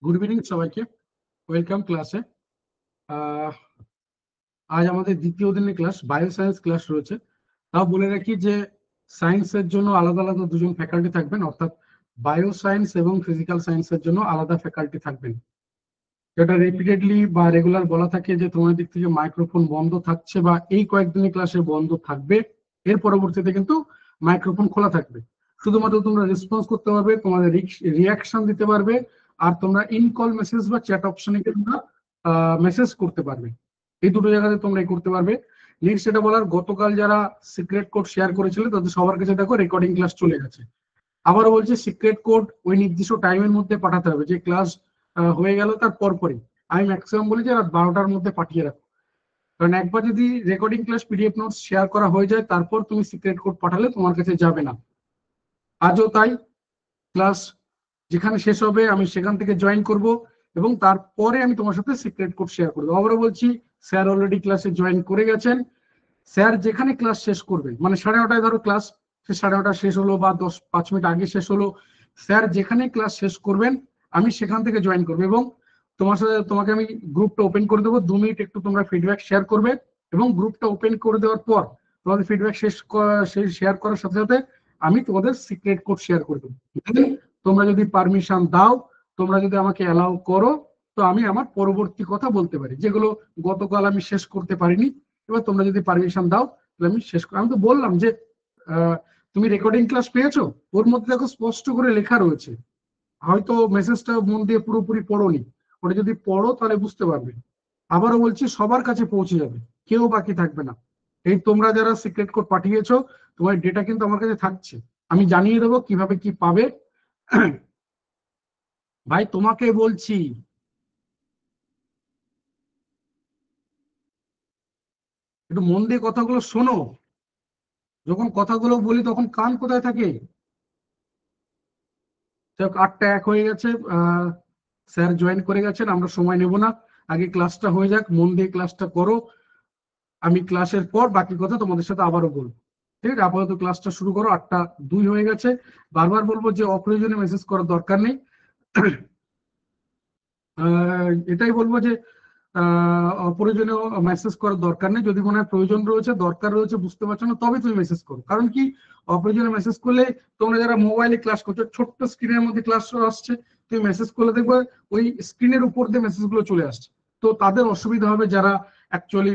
Good evening সবাইকে, welcome ক্লাসে। আজ আমাদের দ্বিতীয় দিনের ক্লাস, বায়ো সায়েন্স ক্লাস রয়েছে। তাও বলে রাখি যে সায়েন্সের জন্য আলাদা আলাদা দুজন ফ্যাকাল্টি থাকবেন, অর্থাৎ বায়ো সায়েন্স এবং ফিজিক্যাল সায়েন্সের জন্য আলাদা ফ্যাকাল্টি থাকবেন। যেটা রিপিটেডলি বা রেগুলার বলা থাকে যে তোমাদের দিক থেকে মাইক্রোফোন বন্ধ থাকছে বা এই কয়েকদিনের ক্লাসে বন্ধ থাকবে, এর পরবর্তীতে কিন্তু মাইক্রোফোন খোলা থাকবে। শুধুমাত্র তোমরা রেসপন্স করতে পারবে, তোমাদের রিয়াকশন দিতে পারবে, আর তোমরা ইনকল মেসেজ বা চ্যাট অপশনে তোমরা মেসেজ করতে পারবে। এই দুটো জায়গাতে তোমরা করতে পারবে। নেক্সট যেটা বলার, গতকাল যারা সিক্রেট কোড শেয়ার করেছিল তাদের সবার কাছে দেখো রেকর্ডিং ক্লাস চলে গেছে। আবারও বলছি, সিক্রেট কোড ওই নির্দিষ্ট টাইমের মধ্যে পাঠাতে হবে, যে ক্লাস হয়ে গেল তার পরপরই। আমি ম্যাক্সিমাম বলি যে রাত 12টার মধ্যে পাঠিয়ে রাখো, কারণ একবার যদি recording class PDF notes share করা হয়ে যায় তারপর তুমি সিক্রেট কোড পাঠালে তোমার কাছে যাবে না। আজও তাই, ক্লাস যেখানে শেষ হবে আমি সেখান থেকে জয়েন করব এবং তারপরে আমি তোমার সাথে সিক্রেট কোড শেয়ার করবো। আবারও বলছি, স্যার অলরেডি ক্লাসে জয়েন করে গেছেন। স্যার যেখানে ক্লাস শেষ করবে, মানে 9:30টায় ধরো ক্লাস, সে 9:30 শেষ হলো বা 5 মিনিট আগে শেষ হলো, স্যার যেখানে ক্লাস শেষ করবেন আমি সেখান থেকে জয়েন করবো এবং তোমাকে আমি গ্রুপটা ওপেন করে দেবো। 2 মিনিট একটু তোমরা ফিডব্যাক শেয়ার করবে এবং গ্রুপটা ওপেন করে দেওয়ার পর তোমাদের ফিডব্যাক শেয়ার করার সাথে সাথে আমি তোমাদের সিক্রেট কোড শেয়ার করে দেবো। তোমরা যদি পারমিশন দাও, তোমরা যদি আমাকে অ্যালাউ করো, তো আমি আমার পরবর্তী কথা বলতে পারি, যেগুলো গতকাল আমি শেষ করতে পারিনি। এবার তোমরা যদি পারমিশন দাও তাহলে আমি শেষ করি। আমি তো বললাম যে তুমি রেকর্ডিং ক্লাস পেয়েছো, ওর মধ্যে দেখো স্পষ্ট করে লেখা রয়েছে। হয়তো মেসেজটা মন দিয়ে পুরোপুরি পড়োনি, ওটা যদি পড়ো তাহলে বুঝতে পারবে। আবারও বলছি, সবার কাছে পৌঁছে যাবে, কেউ বাকি থাকবে না। এই তোমরা যারা সিক্রেট কোড পাঠিয়েছো, তোমার ডেটা কিন্তু আমার কাছে থাকছে, আমি জানিয়ে দেবো কিভাবে কি পাবে। ভাই তোমাকে বলছি, একটু মন দিয়ে কথাগুলো শোনো। যখন কথাগুলো বলি তখন কান কোথায় থাকে? 8টা 1 হয়ে গেছে, স্যার জয়েন করে গেছেন, আমরা সময় নেব না, আগে ক্লাসটা হয়ে যাক, মন দিয়ে ক্লাসটা করো। আমি ক্লাসের পর বাকি কথা তোমাদের সাথে আবারও বলবো, ঠিক আছে? আপাতত ক্লাসটা শুরু করো। 8টা 2 হয়ে গেছে। বারবার বলবো যে অপ্রয়োজনীয় মেসেজ করার দরকার নেই। এটাই বলবো যে অপ্রয়োজনীয় মেসেজ করার দরকার নেই। যদি মনে হয় প্রয়োজন রয়েছে, দরকার রয়েছে, বুঝতে পারছো না, তবে তুমি মেসেজ করো। কারণ কি, অপ্রয়োজনীয় মেসেজ করলে তোমরা যারা মোবাইলে ক্লাস করছো, ছোট্ট স্ক্রিনের মধ্যে ক্লাস আসছে, তুমি মেসেজ করলে দেখবে ওই স্ক্রিনের উপর দিয়ে মেসেজগুলো চলে আসছে, তো তাদের অসুবিধা হবে। যারা অ্যাকচুয়ালি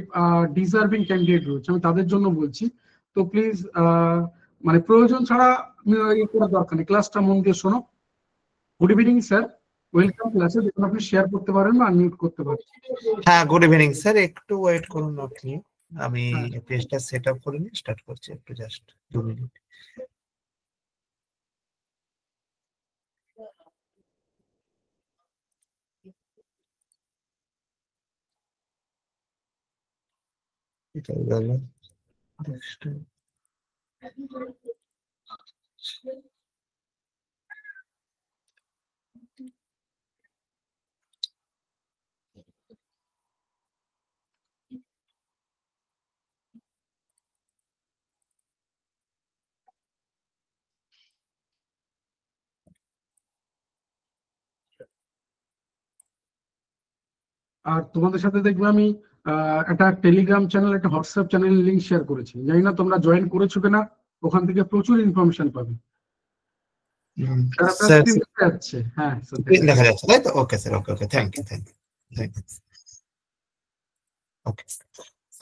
ডিজার্ভিং ক্যান্ডিডেট রয়েছে, আমি তাদের জন্য বলছি। তো প্লিজ মানে প্রয়োজন ছাড়া ইয়ে করার দরকার নেই, ক্লাসটা মন দিয়ে শোনো। গুড ইভিনিং স্যার, ওয়েলকাম ক্লাসে। দেখুন আপনি শেয়ার করতে পারেন বা আনমিউট করতে পারেন। হ্যাঁ, গুড ইভিনিং স্যার, একটু ওয়েট করুন আপনি, আমি পেজটা সেট আপ করে নিয়ে স্টার্ট করছি, একটু জাস্ট 2 মিনিট। এটা গেল আর তোমাদের সাথে দেখবে আমি একটা টেলিগ্রাম চ্যানেল, একটা হোয়াটসঅ্যাপ চ্যানেলের লিংক শেয়ার করেছি, জানি না তোমরা জয়েন করেছো কিনা। ওখান থেকে প্রচুর ইনফরমেশন পাবে। স্যার হ্যাঁ দেখা যাচ্ছে, তাই তো? Okay sir, okay okay, thank you thank you thank you. Okay,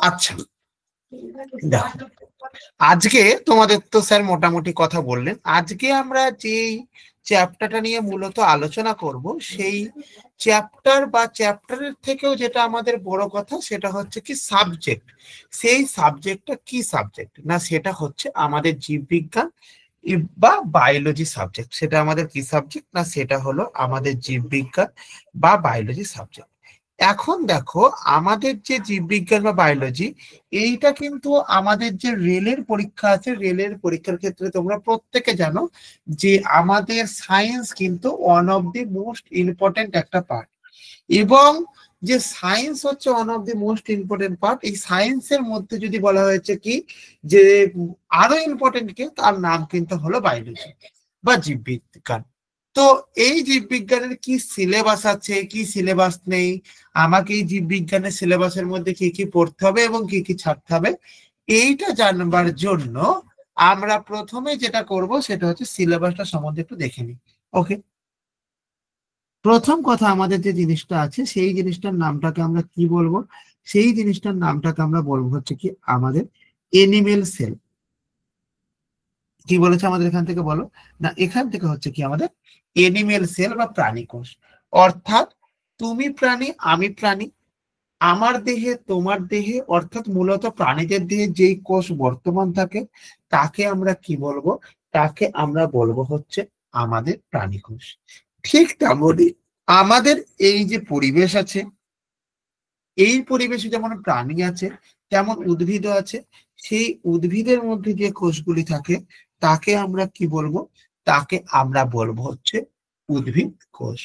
আচ্ছা দেখো, আজকে তোমাদের তো স্যার মোটামুটি কথা বললেন। আজকে আমরা যেই চ্যাপ্টারটা নিয়ে মূলত আলোচনা করব, সেই চ্যাপ্টার বা চ্যাপ্টারের থেকেও যেটা আমাদের বড় কথা, সেটা হচ্ছে কি সাবজেক্ট। সেই সাবজেক্টটা কি সাবজেক্ট না, সেটা হচ্ছে আমাদের জীববিজ্ঞান বা বায়োলজি সাবজেক্ট। সেটা আমাদের কি সাবজেক্ট না, সেটা হলো আমাদের জীববিজ্ঞান বা বায়োলজি সাবজেক্ট। এখন দেখো, আমাদের যে জীববিজ্ঞান বা বায়োলজি, এইটা কিন্তু আমাদের যে রেলের পরীক্ষা আছে, রেলের পরীক্ষার ক্ষেত্রে তোমরা প্রত্যেকে জানো যে আমাদের সায়েন্স কিন্তু one of the most important একটা পার্ট। এবং যে সায়েন্স হচ্ছে one of the most important part, এই সায়েন্সের মধ্যে যদি বলা হয়েছে কি যে আরো ইম্পর্টেন্ট কে, তার নাম কিন্তু হলো বায়োলজি বা জীববিজ্ঞান। তো তো এই জীববিজ্ঞানের কি সিলেবাস আছে, কি সিলেবাস নেই, আমাকে এই জীববিজ্ঞানের সিলেবাসের মধ্যে কি কি পড়তে হবে এবং কি কি ছাড়তে হবে, এইটা জানবার জন্য আমরা প্রথমে যেটা করব সেটা হচ্ছে সিলেবাসটা সম্বন্ধে একটু দেখে নিই। ওকে, প্রথম কথা আমাদের যে জিনিসটা আছে সেই জিনিসটার নামটাকে আমরা কি বলবো, সেই জিনিসটার নামটাকে আমরা বলবো হচ্ছে কি আমাদের এনিমেল সেল। কি বলেছে আমাদের এখান থেকে বলো না, এখান থেকে হচ্ছে কি আমাদের এনিমেল সেল বা প্রাণী কোষ। অর্থাৎ তুমি প্রাণী আমি প্রাণী, আমার দেহে তোমার দেহে, অর্থাৎ মূলত প্রাণীদের দেহে যেই কোষ বর্তমান থাকে তাকে আমরা কি বলবো, তাকে আমরা বলবো হচ্ছে আমাদের প্রাণী কোষ। ঠিক তেমনই আমাদের এই যে পরিবেশ আছে, এই পরিবেশে যেমন প্রাণী আছে তেমন উদ্ভিদও আছে। সেই উদ্ভিদের মধ্যে যে কোষগুলি থাকে তাকে আমরা কি বলবো, তাকে আমরা বলবো হচ্ছে উদ্ভিদ কোষ।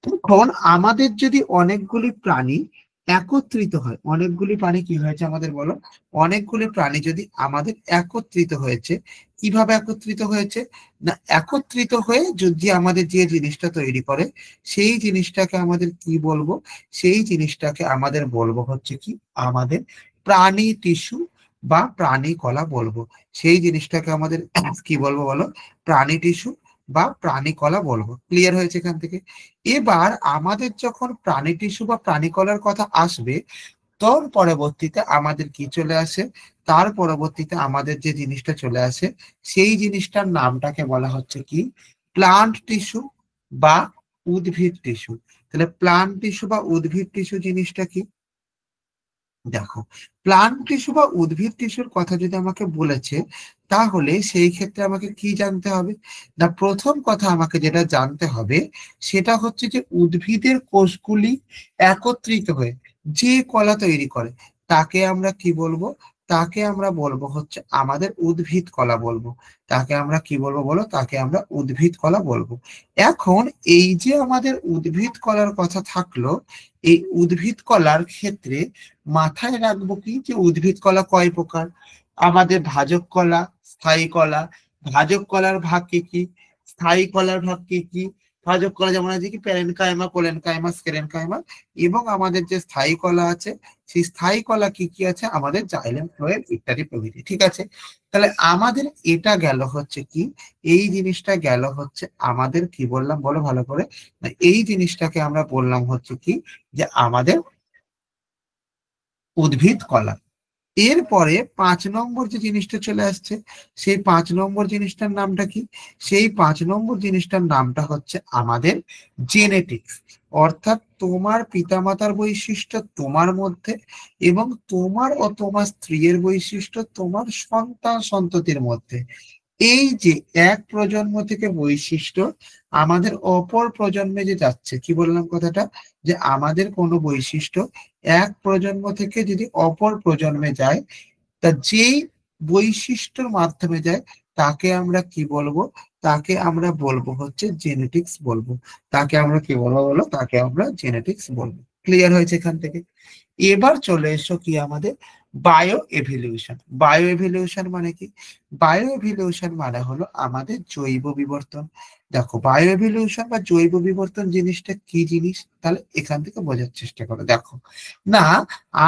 এখন আমাদের যদি অনেকগুলি প্রাণী একত্রিত হয়, অনেকগুলি প্রাণী কি হয়েছে আমাদের বলো, অনেকগুলি প্রাণী যদি আমাদের একত্রিত হয়েছে, কিভাবে একত্রিত হয়েছে না, একত্রিত হয়ে যদি আমাদের যে জিনিসটা তৈরি করে সেই জিনিসটাকে আমাদের কি বলবো, সেই জিনিসটাকে আমাদের বলবো হচ্ছে কি আমাদের প্রাণী টিস্যু বা প্রাণী কলা বলবো। সেই জিনিসটাকে আমাদের কি বলবো বলো, প্রাণী টিস্যু বা প্রাণী কলা বলবো। ক্লিয়ার হয়েছে এখান থেকে? এবার আমাদের যখন প্রাণী টিস্যু বা প্রাণী কলার কথা আসবে, তোর পরবর্তীতে আমাদের কি চলে আসে, তার পরবর্তীতে আমাদের যে জিনিসটা চলে আসে সেই জিনিসটার নামটাকে বলা হচ্ছে কি প্লান্ট টিস্যু বা উদ্ভিদ টিস্যু। তাহলে প্লান্ট টিস্যু বা উদ্ভিদ টিস্যু জিনিসটা কি, দেখো প্লান্ট টিস্যু বা উদ্ভিদ টিস্যুর কথা যদি আমাকে বলেছে তাহলে সেই ক্ষেত্রে আমাকে কি জানতে হবে না, প্রথম কথা আমাকে যেটা জানতে হবে সেটা হচ্ছে যে উদ্ভিদের কোষগুলি একত্রিত হয়ে যে কলা তৈরি করে তাকে আমরা কি বলবো, তাকে আমরা বলবো হচ্ছে আমাদের উদ্ভিদ কলা বলবো। তাকে আমরা কি বলবো বলো, তাকে আমরা উদ্ভিদ কলা বলবো। এখন এই যে আমাদের উদ্ভিদ কলার কথা থাকলো, এই উদ্ভিদ কলার ক্ষেত্রে মাথায় রাখবো কি যে উদ্ভিদ কলা কয় প্রকার, আমাদের ভাজক কলা, স্থায়ী কলা। ভাজক কলার ভাগ কি কি, স্থায়ী কলার ভাগ কি কি, ভাজক কলা যেমন আছে কি প্যারেনকাইমা, কোলেনকাইমা, স্কেলেনকাইমা, এবং আমাদের যে স্থায়ী কলা আছে সেই স্থায়ী কলা কি কি আছে আমাদের জাইলেম, ফ্লোয়েম ইত্যাদি প্রভৃতি। ঠিক আছে, তাহলে আমাদের এটা গেল হচ্ছে কি, এই জিনিসটা গেল হচ্ছে আমাদের কি বললাম বলো ভালো করে না, এই জিনিসটাকে আমরা বললাম হচ্ছে কি যে আমাদের উদ্ভিদ কলা। এরপরে 5 নম্বর যে জিনিসটা চলে আসছে সেই 5 নম্বর জিনিসটার নামটা কি, সেই 5 নম্বর জিনিসটার নামটা হচ্ছে আমাদের জেনেটিক্স। অর্থাৎ তোমার পিতামাতার বৈশিষ্ট্য তোমার মধ্যে এবং তোমার ও তোমার স্ত্রীর বৈশিষ্ট্য তোমার সন্তান সন্ততির মধ্যে। এই যে এক প্রজন্ম থেকে বৈশিষ্ট্য আমাদের অপর প্রজন্মে যে যাচ্ছে, কি বললাম কথাটা, যে আমাদের কোনো বৈশিষ্ট্য এক প্রজন্ম থেকে যদি অপর প্রজন্মে যায়, তা যেই বৈশিষ্ট্যের মাধ্যমে যায় তাকে আমরা কি বলবো, তাকে আমরা বলবো হচ্ছে জেনেটিক্স বলবো। তাকে আমরা কি বলবো বলো, তাকে আমরা জেনেটিক্স বলবো। ক্লিয়ার হয়েছে এখান থেকে? এবার চলে এসো কি আমাদের বায়ো এভিলিউশন। বায়ো এভিলিউশন মানে কি, বায়ো এভিলিউশন মানে হলো আমাদের জৈব বিবর্তন। দেখো বায়ো এভিলিউশন বা জৈব বিবর্তন জিনিসটা কি জিনিস, তাহলে এখান থেকে বোঝার চেষ্টা করো। দেখো না,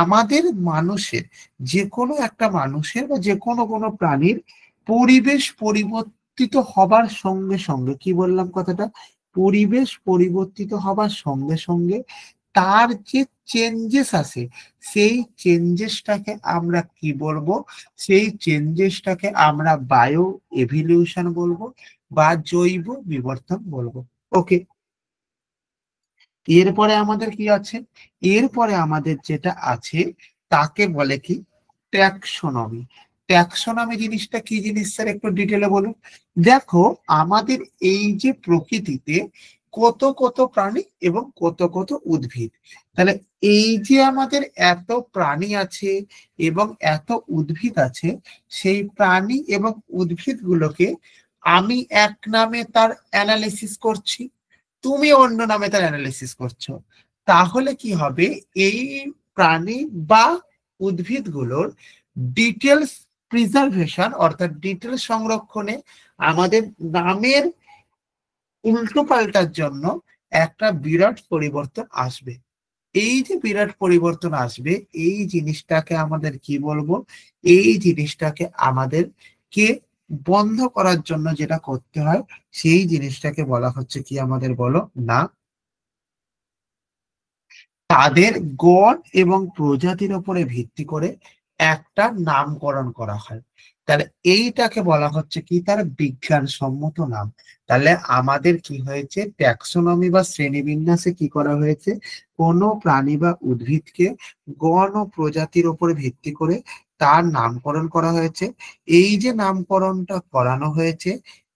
আমাদের মানুষের, যে কোনো একটা মানুষের বা যে কোনো কোনো প্রাণীর পরিবেশ পরিবর্তিত হবার সঙ্গে সঙ্গে, কি বললাম কথাটা, পরিবেশ পরিবর্তিত হবার সঙ্গে সঙ্গে তার যে চেঞ্জেস আছে সেই চেঞ্জেসটাকে আমরা কি বলবো, সেই চেঞ্জেসটাকে আমরা বায়ো এভিলিউশন বলবো বা জৈব বিবর্তন বলবো। ওকে, এরপরে আমাদের কি আছে, এরপরে আমাদের যেটা আছে তাকে বলে কি ট্যাক্সোনমি। ট্যাক্সোনমি জিনিসটা কি জিনিস স্যার একটু ডিটেলে বলুন। দেখো আমাদের এই যে প্রকৃতিতে কত কত প্রাণী এবং কত কত উদ্ভিদ, তাহলে এই যে আমাদের এত প্রাণী আছে এবং এত উদ্ভিদ আছে, সেই প্রাণী এবং উদ্ভিদ গুলোকে আমি এক নামে তার অ্যানালিসিস করছি, তুমি অন্য নামে তার অ্যানালিসিস করছো। তাহলে কি হবে, এই প্রাণী বা উদ্ভিদগুলোর ডিটেলস প্রিজার্ভেশন অর্থাৎ ডিটেলস সংরক্ষণে আমাদের নামের উল্টো পাল্টার জন্য একটা বিরাট পরিবর্তন আসবে। এই যে বিরাট পরিবর্তন আসবে, এই জিনিসটাকে আমাদের কি বলবো, এই জিনিসটাকে আমাদেরকে বন্ধ করার জন্য যেটা করতে হয়, সেই জিনিসটাকে বলা হচ্ছে কি আমাদের, বলো না, তাদের গণ এবং প্রজাতির উপরে ভিত্তি করে একটা নামকরণ করা হয়। তাহলে এইটাকে বলা হচ্ছে কি, তার বিজ্ঞানসম্মত নাম। তাহলে আমাদের কি হয়েছে, ট্যাক্সোনমি বা শ্রেণীবিন্যাসে কি করা হয়েছে, কোনো প্রাণী বা উদ্ভিদকে গণ ও প্রজাতির উপরে ভিত্তি করে তার নামকরণ করা হয়েছে। এই যে নামকরণটা করানো হয়েছে,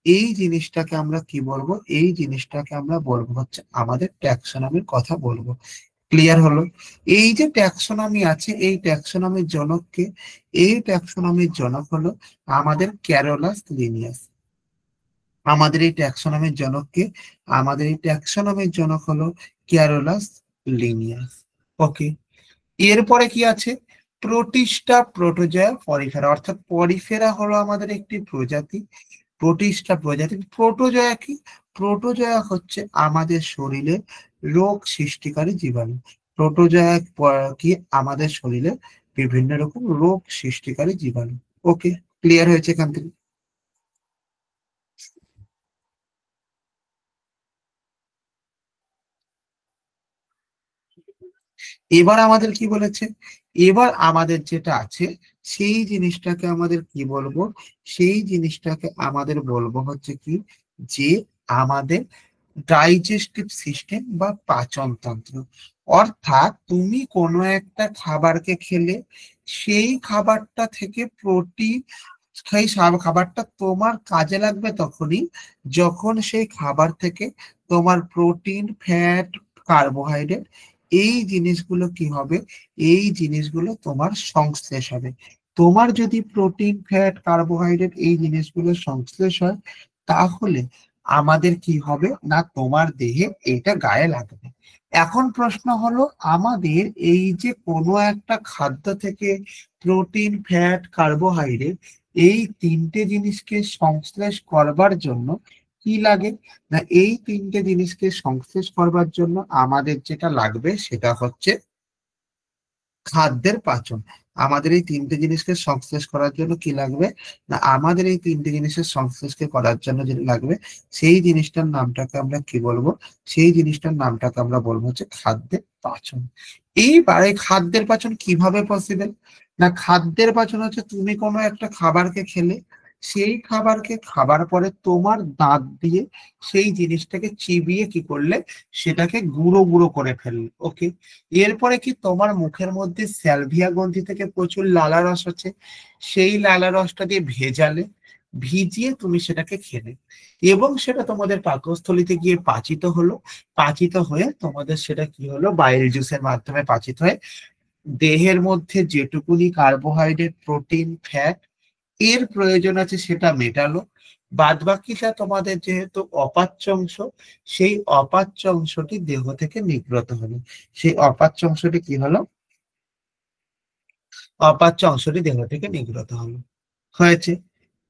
এই জিনিসটাকে আমরা কি বলবো, এই জিনিসটাকে আমরা বলবো হচ্ছে আমাদের ট্যাক্সোনমির কথা বলবো। ক্লিয়ার হলো? এই যে ট্যাক্সোনমি আছে, এই ট্যাক্সোনমির জনককে, এই ট্যাক্সোনমির জনক হলো আমাদের ক্যারোলাস লিনিয়াস। আমাদের এই ট্যাক্সোনমির জনককে, আমাদের এই ট্যাক্সোনমির জনক হলো ক্যারোলাস লিনিয়াস। ওকে, এরপরে কি আছে, প্রোটিস্টা, প্রোটোজয়া, পরিফেরা। অর্থাৎ পরিফেরা হলো আমাদের একটি প্রজাতি, প্রোটিস্টা প্রজাতি। প্রোটোজয়া কি, প্রোটোজয়া হচ্ছে আমাদের শরীরে রোগ সৃষ্টিকারী জীবাণু। প্রোটোজয়া কি, আমাদের শরীরে বিভিন্ন রকম রোগ সৃষ্টিকারী জীবাণু। ওকে, ক্লিয়ার হয়েছে এখান থেকে? এবার আমাদের কি বলেছে, এবার আমাদের যেটা আছে, সেই জিনিসটাকে আমাদের কি বলবো, সেই জিনিসটাকে আমাদের বলবো হচ্ছে কি, যে আমাদের ডাইজেস্টিভ সিস্টেম বা পাচন তন্ত্র। অর্থাৎ তুমি কোনো একটা খাবারকে খেলে, সেই খাবারটা থেকে প্রোটিন, সেই খাবারটা তোমার কাজে লাগবে তখনই যখন সেই খাবার থেকে তোমার প্রোটিন, ফ্যাট, কার্বোহাইড্রেট, এই জিনিসগুলো কি হবে, এই জিনিসগুলো তোমার সংশ্লেষ হবে। তোমার যদি প্রোটিন, ফ্যাট, কার্বোহাইড্রেট এই জিনিসগুলো সংশ্লেষ হয়, তাহলে আমাদের কি হবে না, তোমার দেহে এইটা গায়ে লাগবে। এখন প্রশ্ন হলো, আমাদের এই যে কোনো একটা খাদ্য থেকে প্রোটিন, ফ্যাট, কার্বোহাইড্রেট এই তিনটে জিনিসকে সংশ্লেষ করবার জন্য কি লাগে, না এই তিনটে জিনিসকে সংশ্লেষ করবার জন্য আমাদের যেটা লাগবে সেটা হচ্ছে খাদ্যের পাচন। আমাদের এই তিনটে জিনিসকে সংশ্লেষ করার জন্য কি লাগবে, না আমাদের এই তিনটে জিনিসের সংশ্লেষকে করার জন্য যেটা লাগবে, সেই জিনিসটার নামটাকে আমরা কি বলবো, সেই জিনিসটার নামটাকে আমরা বলবো হচ্ছে খাদ্যের পাচন। এইবার এই খাদ্যের পাচন কিভাবে পসিবল, না খাদ্যের পাচন হচ্ছে তুমি কোনো একটা খাবারকে খেলে, সেই খাবারকে খাবার পরে তোমার দাঁত দিয়ে সেই জিনিসটাকে চিবিয়ে কি করলে, সেটাকে গুঁড়ো গুঁড়ো করে ফেললে। ওকে, এরপরে কি, তোমার মুখের মধ্যে স্যালভিয়া গ্রন্থি থেকে প্রচুর লালা রস আছে, সেই লালা রসটা দিয়ে ভেজালে, ভিজিয়ে তুমি সেটাকে খেলে, এবং সেটা তোমাদের পাকস্থলিতে গিয়ে পাচিত হলো। পাচিত হয়ে তোমাদের সেটা কি হলো, বাইল জুসের মাধ্যমে পাচিত হয়ে দেহের মধ্যে যেটুকুনি কার্বোহাইড্রেট, প্রোটিন, ফ্যাট এর প্রয়োজন আছে সেটা মেটালো। বাদ বাকিটা তোমাদের যেহেতু অপাচ্য অংশ, সেই অপাচ্য অংশটি দেহ থেকে নির্গত হলো। সেই অপাচ্য অংশটি কি হলো, অপাচ্য অংশটি দেহ থেকে নির্গত হলো। হয়েছে?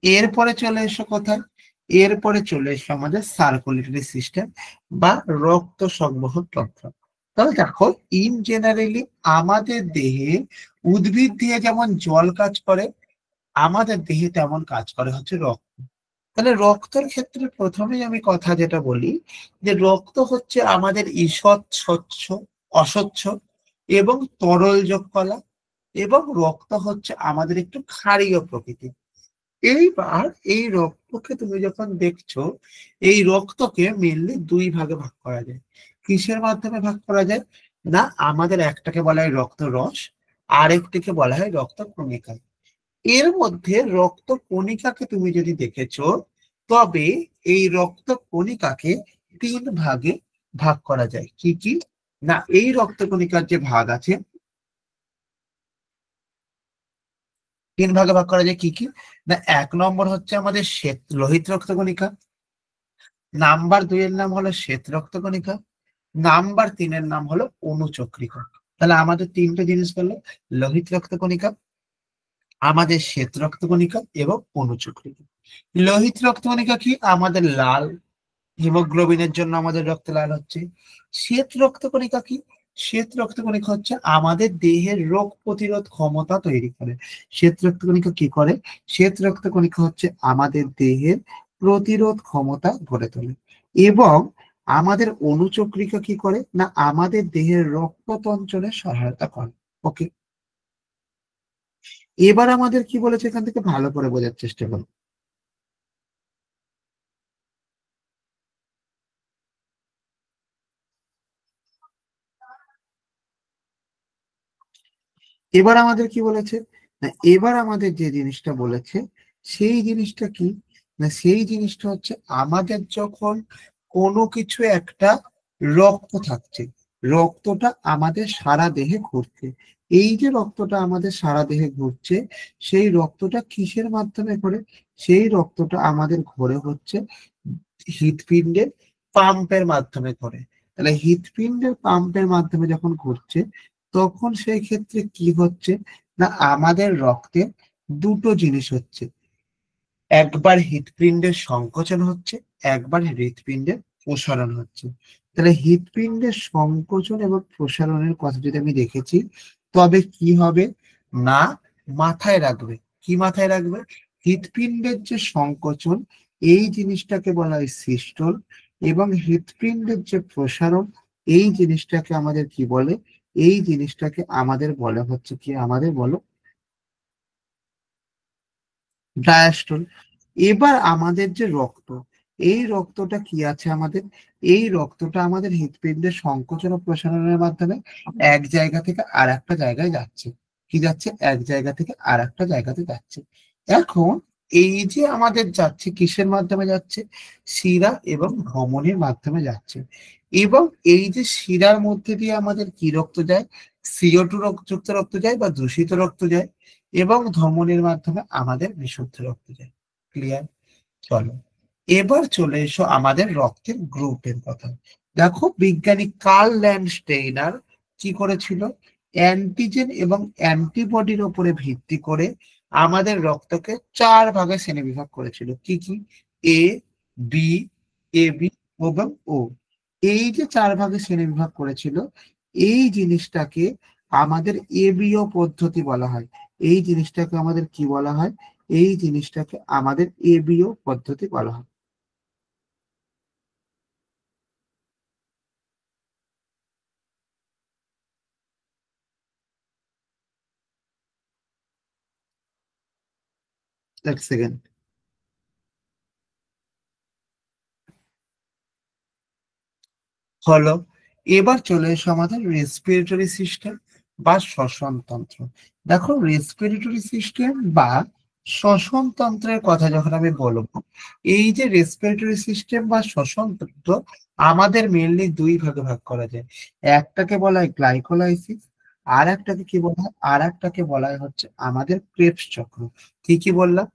এরপরে চলে এসো কোথায়, এরপরে চলে এসো আমাদের সার্কুলেটরি সিস্টেম বা রক্ত সংবহন তন্ত্র। তাহলে দেখো, ইন জেনারেলি আমাদের দেহে উদ্ভিদ দিয়ে যেমন জল কাজ করে, আমাদের দেহে তেমন কাজ করে হচ্ছে রক্ত। তাহলে রক্তের ক্ষেত্রে প্রথমেই আমি কথা যেটা বলি, যে রক্ত হচ্ছে আমাদের ঈষৎ স্বচ্ছ, অস্বচ্ছ এবং তরল যোগ কলা, এবং রক্ত হচ্ছে আমাদের একটু ক্ষারীয় প্রকৃতি। এইবার এই রক্তকে তুমি যখন দেখছো, এই রক্তকে মেনলি দুই ভাগে ভাগ করা যায়। কিসের মাধ্যমে ভাগ করা যায়, না আমাদের একটাকে বলা হয় রক্ত রস, আরেকটিকে বলা হয় রক্ত কণিকা। এর মধ্যে রক্ত কণিকাকে তুমি যদি দেখেছো, তবে এই রক্ত কণিকাকে তিন ভাগে ভাগ করা যায়। কি কি, না এই রক্ত কণিকার যে ভাগ আছে, তিন ভাগে ভাগ করা যায়। কি কি, না এক নম্বর হচ্ছে আমাদের শ্বেত লোহিত রক্ত কণিকা, নাম্বার দুই এর নাম হলো শ্বেত রক্ত কণিকা, নাম্বার তিনের নাম হলো অনুচক্রিকা। তাহলে আমাদের তিনটে জিনিস হলো লোহিত রক্ত কণিকা, আমাদের শ্বেত রক্ত কণিকা এবং অনুচক্রিকা। লোহিত রক্ত কণিকা কি, আমাদের লাল, হিমোগ্লোবিনের জন্য আমাদের রক্তে লাল হচ্ছে। শ্বেত রক্তকণিকা কি? শ্বেত রক্তকণিকা হচ্ছে আমাদের দেহের রোগ প্রতিরোধ ক্ষমতা তৈরি করে। শ্বেত রক্তকণিকা কি করে? শ্বেত রক্তকণিকা হচ্ছে আমাদের দেহের প্রতিরোধ ক্ষমতা গড়ে তোলে। এবং আমাদের অনুচক্রিকা কি করে? না আমাদের দেহের রক্ত তঞ্চনে সহায়তা করে। ওকে, এবার আমাদের কি বলেছে এখান থেকে ভালো করে বোঝার চেষ্টা করো। এবার আমাদের কি বলেছে? না এবার আমাদের যে জিনিসটা বলেছে সেই জিনিসটা কি? না সেই জিনিসটা হচ্ছে আমাদের যখন কোনো কিছু একটা রক্ত থাকছে, রক্তটা আমাদের সারা দেহে ঘুরছে, এই যে রক্তটা আমাদের সারা দেহে ঘুরছে, সেই রক্তটা কিসের মাধ্যমে ঘোরে? সেই রক্তটা আমাদের ঘোরে হচ্ছে হৃৎপিণ্ডের পাম্পের মাধ্যমে ঘোরে। তাহলে হৃৎপিণ্ডের পাম্পের মাধ্যমে যখন ঘুরছে, তখন সেই ক্ষেত্রে কি হচ্ছে? না আমাদের রক্তে দুটো জিনিস হচ্ছে, একবার হৃৎপিণ্ডের সংকোচন হচ্ছে, একবার হৃৎপিণ্ডের প্রসারণ হচ্ছে। তাহলে হৃৎপিণ্ডের সংকোচন এবং প্রসারণের কথা যদি আমি দেখেছি, তবে কি হবে? না মাথায় রাখবে। কি মাথায় রাখবে? হৃৎপিণ্ডের যে সংকোচন, এই জিনিসটাকে বলা হয় সিস্টোল, এবং হৃৎপিণ্ডের যে প্রসারণ, এই জিনিসটাকে আমাদের কি বলে? এই জিনিসটাকে আমাদের বলে হচ্ছে কি? আমাদের বলো ডায়াস্টোল। এবার আমাদের যে রক্ত, এই রক্তটা কি আছে আমাদের? এই রক্তটা আমাদের হৃৎপিণ্ডের সংকোচন ও প্রসারণের মাধ্যমে এক জায়গা থেকে আর একটা জায়গায় যাচ্ছে। কি যাচ্ছে? এক জায়গা থেকে আর একটা জায়গাতে যাচ্ছে। এখন এই যে আমাদের যাচ্ছে কিসের মাধ্যমে যাচ্ছে? শিরা এবং ধমনির মাধ্যমে যাচ্ছে। এবং এই যে শিরার মধ্যে দিয়ে আমাদের কি রক্ত যায়? CO2 যুক্ত রক্ত যায় বা দূষিত রক্ত যায়, এবং ধমনির মাধ্যমে আমাদের বিশুদ্ধ রক্ত যায়। ক্লিয়ার? চলো, এবার চলে এসো আমাদের রক্তের গ্রুপের কথা। দেখো বিজ্ঞানী কার্ল ল্যান্ডস্টেইনার কি করেছিল? অ্যান্টিজেন এবং অ্যান্টিবডির উপরে ভিত্তি করে আমাদের রক্তকে 4 ভাগে শ্রেণীবিভাগ করেছিল। কি কি? এ, বি, AB এবং ও। এই যে 4 ভাগে শ্রেণীবিভাগ করেছিল, এই জিনিসটাকে আমাদের এবিও পদ্ধতি বলা হয়। এই জিনিসটাকে আমাদের কি বলা হয়? এই জিনিসটাকে আমাদের এবিও পদ্ধতি বলা হয়। এক সেকেন্ড। হলো, এবার চলে এসো আমাদের রেসপিরেটরি সিস্টেম বা শ্বসন তন্ত্র। দেখো রেসপিরেটরি সিস্টেম বা শ্বসন তন্ত্রের কথা যখন আমি বলবো, এই যে রেসপিরেটরি সিস্টেম বা শ্বসন তন্ত্র আমাদের মেনলি দুই ভাগে ভাগ করা যায়। একটাকে বলা হয় গ্লাইকোলাইসিস, আর একটাকে কি বলা হয়? আর একটাকে বলা হয় হচ্ছে আমাদের ক্রেবস চক্র। কি কি বললাম?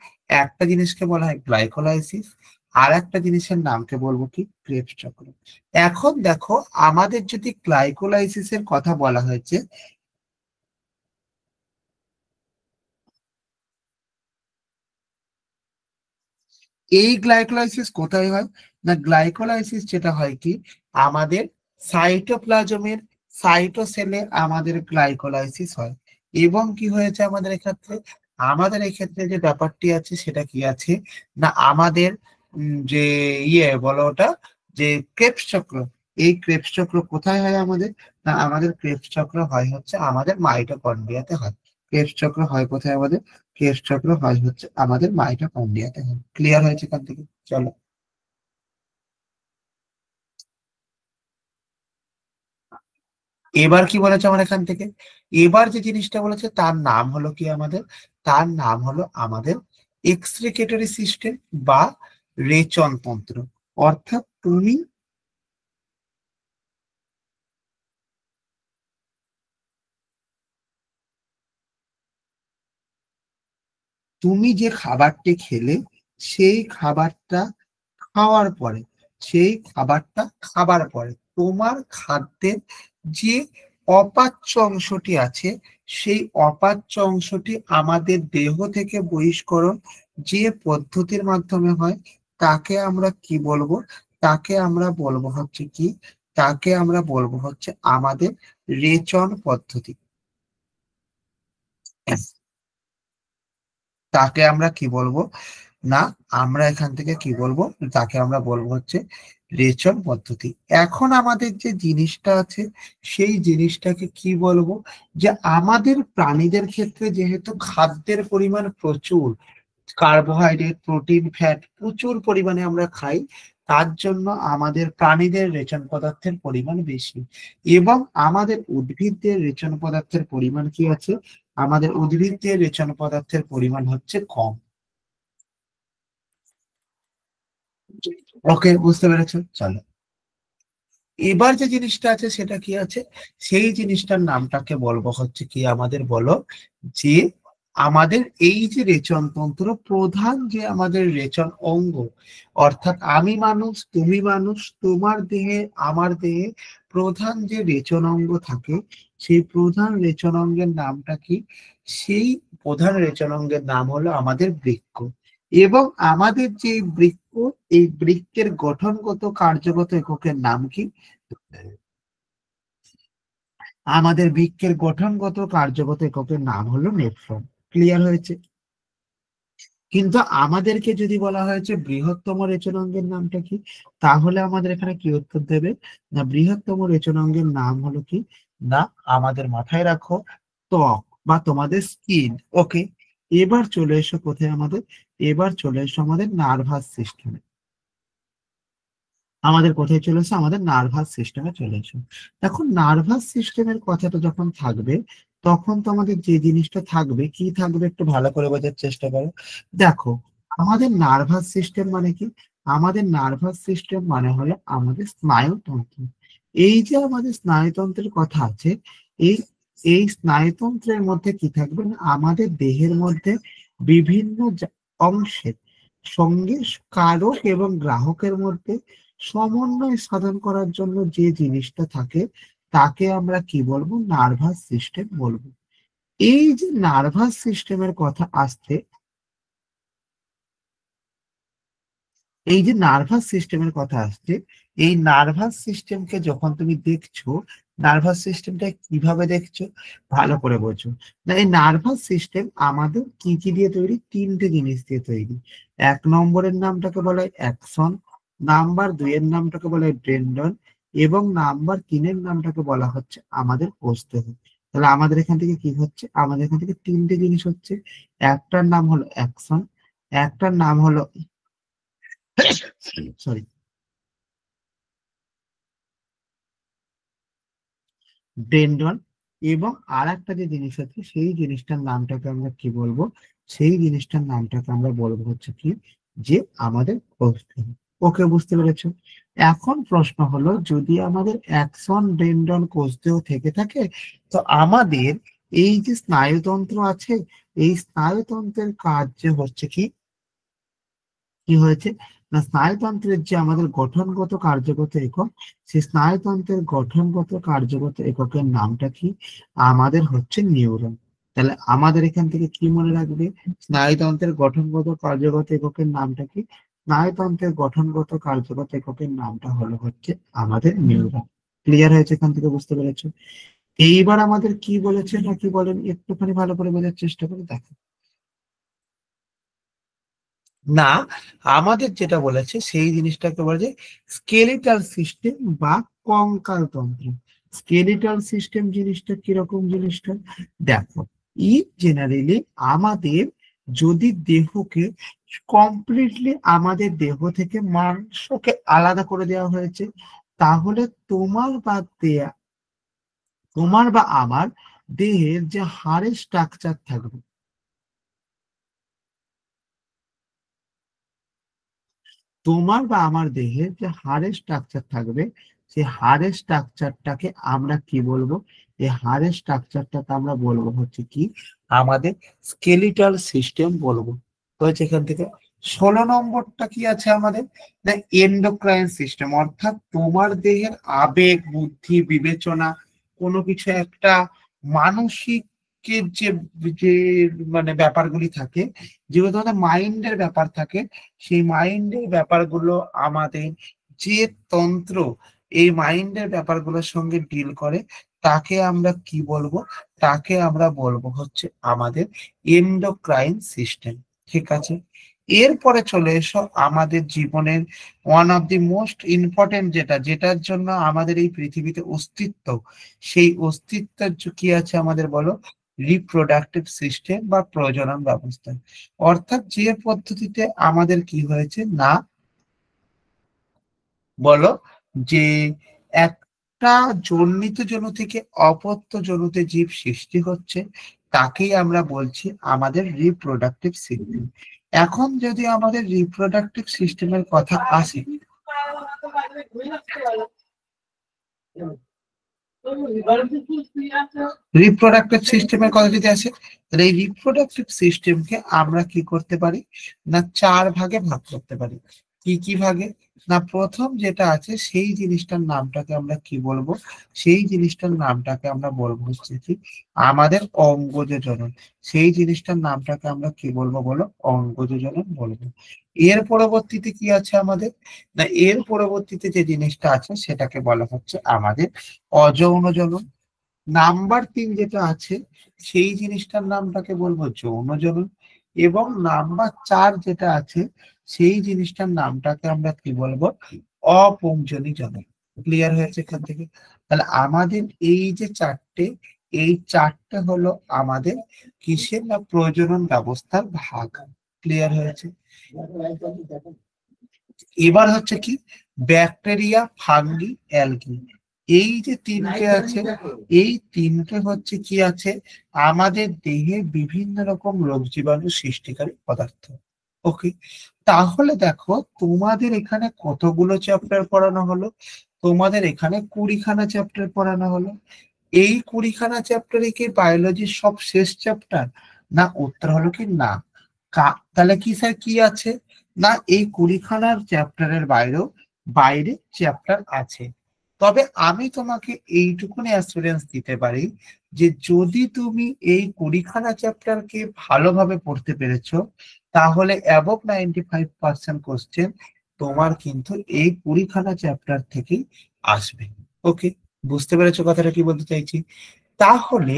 একটা জিনিসকে বলা হয় গ্লাইকোলাইসিস, আর একটা জিনিসের নামকে বলবো কি? ক্রেবস চক্র। এখন দেখো আমাদের যদি গ্লাইকোলাইসিসের কথা বলা হয়েছে, এই গ্লাইকোলাইসিস কোথায় হয়? না গ্লাইকোলাইসিস যেটা হয় কি? আমাদের সাইটোপ্লাজমের সাইটোসেলে আমাদের গ্লাইকোলাইসিস হয়। এবং কি হয়েছে আমাদের এক্ষেত্রে? আমাদের এক্ষেত্রে যে ব্যাপারটি আছে সেটা কি আছে? না আমাদের যে বলো ওটা, যে ক্রেবস চক্র, এই ক্রেবস চক্র কোথায় হয় আমাদের? না আমাদের ক্রেবস চক্র হয় হচ্ছে আমাদের মাইটোকন্ড্রিয়াতে হয়। ক্রেবস চক্র হয় কোথায় আমাদের? ক্রেবস চক্র হয় হচ্ছে আমাদের মাইটোকন্ড্রিয়াতে হয়। ক্লিয়ার হয়েছে এখান থেকে? চলো, এবার কি বলেছে আমার এখান থেকে? এবার যে জিনিসটা বলেছে তার নাম হলো কি আমাদের? তার নাম হলো আমাদের এক্সক্রিকেটরি সিস্টেম বা রেচন তন্ত্র। অর্থাৎ তুমি যে খাবারটি খেলে, সেই খাবারটা খাওয়ার পরে, সেই খাবারটা খাবার পরে তোমার খাদ্যের যে অপাচ্য অংশটি আছে, সেই অপাচ্য অংশটি আমাদের দেহ থেকে বহিষ্করণ যে পদ্ধতির মাধ্যমে হয়, তাকে আমরা কি বলবো? তাকে আমরা বলবো হচ্ছে কি, তাকে আমরা বলবো হচ্ছে আমাদের রেচন পদ্ধতি। তাকে আমরা কি বলবো না, আমরা এখান থেকে কি বলবো, তাকে আমরা বলবো হচ্ছে রেচন পদ্ধতি। এখন আমাদের যে জিনিসটা আছে সেই জিনিসটাকে কি বলবো, যে আমাদের প্রাণীদের ক্ষেত্রে যেহেতু খাদ্যের পরিমাণ প্রচুর, কার্বোহাইড্রেট, প্রোটিন, ফ্যাট প্রচুর পরিমাণে আমরা খাই, তার জন্য আমাদের প্রাণীদের রেচন পদার্থের পরিমাণ বেশি। এবং আমাদের উদ্ভিদদের রেচন পদার্থের পরিমাণ কি আছে, আমাদের উদ্ভিদদের রেচন পদার্থের পরিমাণ হচ্ছে কম। ওকে, বুঝতে পেরেছো? চলো, এবার যে জিনিসটা আছে সেটা কি আছে, সেই জিনিসটার নামটাকে বলবো হচ্ছে কি, আমাদের বলো যে আমাদের এই যে রেচন তন্ত্র, প্রধান যে আমাদের রেচন অঙ্গ, অর্থাৎ আমি মানুষ, তুমি মানুষ, তোমার দেহে আমার দেহে প্রধান যে রেচন অঙ্গ থাকে, সেই প্রধান রেচন অঙ্গের নামটা কি, সেই প্রধান রেচন অঙ্গের নাম হলো আমাদের বৃক্ক। এবং আমাদের যে বৃক্ক, এই বৃক্কের গঠনগত কার্যগত এককের নাম কি, আমাদের বৃক্কের গঠনগত কার্যগত এককের নাম হলো নেফ্রন। ক্লিয়ার হয়েছে? কিন্তু আমাদেরকে যদি বলা হয়েছে বৃহত্তম রেচনাঙ্গের নামটা কি, তাহলে আমাদের এখানে কি উত্তর দেবে, না বৃহত্তম রেচনাঙ্গের নাম হলো কি, না আমাদের মাথায় রাখো ত্বক বা তোমাদের স্কিন। ওকে, এবার চলে এসো কোথায় আমাদের, এবার চলে এসো আমাদের নার্ভাস সিস্টেমে। আমাদের কোথায় চলে এসো, আমাদের নার্ভাস সিস্টেমে চলে এসো। দেখো, নার্ভাস সিস্টেমের কথাটা যখন থাকবে, তখন তো আমাদের যে জিনিসটা থাকবে, কি থাকবে একটু ভালো করে বোঝার চেষ্টা করো। দেখো, আমাদের নার্ভাস সিস্টেম মানে কি, আমাদের নার্ভাস সিস্টেম মানে হলো আমাদের স্নায়ুতন্ত্র। এই যে আমাদের স্নায়ুতন্ত্রের কথা আছে, এই এই স্নায়ুতন্ত্রের মধ্যে কি থাকবে না, আমাদের দেহের মধ্যে বিভিন্ন অংশের সঙ্গে কারক এবং গ্রাহকের মধ্যে সমন্বয় সাধন করার জন্য যে জিনিসটা থাকে, তাকে আমরা কি বলবো, নার্ভাস সিস্টেম বলবো। এই যে নার্ভাস সিস্টেমের কথা আসছে, এই যে নার্ভাস সিস্টেমের কথা আসছে, এই নার্ভাস সিস্টেমকে যখন তুমি দেখছো, নার্ভাস সিস্টেমটা কিভাবে দেখছো ভালো করে বোঝো। না, এই নার্ভাস সিস্টেম আমাদের কি কি দিয়ে তৈরি, তিনটে জিনিস দিয়ে তৈরি। এক নম্বরের নামটাকে বলা হয় অ্যাক্সন, নাম্বার দুইয়ের নামটাকে বলা হয় ডেনড্রন, এবং নাম্বার তিনের নামটাকে বলা হচ্ছে আমাদের কোষদেহ। তাহলে আমাদের এখান থেকে কি হচ্ছে, আমাদের এখান থেকে তিনটে জিনিস হচ্ছে। একটার নাম হলো অ্যাকশন, একটার নাম হলো সরি ডেনড্রন, এবং আর একটা যে জিনিস আছে সেই জিনিসটার নামটাকে আমরা কি বলবো, সেই জিনিসটার নামটাকে আমরা বলবো হচ্ছে কি, যে আমাদের কোষদেহ। ওকে, বুঝতে পেরেছো? এখন প্রশ্ন হলো, যদি আমাদের অ্যাকশন ডেনড্রন কোষদেহ থেকে থাকে, তো আমাদের এই যে স্নায়ুতন্ত্র আছে, এই স্নায়ুতন্ত্রের কাজ যে হচ্ছে কি, কি হয়েছে, না স্নায়ুতন্ত্রের যে আমাদের গঠনগত কার্যগত একক, সেই স্নায়ুতন্ত্রের গঠনগত কার্যগত এককের নামটা কি, আমাদের হচ্ছে নিউরন। তাহলে আমাদের এখান থেকে কি মনে রাখবে, স্নায়ুতন্ত্রের গঠনগত কার্যগত এককের নামটা কি, স্নায়ুতন্ত্রের গঠনগত কার্যগত এককের নামটা হলো হচ্ছে আমাদের নিউরন। ক্লিয়ার হয়েছে? এখান থেকে বুঝতে পেরেছো? এইবার আমাদের কি বলেছে না কি বলেন, একটুখানি ভালো করে বোঝার চেষ্টা করে দেখো। না, আমাদের যেটা বলেছে সেই জিনিসটাকে বলে যে স্কেলিটাল সিস্টেম বা কঙ্কাল তন্ত্র। স্কেলিটাল সিস্টেম জিনিসটা কিরকম জিনিসটা, দেখো, জেনারেলি আমাদের যদি দেহকে কমপ্লিটলি, আমাদের দেহ থেকে মাংসকে আলাদা করে দেওয়া হয়েছে, তাহলে তোমার বা আমার দেহের যে হাড়ের স্ট্রাকচার থাকবে, তোমার বা আমার দেহে যে হাড়ের স্ট্রাকচার থাকবে, সেই হাড়ের স্ট্রাকচারটাকে আমরা কি বলবো, এই হাড়ের স্ট্রাকচারটাকে আমরা বলবো হচ্ছে কি, আমাদের স্কেলিটাল সিস্টেম বলবো। তো হচ্ছে এখান থেকে 16 নম্বরটা কি আছে আমাদের, না এন্ডোক্রাইন সিস্টেম, অর্থাৎ তোমার দেহের আবেগ, বুদ্ধি, বিবেচনা, কোনো কিছু একটা মানসিক যে যে মানে ব্যাপারগুলি থাকে, যেগুলো তোমাদের মাইন্ডের ব্যাপার থাকে, সেই মাইন্ডের ব্যাপারগুলো আমাদের যে তন্ত্র এই মাইন্ডের ব্যাপারগুলোর সঙ্গে ডিল করে তাকে আমরা কি বলবো, তাকে আমরা বলবো হচ্ছে আমাদের এন্ডোক্রাইন সিস্টেম। ঠিক আছে, এরপরে চলে এসো আমাদের জীবনের one of the most important, যেটার জন্য আমাদের এই পৃথিবীতে অস্তিত্ব, সেই অস্তিত্বের কি আছে আমাদের বলো, রিপ্রোডাক্টিভ সিস্টেম বা প্রজনন ব্যবস্থা। অর্থাৎ যে পদ্ধতিতে আমাদের কি হয়েছে না বলো, যে একটা জন্মিত জনু থেকে অপত্য জনুতে জীব সৃষ্টি হচ্ছে, তাকেই আমরা বলছি আমাদের রিপ্রোডাক্টিভ সিস্টেম। এখন যদি আমাদের রিপ্রোডাক্টিভ সিস্টেমের কথা আসে, রিপ্রোডাক্টিভ সিস্টেমের কথা যদি আসে, তাহলে এই রিপ্রোডাক্টিভ সিস্টেমকে আমরা কি করতে পারি না 4 ভাগে ভাগ করতে পারি। কি কি ভাগে না, প্রথম যেটা আছে সেই জিনিসটার নামটাকে আমরা কি বলবো, সেই জিনিসটার নামটাকে আমরা বলবো হচ্ছে কি আমাদের অঙ্গজ জনন। সেই জিনিসটার নামটাকে আমরা কি বলবো বলো, অঙ্গজ জনন বলবো। এর পরবর্তীতে কি আছে আমাদের না, এর পরবর্তীতে যে জিনিসটা আছে সেটাকে বলা হচ্ছে আমাদের অযৌন জনন। নাম্বার 3 যেটা আছে সেই জিনিসটার নামটাকে বলবো যৌন জনন। এবং নাম্বার 4 যেটা আছে সেই জিনিসটার নামটাকে আমরা কি বলবো, অপুংজনী জনন। ক্লিয়ার হয়েছে এখান থেকে? তাহলে আমাদের এই যে চারটে, এই চারটে হলো আমাদের কিসের না প্রজনন ব্যবস্থার ভাগ। ক্লিয়ার হয়েছে? এবার হচ্ছে কি ব্যাকটেরিয়া, ফাঙ্গি, অ্যালগি, এই যে তিনটে আছে, এই তিনটে হচ্ছে কি আছে আমাদের দেহে বিভিন্ন রকম রোগ জীবাণু সৃষ্টিকারী পদার্থ। ওকে, তাহলে দেখো তোমাদের এখানে কতগুলো চ্যাপ্টার পড়ানো হলো, তোমাদের এখানে 20খানা চ্যাপ্টার পড়ানো হলো। এই 20খানা চ্যাপ্টারে কি বায়োলজির সব শেষ চ্যাপ্টার না? উত্তর হলো কি না। তাহলে কি স্যার কি আছে না, এই 20খানার চ্যাপ্টারের বাইরে চ্যাপ্টার আছে। তবে আমি তোমাকে এইটুকুনি অ্যাসুরেন্স দিতে পারি যে যদি তুমি এই 20খানা চ্যাপ্টারকে ভালোভাবে পড়তে পেরেছো, তাহলে অ্যাবভ 95% কোশ্চেন তোমার কিন্তু এই 20খানা চ্যাপ্টার থেকেই আসবে। ওকে, বুঝতে পেরেছো কথাটা কি বলতে চাইছি? তাহলে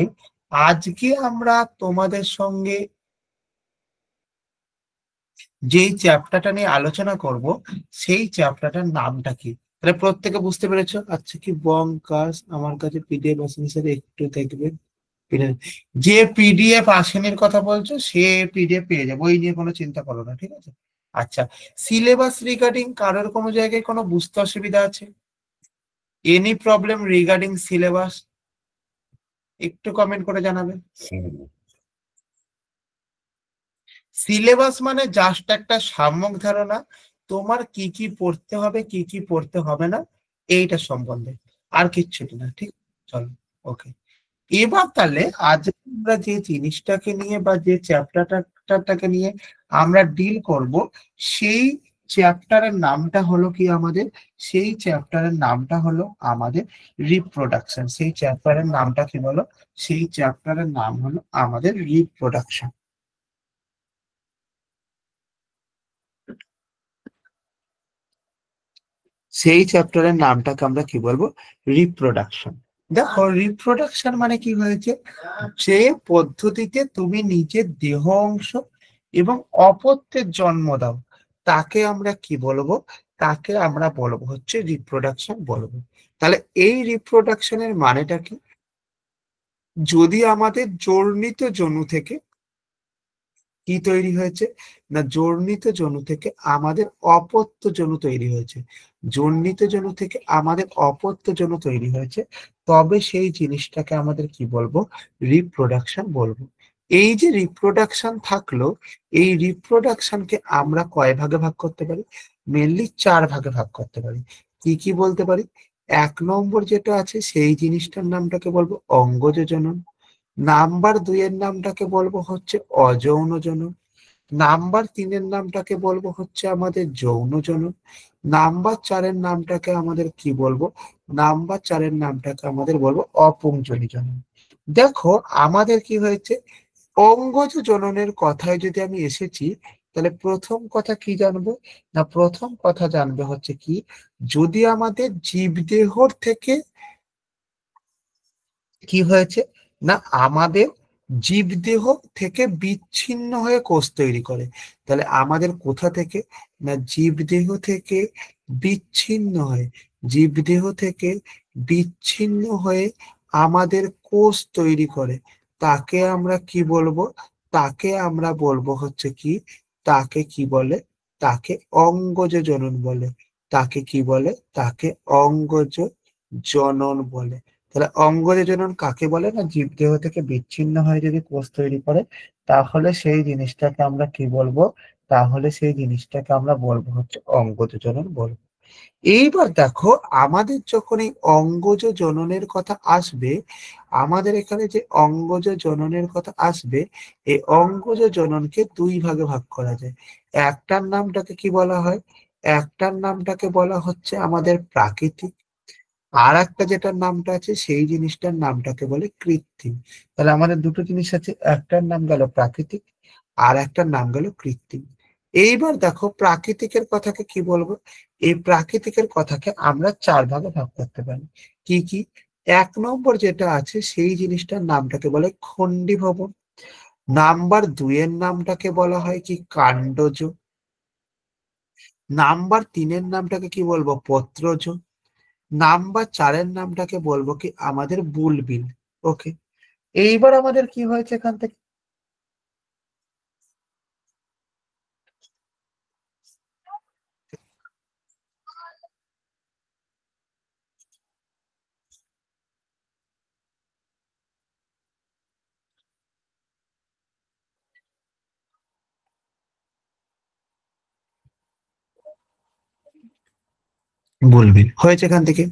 আজকে আমরা তোমাদের সঙ্গে যেই চ্যাপ্টারটা নিয়ে আলোচনা করব সেই চ্যাপ্টারটার নামটা কি, তাহলে প্রত্যেকে বুঝতে পেরেছো? আচ্ছা, কি বঙ্কাস আমার কাছে পিডিএফ আসেনি স্যার, একটু দেখবেন। যে পিডিএফ আসেনির কথা বলছো সে পিডিএফ পেয়ে যাবে, ওই নিয়ে কোনো চিন্তা করো না, ঠিক আছে? আচ্ছা, সিলেবাস রিগার্ডিং কারোর কোনো জায়গায় কোনো বুঝতে অসুবিধা আছে? Any problem regarding syllabus? একটু কমেন্ট করে জানাবেন। সিলেবাস মানে জাস্ট একটা সাম্যক ধারণা তোমার কি কি পড়তে হবে কি কি পড়তে হবে না এইটা সম্বন্ধে, আর কিচ্ছু না। ঠিক, চলো ওকে। এবার তাহলে আজ আমরা যে জিনিসটাকে নিয়ে বা যে চ্যাপ্টারটাকে নিয়ে আমরা ডিল করব, সেই চ্যাপ্টারের নামটা হলো কি আমাদের, সেই চ্যাপ্টারের নামটা হলো আমাদের রিপ্রোডাকশন। সেই চ্যাপ্টারের নামটা কি বলো, সেই চ্যাপ্টারের নাম হলো আমাদের রিপ্রোডাকশন। সেই চ্যাপ্টারের নামটাকে আমরা কি বলবো, রিপ্রোডাকশন। দেখো রিপ্রোডাকশন মানে কি হয়েছে, যে পদ্ধতিতে তুমি নিজের দেহ অংশ এবং অপত্যের জন্ম দাও, তাকে আমরা কি বলবো, তাকে আমরা বলবো হচ্ছে রিপ্রোডাকশন বলবো। তাহলে এই রিপ্রোডাকশনের মানেটা কি, যদি আমাদের জন্মিত জনু থেকে কি তৈরি হয়েছে না, জন্মিত জনু থেকে আমাদের অপত্য জনু তৈরি হয়েছে, জন্মিত জনু থেকে আমাদের অপত্য জনু তৈরি হয়েছে, তবে সেই জিনিসটাকে আমাদের কি বলবো, রিপ্রোডাকশন বলবো। এই যে রিপ্রোডাকশন থাকলো, এই রিপ্রোডাকশনকে আমরা কয় ভাগে ভাগ করতে পারি, মেনলি 4 ভাগে ভাগ করতে পারি। কি কি বলতে পারি? 1 নম্বর যেটা আছে সেই জিনিসটার নামটাকে বলবো অঙ্গজ জনন। নাম্বার 2 এর নামটাকে বলবো হচ্ছে অযৌন জনন। নাম্বার 3 এর নামটাকে বলবো হচ্ছে আমাদের যৌন জনন। নাম্বার 4 এর নামটাকে আমাদের কি বলবো, নাম্বার 4 এর নামটাকে আমাদের বলবো অপুংজনী জনন। দেখো আমাদের কি হয়েছে, অঙ্গজ জননের কথায় যদি আমি এসেছি, তাহলে প্রথম কথা কি জানবো, না প্রথম কথা জানবে হচ্ছে কি, যদি আমাদের জীবদেহর থেকে কি হয়েছে, না আমাদের জীবদেহ থেকে বিচ্ছিন্ন হয়ে কোষ তৈরি করে। তাহলে আমাদের কোথা থেকে, না জীবদেহ থেকে বিচ্ছিন্ন হয়ে, জীবদেহ থেকে বিচ্ছিন্ন হয়ে আমাদের কোষ তৈরি করে। তাকে আমরা কি বলবো, তাকে আমরা বলবো হচ্ছে কি, তাকে কি বলে, তাকে অঙ্গজ জনন বলে। তাকে কি বলে, তাকে অঙ্গজ জনন বলে। তাহলে অঙ্গজ জনন কাকে বলে, না জীবদেহ থেকে বিচ্ছিন্ন হয়ে যদি কোষ তৈরি করে, তাহলে সেই জিনিসটাকে আমরা কি বলবো, তাহলে সেই জিনিসটাকে আমরা বলবো হচ্ছে অঙ্গজ জনন বলবো। এইবার দেখো, আমাদের যখন এই অঙ্গজ জননের কথা আসবে, আমাদের এখানে যে অঙ্গজ জননের কথা আসবে, এই অঙ্গজ জননকে দুই ভাগে ভাগ করা যায়। একটার নামটাকে কি বলা হয়, একটার নামটাকে বলা হচ্ছে আমাদের প্রাকৃতিক, আর একটা যেটার নামটা আছে সেই জিনিসটার নামটাকে বলে কৃত্রিম। তাহলে আমাদের দুটো জিনিস আছে, একটার নাম গেল প্রাকৃতিক, আর একটার নাম গেল কৃত্রিম। এইবার দেখো প্রাকৃতিকের কথাকে কি বলবো, এই প্রাকৃতিকের কথাকে আমরা চার ভাগে ভাগ করতে পারি। কি কি, এক নম্বর যেটা আছে সেই জিনিসটার নামটাকে বলে খণ্ডী ভবন। নাম্বার দুইয়ের নামটাকে বলা হয় কি কাণ্ডজ। নাম্বার তিনের নামটাকে কি বলবো পত্রজ। নাম্বার চারের নামটাকে বলবো কি আমাদের বুলবিল। ওকে, এইবার আমাদের কি হয়েছে এখান থেকে, বুলবিল হয়েছে এখান থেকে।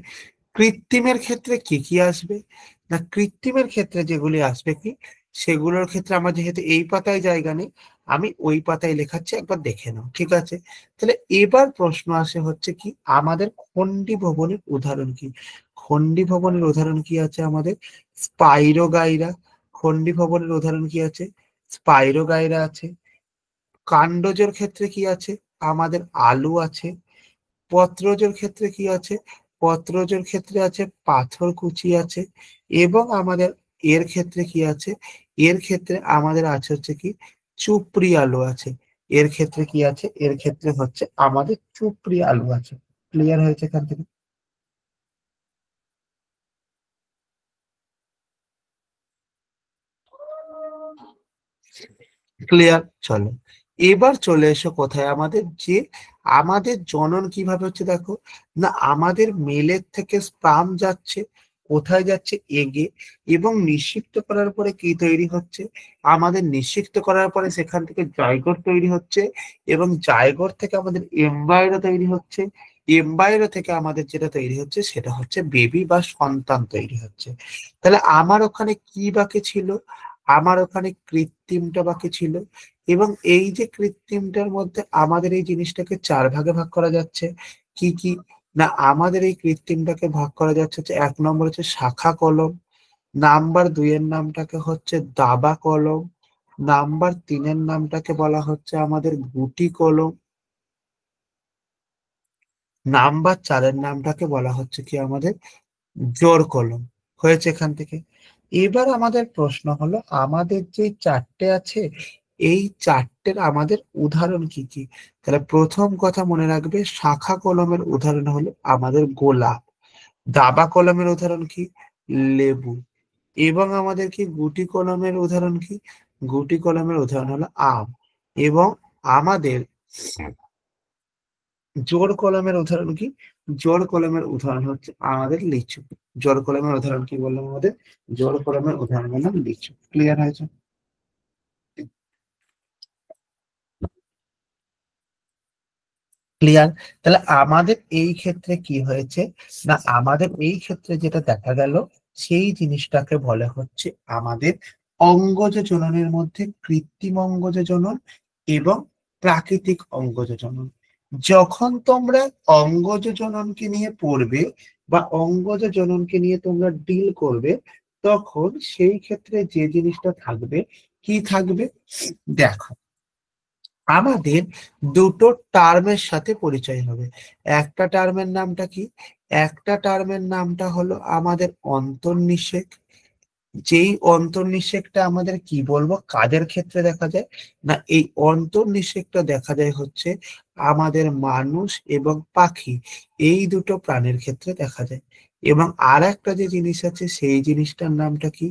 কৃত্রিমের ক্ষেত্রে কি কি আসবে, না কৃত্রিমের ক্ষেত্রে যেগুলি আসবে কি, সেগুলোর ক্ষেত্রে আমার যেহেতু এই পাতায় জায়গা নেই, আমি ওই পাতায় লেখাচ্ছি, একবার দেখে নাও, ঠিক আছে। তাহলে এবার প্রশ্ন আসে হচ্ছে কি, আমাদের খণ্ডী ভবনের উদাহরণ কি। খণ্ডী ভবনের উদাহরণ কি আছে আমাদের, স্পাইরোগাইরা। খণ্ডী ভবনের উদাহরণ কি আছে, স্পাইরোগাইরা আছে। কাণ্ডজের ক্ষেত্রে কি আছে, আমাদের আলু আছে। পত্রজের ক্ষেত্রে কি আছে, পত্রজের ক্ষেত্রে আছে পাথরকুচি আছে। এবং আমাদের এর ক্ষেত্রে কি আছে, এর ক্ষেত্রে আমাদের আছে হচ্ছে কি চুপড়ি আলু আছে। এর ক্ষেত্রে কি আছে, এর ক্ষেত্রে হচ্ছে আমাদের চুপড়ি আলু আছে। ক্লিয়ার হয়েছে এখান থেকে, ক্লিয়ার। চলো এবার চলে এসো কোথায়, আমাদের যে আমাদের জনন কিভাবে হচ্ছে দেখো, না আমাদের মেলের থেকে স্পার্ম যাচ্ছে, কোথায় যাচ্ছে এগে, এবং নিষিক্ত করার পরে কি তৈরি হচ্ছে, আমাদের নিষিক্ত করার পরে সেখান থেকে জাইগোট তৈরি হচ্ছে, এবং জাইগোট থেকে আমাদের এমব্রায়ো তৈরি হচ্ছে। এমব্রায়ো থেকে আমাদের যেটা তৈরি হচ্ছে সেটা হচ্ছে বেবি বা সন্তান তৈরি হচ্ছে। তাহলে আমার ওখানে কি বাকি ছিল, আমার ওখানে কৃত্রিমটা বাকি ছিল। এবং এই যে কৃত্রিমটার মধ্যে আমাদের এই জিনিসটাকে চার ভাগে ভাগ করা যাচ্ছে। কি কি, না আমাদের এই কৃত্রিমটাকে ভাগ করা যাচ্ছে হচ্ছে, এক নম্বর হচ্ছে শাখা কলম। নাম্বার দুইয়ের নামটাকে হচ্ছে দাবা কলম। নাম্বার তিনের নামটাকে বলা হচ্ছে আমাদের গুটি কলম। নাম্বার চারের নামটাকে বলা হচ্ছে কি আমাদের জোর কলম। হয়েছে এখান থেকে। এবার আমাদের প্রশ্ন হলো, আমাদের যে চারটে আছে, এই চারটের আমাদের উদাহরণ কি কি। তাহলে প্রথম কথা মনে রাখবে, শাখা কলমের উদাহরণ হলো আমাদের গোলাপ। দাবা কলমের উদাহরণ কি, লেবু। এবং আমাদের কি গুটি কলমের উদাহরণ কি, গুটি কলমের উদাহরণ হলো আম। এবং আমাদের জোর কলমের উদাহরণ কি, জোর কলমের উদাহরণ হচ্ছে আমাদের লিচু। জোর কলমের উদাহরণ কি বললাম, আমাদের জোর কলমের উদাহরণ বললাম লিচু। ক্লিয়ার হয়েছে, ক্লিয়ার। তাহলে আমাদের এই ক্ষেত্রে কি হয়েছে, না আমাদের এই ক্ষেত্রে যেটা দেখা গেল, সেই জিনিসটাকে বলে হচ্ছে আমাদের অঙ্গজ জননের মধ্যে কৃত্রিম অঙ্গজ জনন এবং প্রাকৃতিক অঙ্গজ জনন। যখন তোমরা অঙ্গজ জননকে নিয়ে পড়বে বা অঙ্গজ জননকে নিয়ে তোমরা ডিল করবে, তখন সেই ক্ষেত্রে যে জিনিসটা থাকবে, কি থাকবে দেখো, আমাদের দুটো টার্মের সাথে পরিচয় হবে। একটা টার্মের নামটা কি? একটা টার্মের নামটা হলো আমাদের অন্তর্নিষেক। যেই অন্তর্নিষেকটা আমাদের কি বলবো কাদের ক্ষেত্রে দেখা যায়? না, এই অন্তর্নিষেকটা দেখা যায় হচ্ছে আমাদের মানুষ এবং পাখি, এই দুটো প্রাণীর ক্ষেত্রে দেখা যায়। এবং আর একটা যে জিনিস আছে সেই জিনিসটার নামটা কি?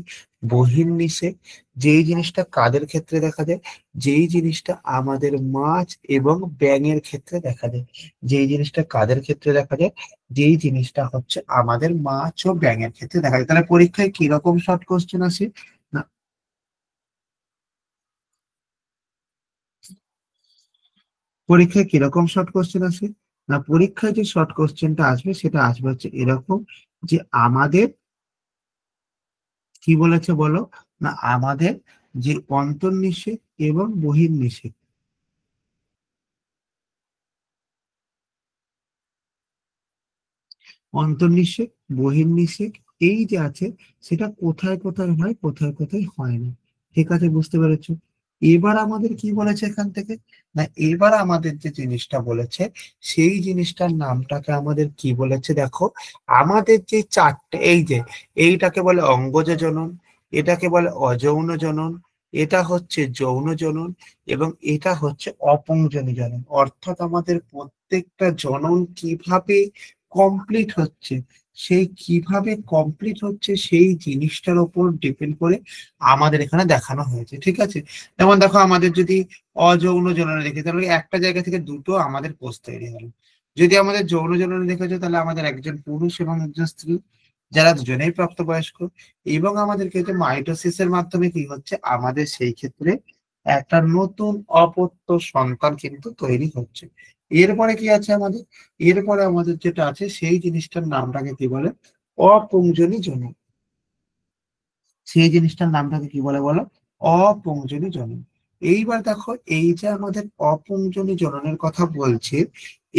বহির্নিষেক। যেই জিনিসটা কাদের ক্ষেত্রে দেখা যায়? যেই জিনিসটা আমাদের মাছ এবং ব্যাঙের ক্ষেত্রে দেখা যায়। যেই জিনিসটা কাদের ক্ষেত্রে দেখা যায়? যেই জিনিসটা হচ্ছে আমাদের মাছ ও ব্যাঙের ক্ষেত্রে দেখা যায়। তাহলে পরীক্ষায় কিরকম শর্ট কোশ্চেন আসে? না, পরীক্ষায় কিরকম শর্ট কোশ্চেন আসে? না, পরীক্ষায় যে শর্ট কোশ্চেনটা আসবে সেটা আসবে হচ্ছে এরকম, যে আমাদের কি বলেছে বলো? না, আমাদের যে অন্তর্নিষেক এবং বহির্নিষেক, অন্তর্নিষেক বহির্নিষেক এই যে আছে, সেটা কোথায় কোথায় হয়, কোথায় কোথায় হয় না। ঠিক আছে, বুঝতে পেরেছো? এবার আমাদের কি বলেছে এখান থেকে? না, এবার আমাদের যে জিনিসটা বলেছে সেই জিনিসটার নামটাকে আমাদের কি বলেছে দেখো। আমাদের যে চারটে, এই যে এইটাকে বলে অঙ্গজ জনন, এটাকে বলে অযৌন জনন, এটা হচ্ছে যৌন জনন, এবং এটা হচ্ছে অপুংজনী জনন। অর্থাৎ আমাদের প্রত্যেকটা জনন কিভাবে কমপ্লিট হচ্ছে, সেই কিভাবে কমপ্লিট হচ্ছে সেই জিনিসটার উপর ডিপেন্ড করে আমাদের এখানে দেখানো হয়েছে। ঠিক আছে, যেমন দেখো আমাদের যদি অযৌন জননে দেখি তাহলে একটা জায়গা থেকে দুটো আমাদের কোষ তৈরি হলো। যদি আমাদের যৌন জননে দেখেছো তাহলে আমাদের একজন পুরুষ এবং একজন স্ত্রী, যারা দুজনেই প্রাপ্তবয়স্ক। এবং আমাদের ক্ষেত্রে মাইটোসিসের মাধ্যমে কি হচ্ছে, আমাদের সেই ক্ষেত্রে একটা নতুন অপত্য সন্তান কিন্তু তৈরি হচ্ছে। এরপরে কি আছে আমাদের? এরপরে আমাদের যেটা আছে সেই জিনিসটার নামটাকে কি বলে? অপুংজনী জনন। সেই জিনিসটার নামটাকে কি বলে বলো? অপুংজনী জনন। এইবার দেখো, এই যে আমাদের অপুংজনী জননের কথা বলছে,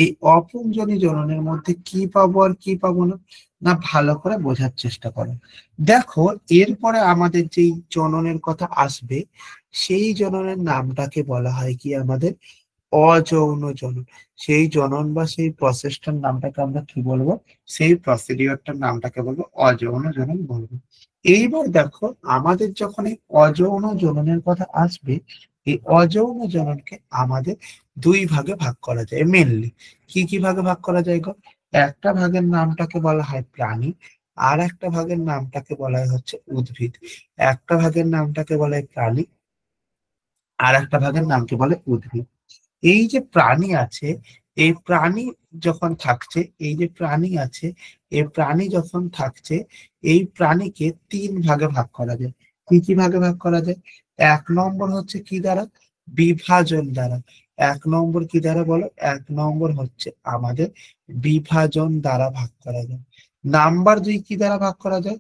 এই অপুংজনী জননের মধ্যে কি পাবো আর কি পাবো না, না ভালো করে বোঝার চেষ্টা করো। দেখো, এরপরে আমাদের যেই জননের কথা আসবে সেই জননের নামটাকে বলা হয় কি আমাদের? অযৌন জনন। সেই জনন বা সেই প্রসেসটার নামটাকে আমরা কি বলবো? সেই প্রসিডিওরটার নামটাকে বলবো অযৌন জনন বলবো। এইবার দেখো, আমাদের যখন এই অযৌন জননের কথা আসবে, এই অযৌন জননকে আমাদের দুই ভাগে ভাগ করা যায় মেনলি। কি কি ভাগে ভাগ করা যায় গো? একটা ভাগের নামটাকে বলা হয় প্রাণী, আর একটা ভাগের নামটাকে বলা হয় হচ্ছে উদ্ভিদ। একটা ভাগের নামটাকে বলা হয় প্রাণী, আর একটা ভাগের নামকে বলে উদ্ভিদ। এই যে প্রাণী আছে, এই প্রাণী যখন থাকছে, এই যে প্রাণী আছে, এই প্রাণী যখন থাকছে, এই প্রাণীকে তিন ভাগে ভাগ করা যায়। কি কি ভাগে ভাগ করা যায়? এক নম্বর হচ্ছে কি দ্বারা? বিভাজন দ্বারা। এক নম্বর কি দ্বারা বলো? এক নম্বর হচ্ছে আমাদের বিভাজন দ্বারা ভাগ করা যায়। নাম্বার দুই কি দ্বারা ভাগ করা যায়?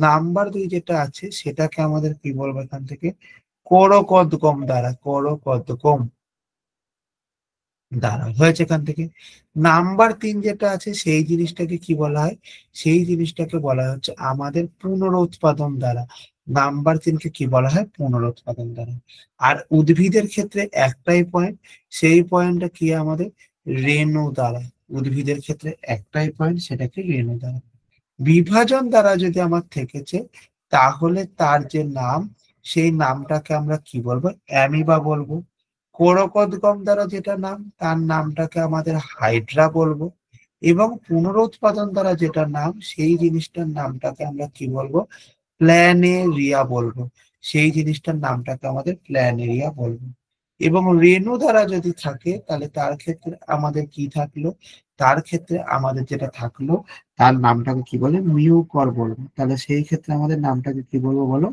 নাম্বার দুই যেটা আছে সেটাকে আমাদের কি বলবো এখান থেকে? কোরকোদ্গম দ্বারা। কোরকোদ্গম দ্বারা হয়েছে এখান থেকে। নাম্বার তিন যেটা আছে সেই জিনিসটাকে কি বলা হয়? সেই জিনিসটাকে বলা হচ্ছে আমাদের পুনরুৎপাদন দ্বারা। নাম্বার তিনকে কি বলা হয়? পুনরুৎপাদন দ্বারা। আর উদ্ভিদের ক্ষেত্রে একটাই পয়েন্ট, সেই পয়েন্টটা কি আমাদের? রেণু দ্বারা। উদ্ভিদের ক্ষেত্রে একটাই পয়েন্ট, সেটাকে রেণু দ্বারা। বিভাজন দ্বারা যদি আমার থেকেছে, তাহলে তার যে নাম, সেই নামটাকে আমরা কি বলবো? অ্যামিবা বলবো। কোরকোদ্গম দ্বারা যেটা নাম, তার নামটাকে আমাদের হাইড্রা বলবো। এবং পুনরুৎপাদন দ্বারা যেটা নাম, সেই জিনিসটার নামটাকে আমরা কি বলবো? প্ল্যানেরিয়া বলবো। সেই জিনিসটার নামটাকে আমাদের প্ল্যানেরিয়া বলবো। এবং রেণু দ্বারা যদি থাকে তাহলে তার ক্ষেত্রে আমাদের কি থাকলো? তার ক্ষেত্রে আমাদের যেটা থাকলো, তার নামটাকে কি বলে? মিউকর বলবো। তাহলে সেই ক্ষেত্রে আমাদের নামটাকে কি বলবো বলো?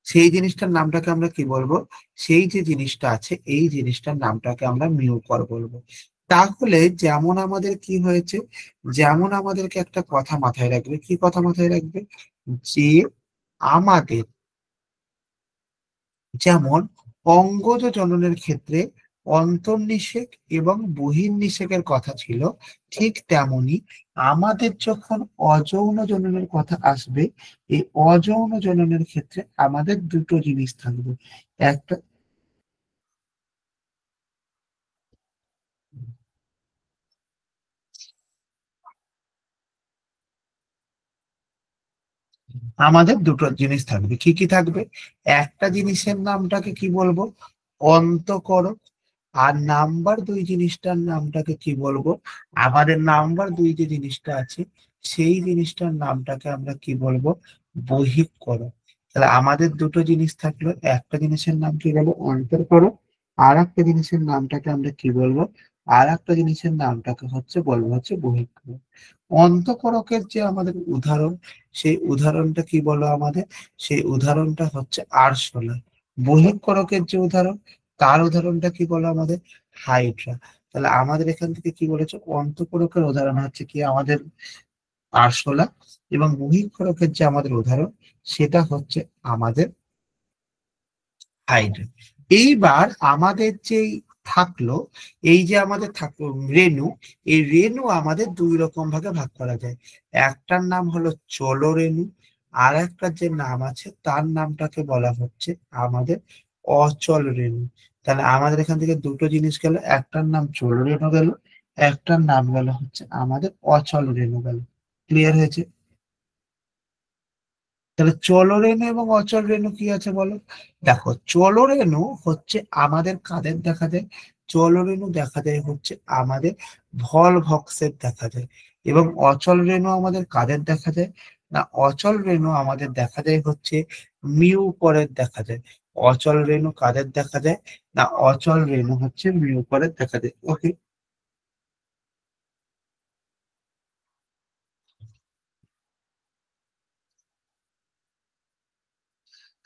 সেই জিনিসটার নামটাকে আমরা কি বলবো? সেই যে জিনিসটা আছে এই জিনিসটার নামটাকে আমরা মিউকর বলবো। তাহলে যেমন আমাদের কি হয়েছে, যেমন আমাদেরকে একটা কথা মাথায় রাখবে, কি কথা মাথায় রাখবে? যে আমাদের যেমন অঙ্গজ জননের ক্ষেত্রে অন্তর্নিষেক এবং বহির্নিষেকের কথা ছিল, ঠিক তেমনি আমাদের যখন অযৌন জননের কথা আসবে, এই অযৌন জননের ক্ষেত্রে আমাদের দুটো জিনিস থাকবে। একটা, আমাদের দুটো জিনিস থাকবে। কি কি থাকবে? একটা জিনিসের নামটাকে কি বলবো? অন্তঃকরণ। আর নাম্বার দুই জিনিসটার নামটাকে কি বলবো? আমাদের নাম্বার দুই যে জিনিসটা আছে, সেই জিনিসটার নামটাকে আমরা কি বলবো? বহিঃকরণ। তাহলে আমাদের দুটো জিনিস থাকলো, একটা জিনিসের নাম কি বলবো? অন্তঃকরণ। আর একটা জিনিসের নামটাকে আমরা কি বলবো? আর একটা জিনিসের নামটাকে বলবো বহিঃকরণ। অন্তঃকরকের যে আমাদের উদাহরণ, সেই উদাহরণটা কি বলো আমাদের? সেই উদাহরণটা হচ্ছে আরশোলা। বহিঃকরকের যে উদাহরণ, তার উদাহরণটা কি বলো আমাদের? হাইড্রা। তাহলে আমাদের এখান থেকে কি বলেছে? অন্তঃকরকের উদাহরণ হচ্ছে কি আমাদের আরশোলা, এবং বহিঃকরকের যে আমাদের উদাহরণ, সেটা হচ্ছে আমাদের হাইড্রা। এইবার আমাদের যেই থাকলো, এই যে আমাদের থাকলো রেণু, এই রেণু আমাদের দুই রকম ভাগে ভাগ করা যায়। একটার নাম হলো চল রেণু, আর একটা যে নাম আছে তার নামটাকে বলা হচ্ছে আমাদের অচল রেণু। তাহলে আমাদের এখান থেকে দুটো জিনিস গেল, একটার নাম চল রেণু গেল, একটার নাম গেল হচ্ছে আমাদের অচল রেণু গেল। ক্লিয়ার হয়েছে? তাহলে চলরেণু এবং অচল রেণু কি আছে বলো? দেখো, চলরেণু হচ্ছে আমাদের কাদের দেখা যায়? চলরেণু দেখা যায় হচ্ছে আমাদের ভলভক্সের দেখা যায়। এবং অচল রেণু আমাদের কাদের দেখা যায়? না, অচল রেণু আমাদের দেখা যায় হচ্ছে মিউকরের দেখা যায়। অচল রেণু কাদের দেখা যায়? না, অচল রেণু হচ্ছে মিউকরের দেখা যায়। ওকে।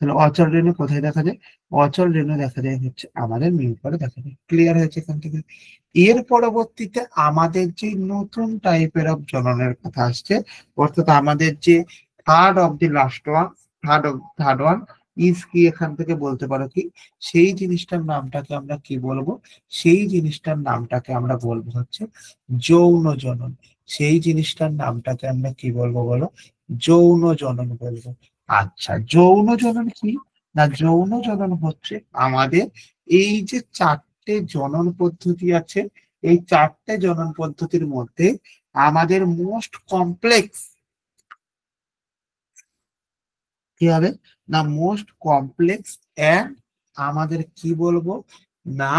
তাহলে অচল রেণু কোথায় দেখা যায়? অচল রেণু দেখা যায় হচ্ছে আমাদের মিউকরে দেখা যায়। ক্লিয়ার হয়েছে এখান থেকে? এর পরবর্তীতে আমাদের যে নতুন টাইপের অফ জননের কথা আসছে, অর্থাৎ আমাদের যে third of the last one, third one is কি, এখান থেকে বলতে পারো কি? সেই জিনিসটার নামটাকে আমরা কি বলবো? সেই জিনিসটার নামটাকে আমরা বলবো হচ্ছে যৌন জনন। সেই জিনিসটার নামটাকে আমরা কি বলবো বলো? যৌন জনন বলবো। আচ্ছা, যৌন জনন কি? না, যৌন জনন হচ্ছে আমাদের এই যে চারটে জনন পদ্ধতি আছে, এই চারটে জনন পদ্ধতির মধ্যে আমাদের মোস্ট কমপ্লেক্স কি হবে? না, মোস্ট কমপ্লেক্স অ্যান্ড আমাদের কি বলবো? না,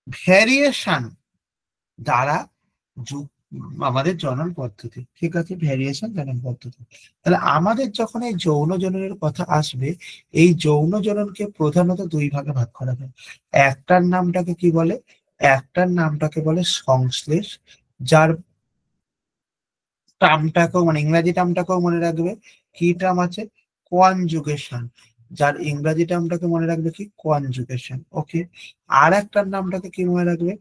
ভ্যারিয়েশন দ্বারা আমাদের জনন পদ্ধতি। ঠিক আছে, ভ্যারিয়েশন জনন পদ্ধতি। তাহলে আমাদের যখন এই যৌন জননের কথা আসবে, এই যৌন জননকে প্রধানত দুই ভাগে ভাগ করা যায়। একটার নামটাকে কি বলে? একটার নামটাকে বলে সংশ্লেষ, যার টার্মটাকেও মানে ইংরাজি টার্মটাকেও মনে রাখবে। কি টার্ম আছে? কনজুগেশন। যার ইংরাজি টার্মটাকে মনে রাখবে কি? কনজুগেশন। ওকে। আর একটার নামটাকে কি মনে রাখবে?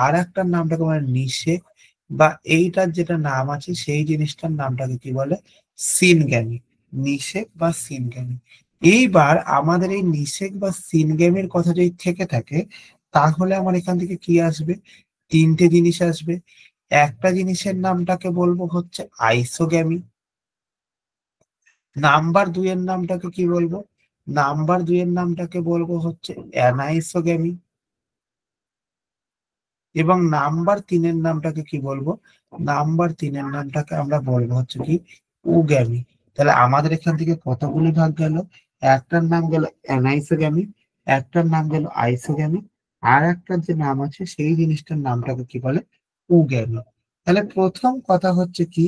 আর একটার নামটাকে মানে নিষেক, বা এইটার যেটা নাম আছে সেই জিনিসটার নামটাকে কি বলে? সিনগ্যামি। নিষেক বা সিনগ্যামি। এইবার আমাদের এই নিষেক বা সিনগ্যামির কথা যদি থেকে থাকে, তাহলে আমার এখান থেকে কি আসবে? তিনটে জিনিস আসবে। একটা জিনিসের নামটাকে বলবো হচ্ছে আইসোগ্যামি। নাম্বার দুইয়ের নামটাকে কি বলবো? নাম্বার দুইয়ের নামটাকে বলবো হচ্ছে অ্যানাইসোগ্যামি। এবং নাম্বার তিনের নামটাকে কি বলবো? নাম্বার তিনের নামটাকে আমরা বলবো হচ্ছে কি? উগ্যামি। তাহলে আমাদের এখান থেকে কতগুলি ভাগ গেল? একটার নাম গেল অ্যানাইসোগ্যামি, একটার নাম গেল আইসোগ্যামি, আর একটা যে নাম আছে সেই জিনিসটার নামটাকে কি বলে? উগ্যামি। তাহলে প্রথম কথা হচ্ছে কি?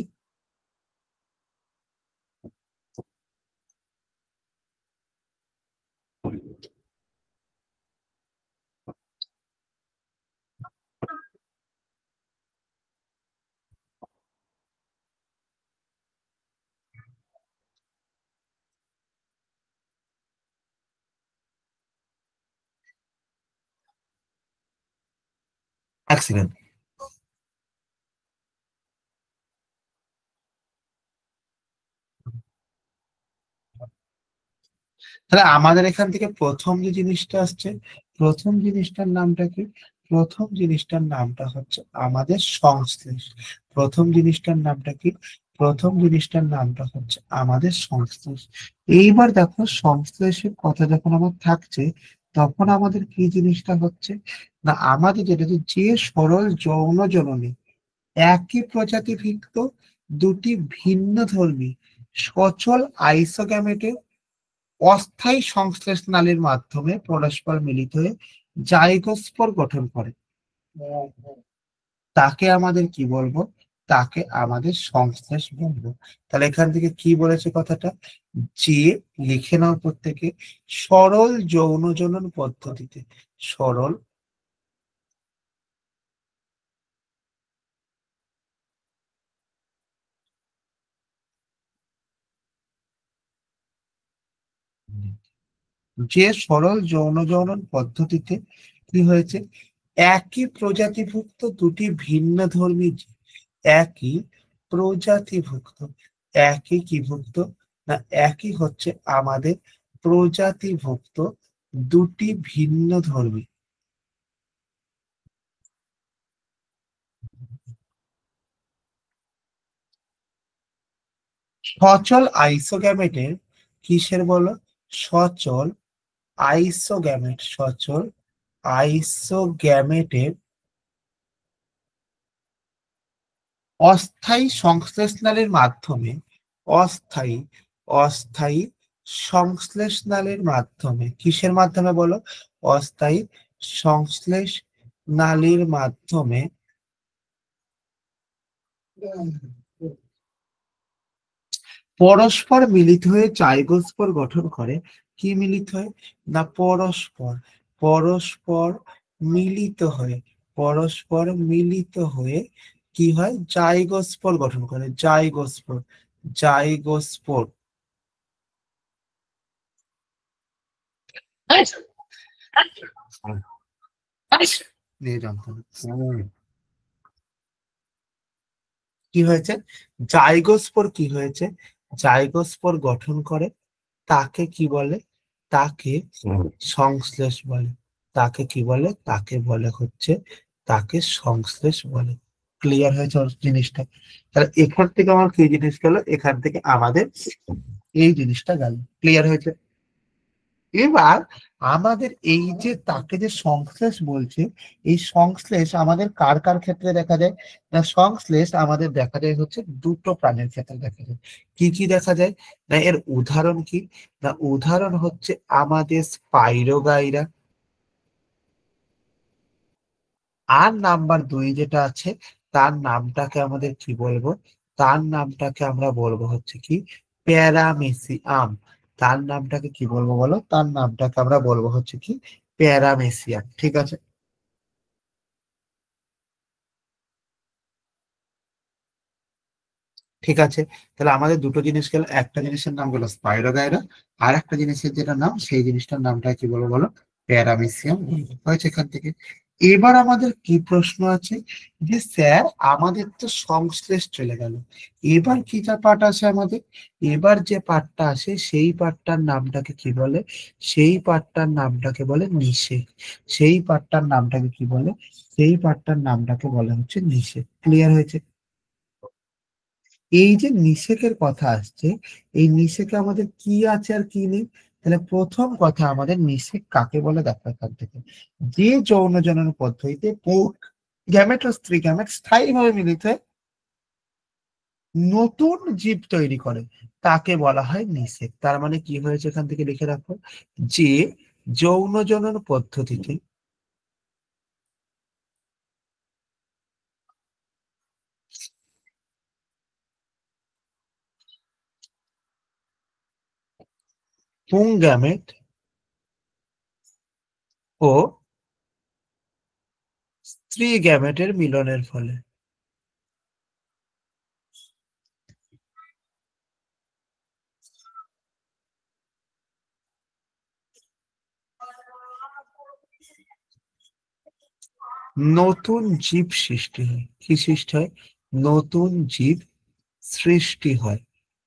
অ্যাক্সিডেন্ট। তাহলে আমাদের এখান থেকে প্রথম যে জিনিসটা আসছে, প্রথম জিনিসটার নামটা কি? প্রথম জিনিসটার নামটা হচ্ছে আমাদের সংশ্লেষ। প্রথম জিনিসটার নামটা কি? প্রথম জিনিসটার নামটা হচ্ছে আমাদের সংশ্লেষ। এইবার দেখো, সংশ্লেষের কথা যখন আমার থাকছে, তখন আমাদের কি জিনিসটা হচ্ছে না, আমাদের যেটা হচ্ছে, যে সরল যৌন জননী একই প্রজাতিভুক্ত দুটি ভিন্ন ধর্মী সচল আইসোগ্যামেটের অস্থায়ী সংশ্লেষ নালীর মাধ্যমে পরস্পর মিলিত হয়ে জাইগোস্পোর গঠন করে, তাকে আমাদের কি বলবো? তাকে আমাদের সংশ্লেষ বলবো। তাহলে এখান থেকে কি বলেছে কথাটা? যে, লিখে নাও প্রত্যেকে, সরল যৌন জনন পদ্ধতিতে, সরল যে সরল যৌন জনন পদ্ধতিতে কি হয়েছে, একই প্রজাতিভুক্ত দুটি ভিন্ন ধর্মী জীব, একই প্রজাতিভুক্ত, একই কি ভুক্ত না, একই হচ্ছে আমাদের প্রজাতিভুক্ত দুটি ভিন্ন ধর্মী সচল আইসোগ্যামেটের, কিসের বলো? সচল আইসোগ্যামেট, সচল আইসোগ্যামেটের অস্থায়ী সংশ্লেষ নালীর মাধ্যমে, অস্থায়ী অস্থায়ী সংশ্লেষ নালীর মাধ্যমে, কিসের মাধ্যমে বলো? অস্থায়ী সংশ্লেষ নালীর মাধ্যমে পরস্পর মিলিত হয়ে জাইগোস্পোর গঠন করে। কি মিলিত হয় না, পরস্পর, পরস্পর মিলিত হয়ে, পরস্পর মিলিত হয়ে কি হয়? জাইগোস্পোর গঠন করে, জাইগোস্পোর, জাইগোস্পোর নিয়ে জানতে হবে। কি হয়েছে? জাইগোস্পোর কি হয়েছে? জাইগোস্পোর গঠন করে, তাকে কি বলে? তাকে সংশ্লেষ বলে। তাকে কি বলে? তাকে বলে হচ্ছে, তাকে সংশ্লেষ বলে। ক্লিয়ার হয়েছে ওর জিনিসটা? তাহলে এখান থেকে আমার কি জিনিস গেল? এখান থেকে আমাদের এই জিনিসটা গেল। ক্লিয়ার হয়েছে? এবার আমাদের এই যে তাকে যে সংশ্লেষ বলছে, এই সংশ্লেষ আমাদের কার কার ক্ষেত্রে দেখা যায় না? সংশ্লেষ আমাদের দেখা যায় হচ্ছে দুটো প্রাণীর ক্ষেত্রে দেখা যায়। কি কি দেখা যায় না? এর উদাহরণ কি না? উদাহরণ হচ্ছে আমাদের স্পাইরোগাইরা। আর নাম্বার দুই যেটা আছে, তার নামটাকে আমাদের কি বলবো? তার নামটাকে আমরা বলবো হচ্ছে কি, প্যারামেসিয়াম। তার নামটাকে কি বলবো বলো? তার নামটাকে আমরা বলবো হচ্ছে কি, প্যারামেসিয়াম। ঠিক আছে? ঠিক আছে, তাহলে আমাদের দুটো জিনিস গেল, একটা জিনিসের নাম হলো স্পাইরোগাইরা, আর একটা জিনিসের যেটা নাম, সেই জিনিসটার নামটা কি বলবো বলো? প্যারামেসিয়াম হয়েছে এখান থেকে। এবার আমাদের কি প্রশ্ন আছে যে স্যার, আমাদের তো সংশ্লেষ চলে গেল, এবার কি যা পার্ট আছে আমাদের? এবার যে পার্টটা আসে, সেই পার্টটার নামটাকে কি বলে? সেই পার্টটার নামটাকে বলে নিষেক। সেই পার্টটার নামটাকে কি বলে? সেই পার্টটার নামটাকে বলে হচ্ছে নিষেক। ক্লিয়ার হয়েছে? এই যে নিষেকের কথা আসছে, এই নিষেকে আমাদের কি আছে আর কি নেই? তাহলে প্রথম কথা, আমাদের নিষেক কাকে বলে দেখো এখান থেকে, যে যৌন জনন পদ্ধতিতে গ্যামেট ও স্ত্রী গ্যামেট স্থায়ীভাবে মিলিত হয়ে নতুন জীব তৈরি করে, তাকে বলা হয় নিষেক। তার মানে কি হয়েছে এখান থেকে লিখে রাখো, যে যৌন জনন পদ্ধতিতে পুংগ্যামেট ও স্ত্রী গ্যামেটের মিলনের ফলে নতুন জীব সৃষ্টি হয়। কি সৃষ্টি হয়? নতুন জীব সৃষ্টি হয়,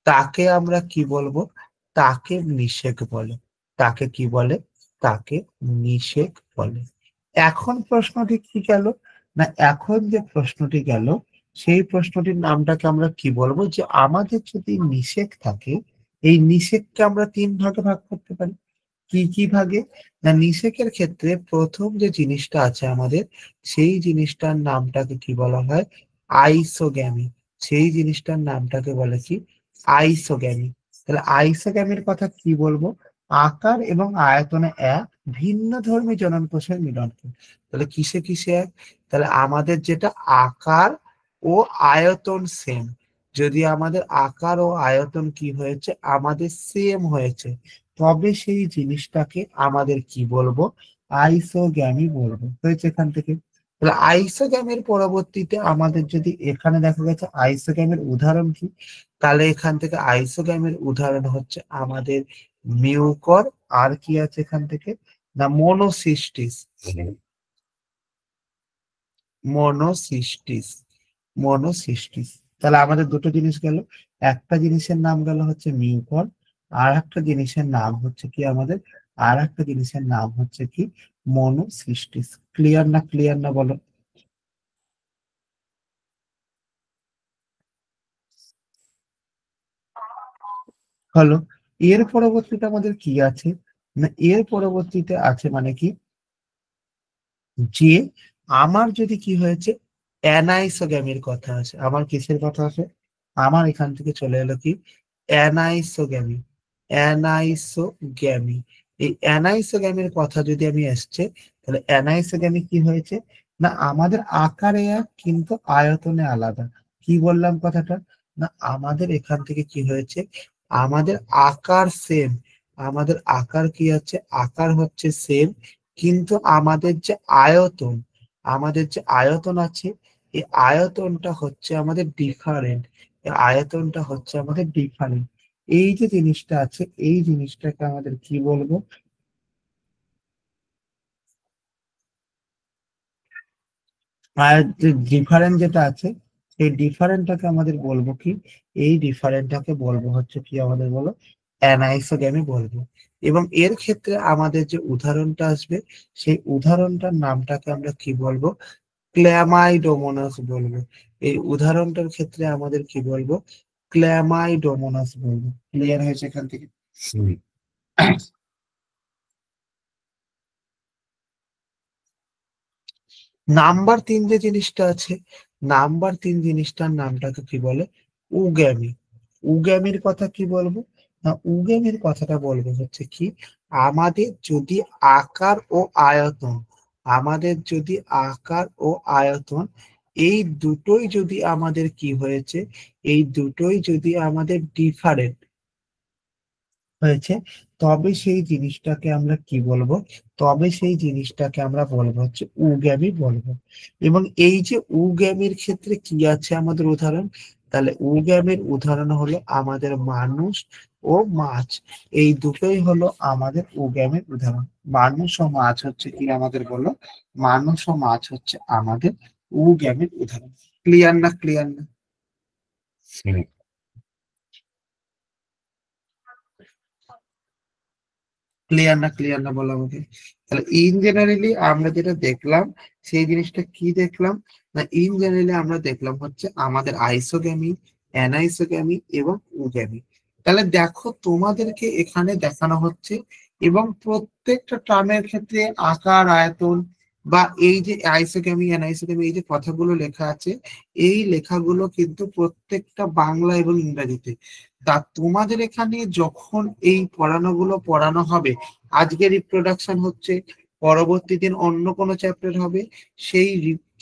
তাকে আমরা কি বলবো? তাকে নিষেক বলে। তাকে কি বলে? তাকে নিষেক বলে। এখন প্রশ্নটি কি গেল না, এখন যে প্রশ্নটি গেল সেই প্রশ্নটির নামটাকে আমরা কি বলবো, যে আমাদের যদি নিষেক থাকে, এই নিষেককে আমরা 3 ভাগে ভাগ করতে পারি। কি কি ভাগে? না, নিষেকের ক্ষেত্রে প্রথম যে জিনিসটা আছে আমাদের, সেই জিনিসটার নামটাকে কি বলা হয়? আইসোগ্যামি। সেই জিনিসটার নামটাকে বলে কি? আইসোগ্যামি। তাহলে আইসোগ্যামির কথা কি বলবো? আকার এবং আয়তনে এক, ভিন্ন ধর্মী জনন কোষের মিলন। তাহলে কিসে কিসে এক? তাহলে আমাদের যেটা আকার ও আয়তন সেম, যদি আমাদের আকার ও আয়তন কি হয়েছে? আমাদের সেম হয়েছে, তবে সেই জিনিসটাকে আমাদের কি বলবো? আইসোগ্যামি বলবো। হয়েছে এখান থেকে। তাহলে আইসোগ্যামের পরবর্তীতে আমাদের যদি এখানে দেখা গেছে আইসোগ্যামের উদাহরণ কি, তাহলে এখান থেকে আইসোগ্যামের উদাহরণ হচ্ছে আমাদের মিউকর, আর কি আছে এখান থেকে? না, মনোসিস্টিস। মনোসিস্টিস। মনোসিস্টিস। তাহলে আমাদের দুটো জিনিস গেল। একটা জিনিসের নাম গেল হচ্ছে মিউকর, আর একটা জিনিসের নাম হচ্ছে কি আমাদের? আর একটা জিনিসের নাম হচ্ছে কি? মনোসিস্টিস। ক্লিয়ার না? ক্লিয়ার না বলো? হলো। এর পরবর্তীতে আমাদের কি আছে? না, এর পরবর্তীতে আছে মানে কি, যে আমার যদি কি হয়েছে, অ্যানাইসোগ্যামির কথা আছে। আমার কিসের কথা আছে? আমার এখান থেকে চলে এলো কি? অ্যানাইসোগ্যামি। অ্যানাইসোগ্যামি। এই অ্যানাইসোগ্যামির কথা যদি আমি আসছে, তাহলে অ্যানাইসোগ্যামি কি হয়েছে? না, আমাদের আকারে এক কিন্তু আয়তনে আলাদা। কি বললাম কথাটা? না, আমাদের এখান থেকে কি হয়েছে? আমাদের আকার সেম। আমাদের আকার কি আছে? আকার হচ্ছে সেম, কিন্তু আমাদের যে আয়তন, আমাদের যে আয়তন আছে, এই আয়তনটা হচ্ছে আমাদের ডিফারেন্ট। এই আয়তনটা হচ্ছে আমাদের ডিফারেন্ট। এই যে জিনিসটা আছে, এই জিনিসটাকে আমাদের কি বলবো? আর যে ডিফারেন্ট যেটা আছে, এই ডিফারেন্টটাকে আমাদের বলবো কি? এই ডিফারেন্টটাকে বলবো হচ্ছে কি আমাদের, বলো? অ্যানাইসোগ্যামি বলবো। এবং এর ক্ষেত্রে আমাদের যে উদাহরণটা আসবে, সেই উদাহরণটার নামটাকে আমরা কি বলবো? ক্ল্যামাইডোমোনাস বলবো। এই উদাহরণটার ক্ষেত্রে আমাদের কি বলবো? ক্ল্যামাইডোমোনাস বলবো। ক্লিয়ার হয়েছে এখান থেকে? হুম। নাম্বার 3 যে জিনিসটা আছে, নাম্বার 3 জিনিসটার নামটাকে কি বলে? উগ্যামি। উগ্যামির কথা কি বলবো? না, উগ্যামির কথাটা বলবো হচ্ছে কি, আমাদের যদি আকার ও আয়তন, আমাদের যদি আকার ও আয়তন, এই দুটোই যদি আমাদের কি হয়েছে, এই দুটোই যদি আমাদের ডিফারেন্ট হয়েছে, তবে সেই জিনিসটাকে আমরা কি বলবো? তবে সেই জিনিসটাকে আমরা বলবো হচ্ছে উগ্যামি বলবো। এবং এই যে উগ্যামির ক্ষেত্রে কি আছে আমাদের উদাহরণ, তাহলে উগ্যামির উদাহরণ হলো আমাদের মানুষ ও মাছ। এই দুটোই হলো আমাদের উগ্যামির উদাহরণ। মানুষ ও মাছ হচ্ছে কি আমাদের, বলো? মানুষ ও মাছ হচ্ছে আমাদের উগ্যামির উদাহরণ। ক্লিয়ার না? ক্লিয়ার না? ক্লিয়ার না? ক্লিয়ার না বলো আমাকে? তাহলে ইন জেনারেলি আমরা যেটা দেখলাম, সেই জিনিসটা কি দেখলাম? না, ইন জেনারেলি আমরা দেখলাম হচ্ছে আমাদের আইসোগ্যামি, অ্যানাইসোগ্যামি এবং উগ্যামি। তাহলে দেখো, তোমাদেরকে এখানে দেখানো হচ্ছে, এবং প্রত্যেকটা টার্মের ক্ষেত্রে আকার, আয়তন বা এই যে আইসোগ্যামি, অ্যানাইসোগ্যামি, এই যে কথাগুলো লেখা আছে, এই লেখাগুলো কিন্তু প্রত্যেকটা বাংলা এবং ইংরেজিতে। তা তোমাদের এখানে যখন এই পড়ানোগুলো পড়ানো হবে, আজকে রিপ্রোডাকশন হচ্ছে, পরবর্তী দিন অন্য কোনো চ্যাপ্টার হবে, সেই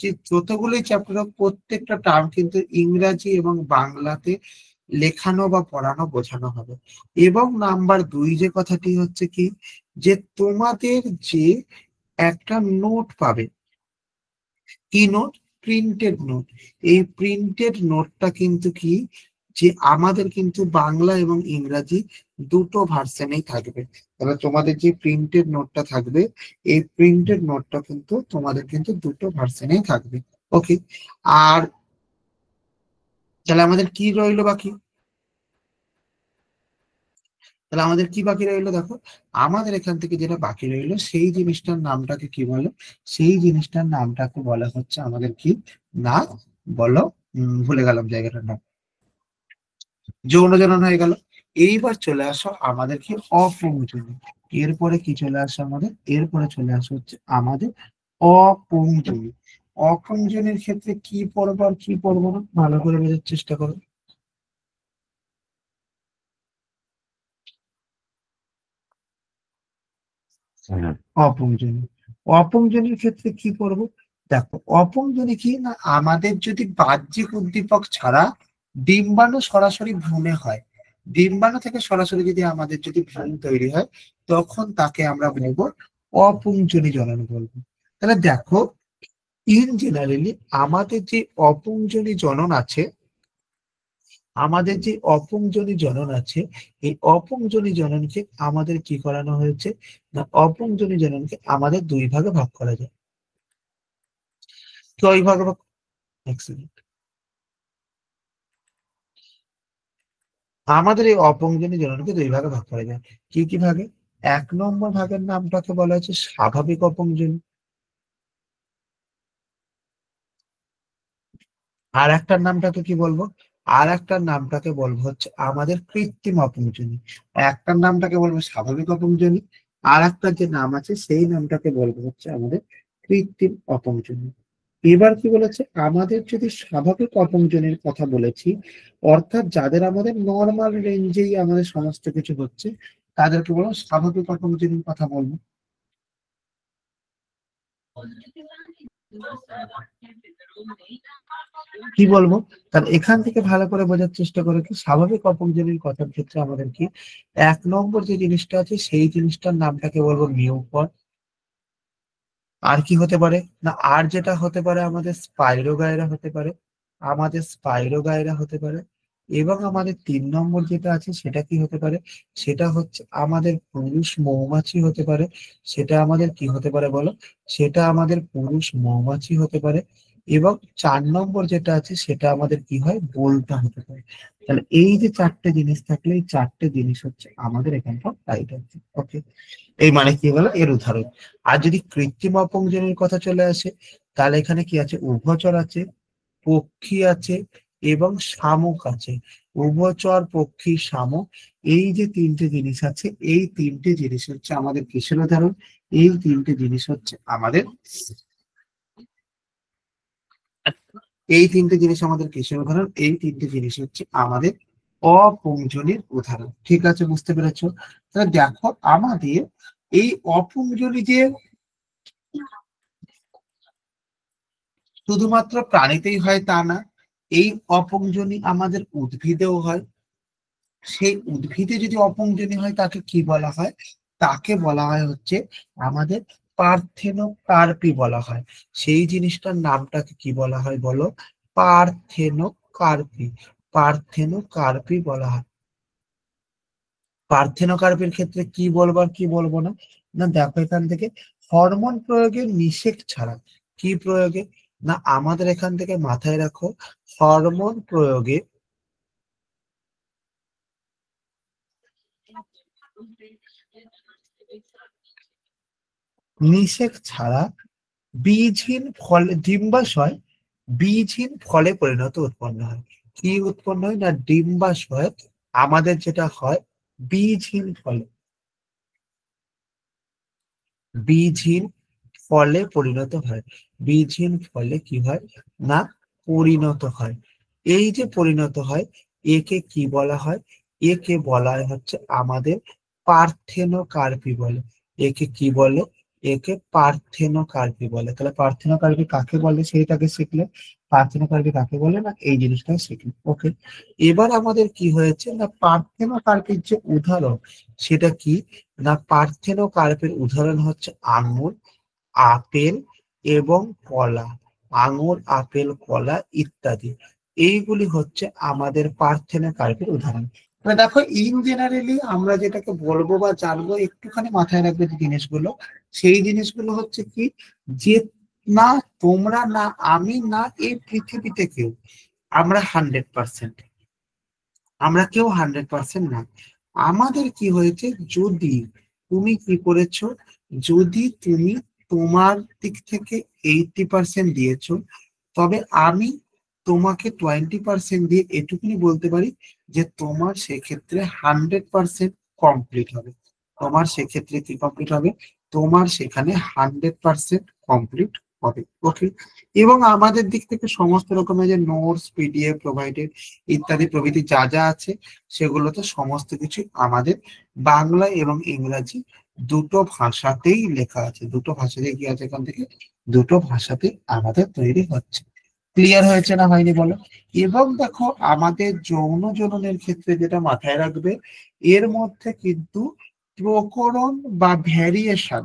যে যতগুলোই চ্যাপ্টার হবে, প্রত্যেকটা টার্ম কিন্তু ইংরাজি এবং বাংলাতে লেখানো বা পড়ানো বোঝানো হবে। এবং নাম্বার 2 যে কথাটি হচ্ছে কি, যে তোমাদের যে একটা নোট পাবে, কি নোট? Printed note. এই প্রিন্টেড নোটটা কিন্তু কি, যে আমাদের কিন্তু বাংলা এবং ইংরাজি দুটো ভার্সনেই থাকবে। তাহলে তোমাদের যে প্রিন্টেড নোটটা থাকবে, এই প্রিন্টেড নোটটা কিন্তু তোমাদের কিন্তু দুটো ভার্সনেই থাকবে। ওকে। আর তাহলে আমাদের কি রইলো বাকি? তাহলে আমাদের কি বাকি রইলো দেখো, আমাদের এখান থেকে যেটা বাকি রইলো সেই জিনিসটার নামটাকে কি বলে, সেই জিনিসটার নামটাকে বলা হচ্ছে আমাদের কি না, বলো, ভুলে গেলাম জায়গাটার নাম, যৌন জনন হয়ে গেল। এইবার চলে আসো আমাদের কি অপুংজনী, এরপরে কি চলে আসে আমাদের, এরপরে চলে আসে হচ্ছে আমাদের অপুংজনী। অপুংজনীর ক্ষেত্রে কি পড়বো আর কি পড়বো না ভালো করে বোঝার চেষ্টা করো। অপুংজনী, অপুংজনীর ক্ষেত্রে কি করব, দেখো অপুংজনী কি না, আমাদের যদি বাহ্যিক উদ্দীপক ছাড়া ডিম্বাণু সরাসরি ভ্রূণে হয়, ডিম্বাণু থেকে সরাসরি যদি আমাদের যদি ভ্রূণ তৈরি হয়, তখন তাকে আমরা বলবো অপুংজনী জনন বলবো। তাহলে দেখো, ইন জেনারেলি আমাদের যে অপুংজনী জনন আছে, আমাদের যে অপুংজনী জনন আছে, এই অপুংজনী জননকে আমাদের কি করানো হয়েছে না, অপুংজনী জননকে আমাদের দুই ভাগে ভাগ করা যায়। কয় ভাগে ভাগ, এক second। আমাদের এই অপুংজনী জননকে দুই ভাগে ভাগ করা যায়। কি কি ভাগে, এক নম্বর ভাগের নামটাকে বলা হচ্ছে স্বাভাবিক অপুংজনী, আর একটার নামটাকে কি বলবো, আর একটার নামটাকে বলবো হচ্ছে আমাদের কৃত্রিম অপুংজনী। একটার নামটাকে বলবো স্বাভাবিক অপুংজনী, আর একটা যে নাম আছে সেই নামটাকে বলবো হচ্ছে আমাদের কৃত্রিম অপুংজনী। এবার কি বলেছে, আমাদের যদি স্বাভাবিক অপুংজনীর কথা বলেছি, অর্থাৎ যাদের আমাদের নর্মাল রেঞ্জেই আমাদের সমস্ত কিছু হচ্ছে, তাদেরকে বলবো স্বাভাবিক অপুংজনীর কথা বলবো। কি বলবো, তাহলে এখান থেকে ভালো করে বোঝার চেষ্টা করে কি, স্বাভাবিক অপুংজনীর কথার ক্ষেত্রে আমাদের কি এক নম্বর যে জিনিসটা আছে সেই জিনিসটার নামটাকে বলবো মিউকর। আর কি হতে পারে না, আর যেটা হতে পারে আমাদের স্পাইরোগাইরা হতে পারে, আমাদের স্পাইরোগাইরা হতে পারে। এবং আমাদের তিন নম্বর যেটা আছে সেটা কি হতে পারে, সেটা হচ্ছে আমাদের পুরুষ মৌমাছি হতে পারে। সেটা আমাদের কি হতে পারে বলো, সেটা আমাদের পুরুষ মৌমাছি হতে পারে। এবং চার নম্বর যেটা আছে সেটা আমাদের কি হয়, বোলতা হতে পারে। তাহলে এই যে চারটে জিনিস থাকলে, এই চারটে জিনিস হচ্ছে আমাদের এখানকার টাইট আছে। ওকে, এই মানে কি হলো এর উদাহরণ। আর যদি কৃত্রিম অপুংজনীর কথা চলে আসে, তাহলে এখানে কি আছে, উভচর আছে, পক্ষী আছে এবং শামুক আছে। উভচর, পক্ষী, শামুক, এই যে তিনটে জিনিস আছে, এই তিনটে জিনিস হচ্ছে আমাদের কিসের উদাহরণ, এই তিনটে জিনিস হচ্ছে আমাদের, এই তিনটে জিনিস আমাদের কিসের উদাহরণ, এই তিনটে জিনিস হচ্ছে আমাদের অপুংজনীর উদাহরণ। ঠিক আছে, বুঝতে পেরেছো? তাহলে দেখো আমাদের এই অপুংজনী যে শুধুমাত্র প্রাণীতেই হয় তা না, এই অপুংজনী আমাদের উদ্ভিদেও হয়। সেই উদ্ভিদে যদি অপুংজনী হয় তাকে কি বলা হয়, তাকে বলা হয় হচ্ছে আমাদের পার্থেনোকার্পি বলা হয়। সেই জিনিসটার নামটাকে কি বলা হয় বলো, পার্থেনোকার্পি, পার্থেনোকার্পি বলা হয়। পার্থেনোকার্পির ক্ষেত্রে কি বলবো আর কি বলবো না, না দেখো এখান থেকে হরমোন প্রয়োগের নিষেধ ছাড়া, কি প্রয়োগে না, আমাদের এখান থেকে মাথায় রাখো, হরমোন প্রয়োগে নিষেক ছাড়া বীজহীন ফলে, ডিম্বাশয় বীজহীন ফলে পরিণত উৎপন্ন হয়। কি উৎপন্ন হয় না, ডিম্বাশয় আমাদের যেটা হয় বীজহীন ফলে, বীজহীন ফলে পরিণত হয়। বীজহীন ফলে কি হয় না, পরিণত হয়। এই যে পরিণত হয়, একে কি বলা হয়, একে বলা হয় হচ্ছে আমাদের পার্থেনোকার্পি বলে। একে কি বলে, একে পার্থেনোকার্পি বলে। তাহলে পার্থেনোকার্পি কাকে বলে সেইটাকে শিখলে, পার্থেনোকার্পি কাকে বলে না এই জিনিসটা শিখলে। ওকে, এবার আমাদের কি হয়েছে না, পার্থেনোকার্পির যে উদাহরণ সেটা কি না, পার্থেনোকার্পের উদাহরণ হচ্ছে আঙ্গুর, আপেল এবং কলা। আঙ্গুর, আপেল, কলা ইত্যাদি, এইগুলি হচ্ছে আমাদের পার্থেনোকার্পের উদাহরণ। মানে দেখো ইন জেনারেলি আমরা যেটাকে বলবো বা জানবো, একটুখানি মাথায় রাখবে যে জিনিসগুলো, সেই জিনিসগুলো হচ্ছে কি, যে না তোমরা না আমি না এই পৃথিবীতে কেউ আমরা 100%, আমরা কেউ 100% না। আমাদের কি হয়েছে, যদি তুমি কি করেছো, যদি তুমি তোমার দিক থেকে 80% দিয়েছো, তবে আমি তোমাকে 20% দিয়ে এটুকুনি বলতে পারি যে তোমার সেক্ষেত্রে 100% কমপ্লিট হবে। তোমার সেক্ষেত্রে কি কমপ্লিট হবে, তোমার সেখানে 100% কমপ্লিট হবে। ওকে। এবং আমাদের দিক থেকে সমস্ত রকমের যে নোটস, পিডিএফ প্রোভাইডেড ইত্যাদি প্রভৃতি যা যা আছে, সেগুলোতে সমস্ত কিছু আমাদের বাংলা এবং ইংরাজি দুটো ভাষাতেই লেখা আছে। দুটো ভাষাতেই কি আছে, এখান থেকে দুটো ভাষাতেই আমাদের তৈরি হচ্ছে। ক্লিয়ার হয়েছে না হয়নি বলো? এবং দেখো, আমাদের যৌন জননের ক্ষেত্রে যেটা মাথায় রাখবে, এর মধ্যে কিন্তু প্রকরণ বা ভ্যারিয়েশন,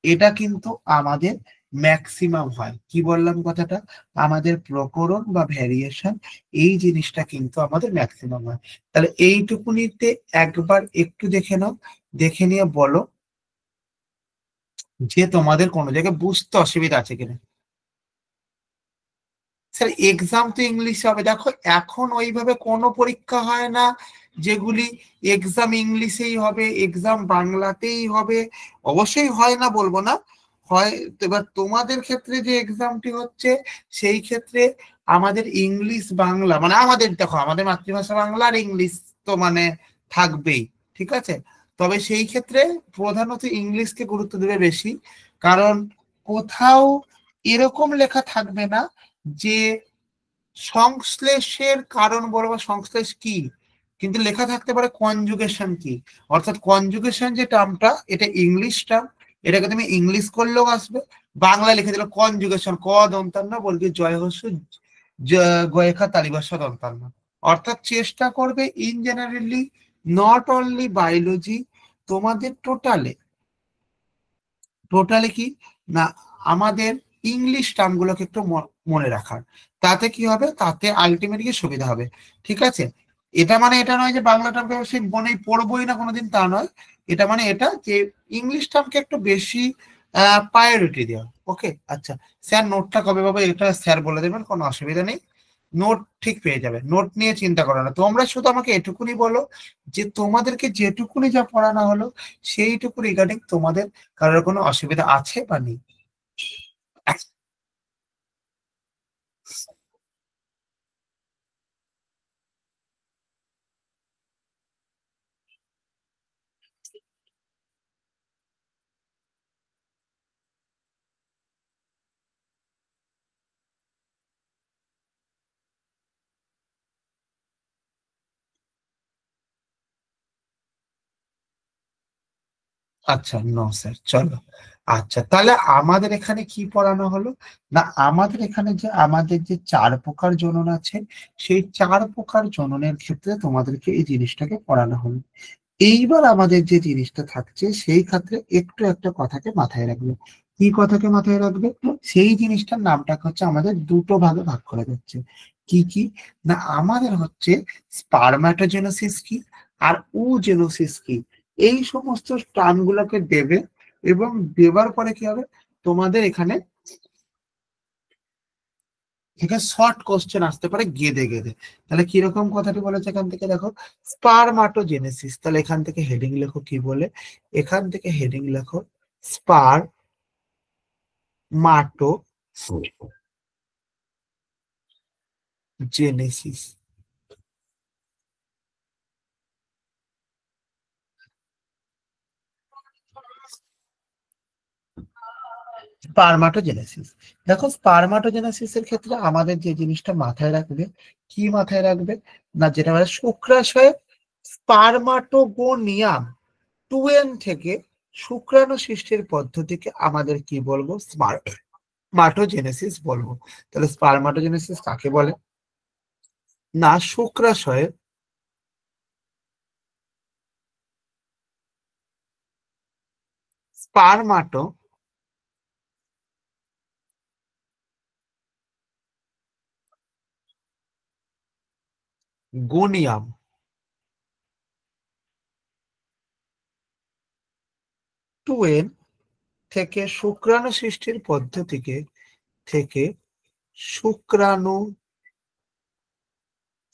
এটা কিন্তু আমাদের ম্যাক্সিমাম হয়। কি বললাম কথাটা, আমাদের প্রকরণ বা ভ্যারিয়েশন, এই জিনিসটা কিন্তু আমাদের ম্যাক্সিমাম হয়। তাহলে এইটুকুনিতে একবার একটু দেখে নাও, দেখে নিয়ে বলো যে তোমাদের কোনো জায়গায় বুঝতে অসুবিধা আছে কিনা। স্যার এক্সাম তো ইংলিশে হবে। দেখো, এখন ওইভাবে কোনো পরীক্ষা হয় না যেগুলি এক্সাম ইংলিশেই হবে, এক্সাম বাংলাতেই হবে। অবশ্যই হয় না বলবো না, হয়। তো এবার তোমাদের ক্ষেত্রে যে এক্সামটি হচ্ছে, সেই ক্ষেত্রে আমাদের ইংলিশ বাংলা, মানে আমাদের দেখো, আমাদের মাতৃভাষা বাংলা আর ইংলিশ তো মানে থাকবেই, ঠিক আছে। তবে সেই ক্ষেত্রে প্রধানত ইংলিশকে গুরুত্ব দেবে বেশি, কারণ কোথাও এরকম লেখা থাকবে না যে সংশ্লেষের কারণ বলো বা সংশ্লেষ কি, কিন্তু লেখা থাকতে পারে কনজুগেশন কি। অর্থাৎ কনজুগেশন যে টার্মটা, এটা ইংলিশ টার্ম, এটাকে তুমি ইংলিশ করলেও আসবে। বাংলায় লিখে দিল কনজুগেশন, ক দন্তান্ন বলবি জয় হস্য গয়েখা তালিবাস্য দন্তান্ন। অর্থাৎ চেষ্টা করবে in generally, not only biology, তোমাদের টোটালে, টোটালি কি না, আমাদের ইংলিশ টার্মগুলোকে একটু মনে রাখার। তাতে কি হবে, তাতে আলটিমেটলি সুবিধা হবে। ঠিক আছে। এটা মানে এটা নয় যে বাংলা টার্মকে সে মনেই পড়বোই না কোনোদিন, তা নয়। এটা মানে এটা যে ইংলিশ টার্মকে একটু বেশি প্রায়োরিটি দেওয়া। ওকে, আচ্ছা। স্যার নোটটা কবে পাবো, এটা স্যার বলে দেবেন, কোনো অসুবিধা নেই। নোট ঠিক পেয়ে যাবে, নোট নিয়ে চিন্তা করো না। তোমরা শুধু আমাকে এটুকুনি বলো যে তোমাদেরকে যেটুকুনি যা পড়ানো হলো, সেইটুকু রিগার্ডিং তোমাদের কারোর কোনো অসুবিধা আছে বা নেই? আচ্ছা, নো স্যার, চলো। আচ্ছা, তাহলে আমাদের এখানে কি পড়ানো হলো, না আমাদের এখানে যে আমাদের যে 4 প্রকার জনন আছে, সেই 4 প্রকার জননের ক্ষেত্রে তোমাদেরকে এই জিনিসটাকে পড়ানো হলো। এইবার আমাদের যে জিনিসটা থাকছে, সেই ক্ষেত্রে একটু একটা কথাকে মাথায় রাখবে। কি কথাকে মাথায় রাখবে, সেই জিনিসটার নামটাকে হচ্ছে আমাদের দুটো ভাগে ভাগ করে দিচ্ছে। কি কি, না আমাদের হচ্ছে স্পারম্যাটোজেনেসিস কি আর উজেনোসিস কি, এই সমস্ত টার্মগুলোকে দেবে। এবং দেবার পরে কি হবে, তোমাদের এখানে থেকে শর্ট কোশ্চেন আসতে পারে গেদে গেদে। তাহলে কিরকম কথাটি বলেছে, এখান থেকে দেখো, স্পারমাটোজেনেসিস, তাহলে এখান থেকে হেডিং লেখো কি বলে, এখান থেকে হেডিং লেখো স্পারমাটোজেনেসিস। স্পারমাটোজেনেসিস, দেখো স্পারমাটোজেনেসিস এর ক্ষেত্রে আমাদের যে জিনিসটা মাথায় রাখবে, কি মাথায় রাখবে, না যেটা মানে শুক্রাশয়ে স্পারমাটোগোনিয়াম 2n থেকে শুক্রাণু সৃষ্টির পদ্ধতিকে আমাদের কি বলবো, স্পারমাটোজেনেসিস বলবো। তাহলে স্পারমাটোজেনেসিস কাকে বলে, না শুক্রাশয়ে স্পারমাটোগোনিয়াম 2n থেকে শুক্রাণু সৃষ্টির পদ্ধতিকে, থেকে শুক্রাণু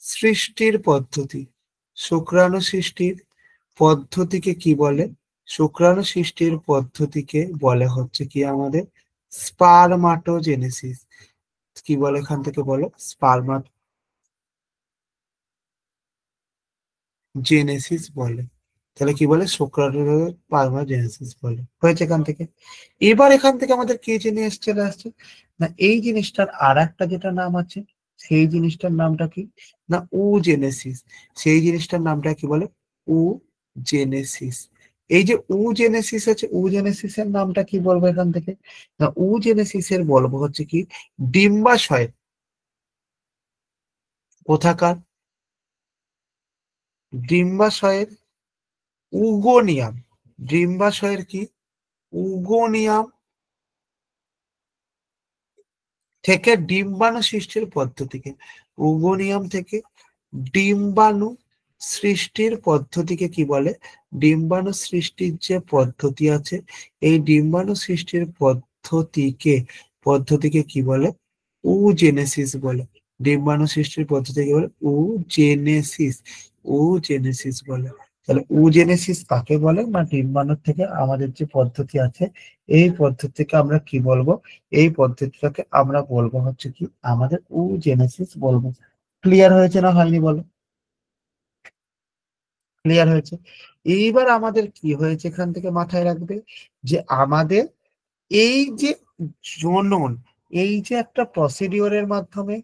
সৃষ্টির পদ্ধতি, শুক্রাণু সৃষ্টির পদ্ধতিকে কি বলে? শুক্রাণু সৃষ্টির পদ্ধতিকে বলে হচ্ছে কি আমাদের স্পারমাটোজেনেসিস। কি বলে এখান থেকে বলো? স্পারমাটোজেনেসিস বলে। তাহলে কি বলে? শুক্রাণু স্পারমাটোজেনেসিস বলে। হয়েছে এখান থেকে। এবার এখান থেকে আমাদের কি জিনিস চলে আসছে না, এই জিনিসটার আর একটা যেটা নাম আছে, সেই জিনিসটার নামটা কি না উজেনেসিস। সেই জিনিসটার নামটা কি বলে? উজেনেসিস। এই যে উজেনেসিস আছে, উজেনেসিসের নামটা কি বলবো এখান থেকে না, উজেনেসিসের বলবো হচ্ছে কি ডিম্বাশয়। কোথাকার? ডিম্বাশয়ের উগোনিয়াম। ডিম্বাশয়ের কি উগোনিয়াম থেকে ডিম্বাণু সৃষ্টির পদ্ধতিকে, উগোনিয়াম থেকে ডিম্বাণু সৃষ্টির পদ্ধতিকে কি বলে? ডিম্বাণু সৃষ্টির যে পদ্ধতি আছে, এই ডিম্বাণু সৃষ্টির পদ্ধতিকে কি বলে? উজেনেসিস বলে। ডিম্বাণু সৃষ্টির পদ্ধতিকে কি বলে? উজেনেসিস। উজেনেসিস বলে। তাহলে উজেনেসিস কাকে বলে না, ডিম্বাণু থেকে আমাদের যে পদ্ধতি আছে, এই পদ্ধতিকে আমরা কি বলবো? এই পদ্ধতিটাকে আমরা বলবো হচ্ছে কি আমাদের উজেনেসিস বলবো। ক্লিয়ার হয়েছে না হয়নি বলো? ক্লিয়ার হয়েছে। এইবার আমাদের কি হয়েছে এখান থেকে মাথায় রাখবে যে আমাদের এই যে জনন, এই যে একটা প্রসিডিওরের মাধ্যমে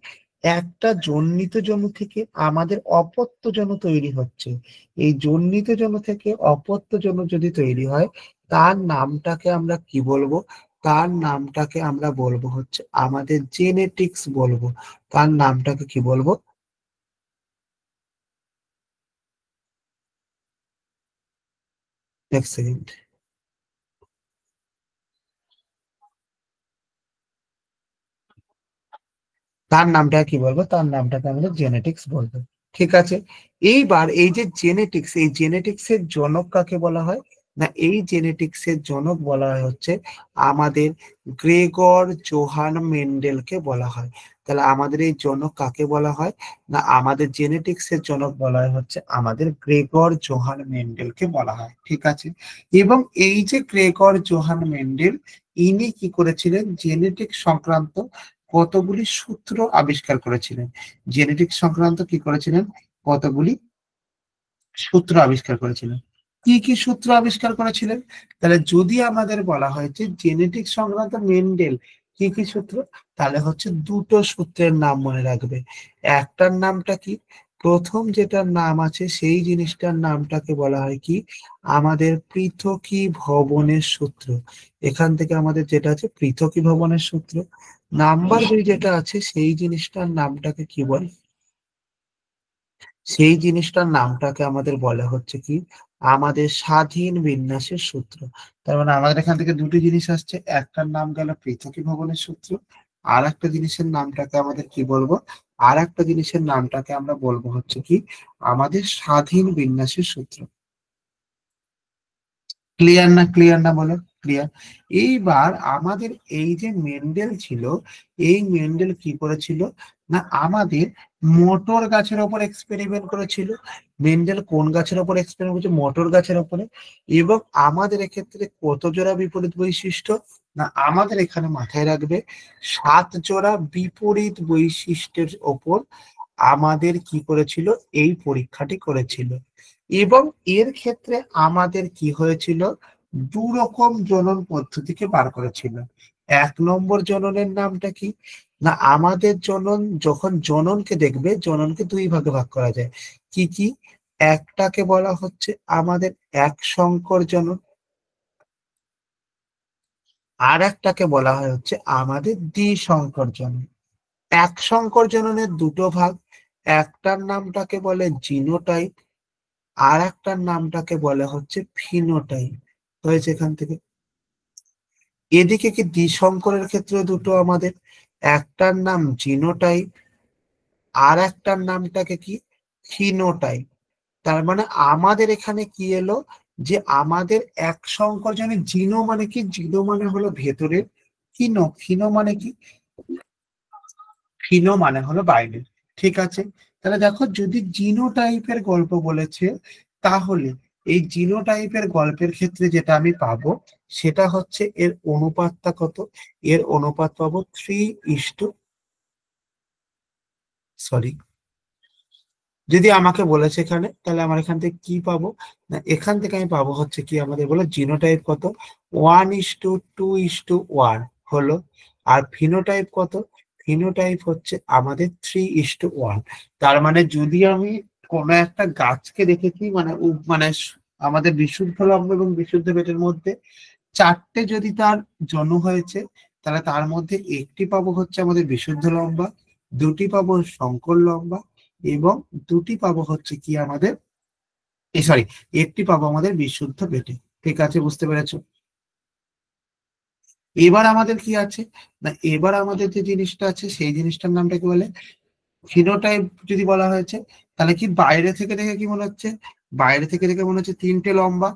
একটা জন্মিত জনু থেকে আমাদের অপত্য জনু তৈরি হচ্ছে। এই জন্মিত জনু থেকে অপত্য জনু যদি তৈরি হয়, তার নামটাকে আমরা কি বলবো? তার নামটাকে আমরা বলবো হচ্ছে আমাদের জেনেটিক্স বলবো। তার নামটাকে কি বলবো? এক সেকেন্ড। তার নামটা কি বলবো? তার নামটাকে আমাদের জেনেটিক্স বলবো। ঠিক আছে। এইবার এই যে জেনেটিক্স, এই জেনেটিক্স এর জনক কাকে বলা হয় না, এই জেনেটিক্স এর জনক বলা হয় হচ্ছে আমাদের গ্রেগর জোহান মেন্ডেলকে বলা হয়। তাহলে আমাদের এই জনক কাকে বলা হয় না, আমাদের জেনেটিক্স এর জনক বলা হয় হচ্ছে আমাদের গ্রেগর জোহান মেন্ডেলকে বলা হয়। ঠিক আছে। এবং এই যে গ্রেগর জোহান মেন্ডেল, ইনি কি করেছিলেন? জেনেটিক সংক্রান্ত কতগুলি সূত্র আবিষ্কার করেছিলেন। জেনেটিক্স সংক্রান্ত কি করেছিলেন? কতগুলি সূত্র আবিষ্কার করেছিলেন। কি কি সূত্র আবিষ্কার করেছিলেন? তাহলে যদি আমাদের বলা হয় যে জেনেটিক সংক্রান্ত মেন্ডেল কি কি সূত্র, তাহলে হচ্ছে দুটো সূত্রের নাম মনে রাখবে। একটার নামটা কি, প্রথম যেটার নাম আছে সেই জিনিসটার নামটাকে বলা হয় কি আমাদের পৃথকী ভবনের সূত্র। এখান থেকে আমাদের যেটা আছে পৃথকী ভবনের সূত্র। নাম্বার দুই যেটা আছে সেই জিনিসটার নামটাকে কি বলে? সেই জিনিসটার নামটাকে আমাদের বলা হচ্ছে কি আমাদের স্বাধীন বিন্যাসের সূত্র। তার মানে আমাদের এখান থেকে দুটি জিনিস আসছে, একটার নাম গেল পৃথকী ভবনের সূত্র, আর একটা জিনিসের নামটাকে আমাদের কি বলবো? আর একটা জিনিসের নামটাকে আমরা বলবো হচ্ছে কি আমাদের স্বাধীন বিন্যাসের সূত্র। ক্লিয়ার না? ক্লিয়ার না বলো? ক্লিয়ার। এইবার আমাদের এই যে মেন্ডেল ছিল, এই মেন্ডেল কি করেছিল না আমাদের মটর গাছের ওপর এক্সপেরিমেন্ট করেছিল। মেন্ডেল কোন গাছের ওপর এক্সপেরিমেন্ট করেছে? মটর গাছের ওপরে। এবং আমাদের এক্ষেত্রে কত জোড়া বিপরীত বৈশিষ্ট্য না আমাদের এখানে মাথায় রাখবে 7 জোড়া বিপরীত বৈশিষ্ট্যের ওপর আমাদের কি করেছিল? এই পরীক্ষাটি করেছিল। এবং এর ক্ষেত্রে আমাদের কি হয়েছিল? দু রকম জনন পদ্ধতিকে বার করেছিল। এক নম্বর জননের নামটা কি না আমাদের জনন, যখন জননকে দেখবে জননকে দুই ভাগে ভাগ করা যায়। কি কি? একটাকে বলা হচ্ছে আমাদের এক সংকর জনন, আর একটাকে বলা হয় হচ্ছে আমাদের দ্বিসংকর জনন। এক সংকর জননের দুটো ভাগ, একটার নামটাকে বলে জিনোটাইপ, আর একটার নামটাকে বলে হচ্ছে ফিনোটাইপ। হয়েছে এখান থেকে। এদিকে কি দ্বিসংকরের ক্ষেত্রে দুটো আমাদের, একটার নাম জিনোটাইপ, আর একটার নামটাকে কি ফিনোটাইপ। তার মানে আমাদের এখানে কি এলো যে আমাদের এক সংকোচনে জিনো মানে কি? জিনো মানে হলো ভেতরের, ফিনো মানে কি? ফিনো মানে হলো বাইরে। ঠিক আছে। তাহলে দেখো যদি জিনোটাইপের গল্প বলেছে, তাহলে এই জিনোটাইপের গল্পের ক্ষেত্রে যেটা আমি পাবো সেটা হচ্ছে এর অনুপাতটা কত, এর অনুপাত পাবো 3:, যদি আমাকে বলেছে এখানে, তাহলে আমার এখান থেকে কি পাবো না, এখান থেকে আমি পাবো হচ্ছে কি, আমাদের বলো জিনোটাইপ কত, 1:2:1 হলো। আর ফিনোটাইপ কত, ফিনোটাইপ হচ্ছে আমাদের 3:1। তার মানে যদি আমি কোনো একটা গাছকে দেখেছি, মানে আমাদের বিশুদ্ধ লম্ব এবং বিশুদ্ধ পেটের মধ্যে চারটে যদি তার জন্ম হয়েছে, তাহলে তার মধ্যে একটি পাবো হচ্ছে আমাদের বিশুদ্ধ লম্বা, দুটি পাবো সংকর লম্বা, এবং দুটি পাবো হচ্ছে কি আমাদের, সরি, একটি পাবো আমাদের বিশুদ্ধ পেটে। ঠিক আছে, বুঝতে পেরেছো? এবার আমাদের কি আছে না, এবার আমাদের যে জিনিসটা আছে সেই জিনিসটার নামটা কি বলে, ফিনোটাইপ যদি বলা হয়েছে, তাহলে কি বাইরে থেকে দেখে কি মনে হচ্ছে, বাইরে থেকে দেখে মনে হচ্ছে তিনটে লম্বা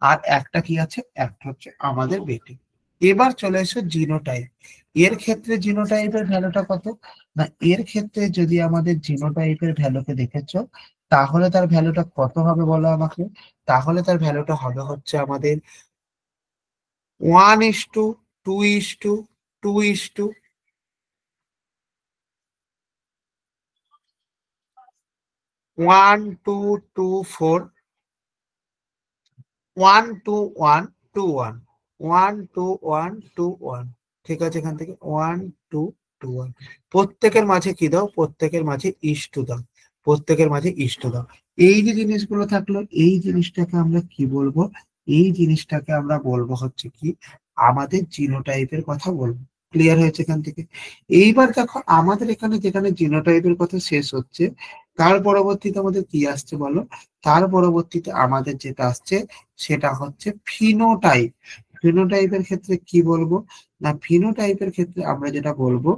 আর একটা কি আছে, একটা হচ্ছে আমাদের বেটে। এবার চলে এসো জিনোটাইপ। এর ক্ষেত্রে জিনোটাইপের ভ্যালুটা কত না, এর ক্ষেত্রে যদি আমাদের জিনোটাইপের ভ্যালুকে দেখেছো, তাহলে তার ভ্যালুটা কত হবে বলো আমাকে, তাহলে তার ভ্যালুটা হবে হচ্ছে আমাদের 1:2:2:, 1:2:4, 1:1:1, 1:1:1। ঠিক আছে, এখান থেকে 1:2:1। প্রত্যেকের মাঝে কি দাও, প্রত্যেকের মাঝে ইস্টু দাও, প্রত্যেকের মাঝে ইস্টু দাও। এই যে জিনিসগুলো থাকলো, এই জিনিসটাকে আমরা কি বলবো, এই জিনিসটাকে আমরা বলবো হচ্ছে কি, আমাদের জিনোটাইপের কথা বলবো। ক্লিয়ার হয়েছে এখান থেকে? এইবার দেখো আমাদের এখানে যেখানে জিনোটাইপের কথা শেষ হচ্ছে, তার পরবর্তীতে আমাদের কি আসছে বলো, তার পরবর্তীতে আমাদের যেটা আসছে সেটা হচ্ছে ফিনোটাইপ। ফিনোটাইপের ক্ষেত্রে কি বলবো না, ফিনোটাইপের ক্ষেত্রে আমরা যেটা বলবো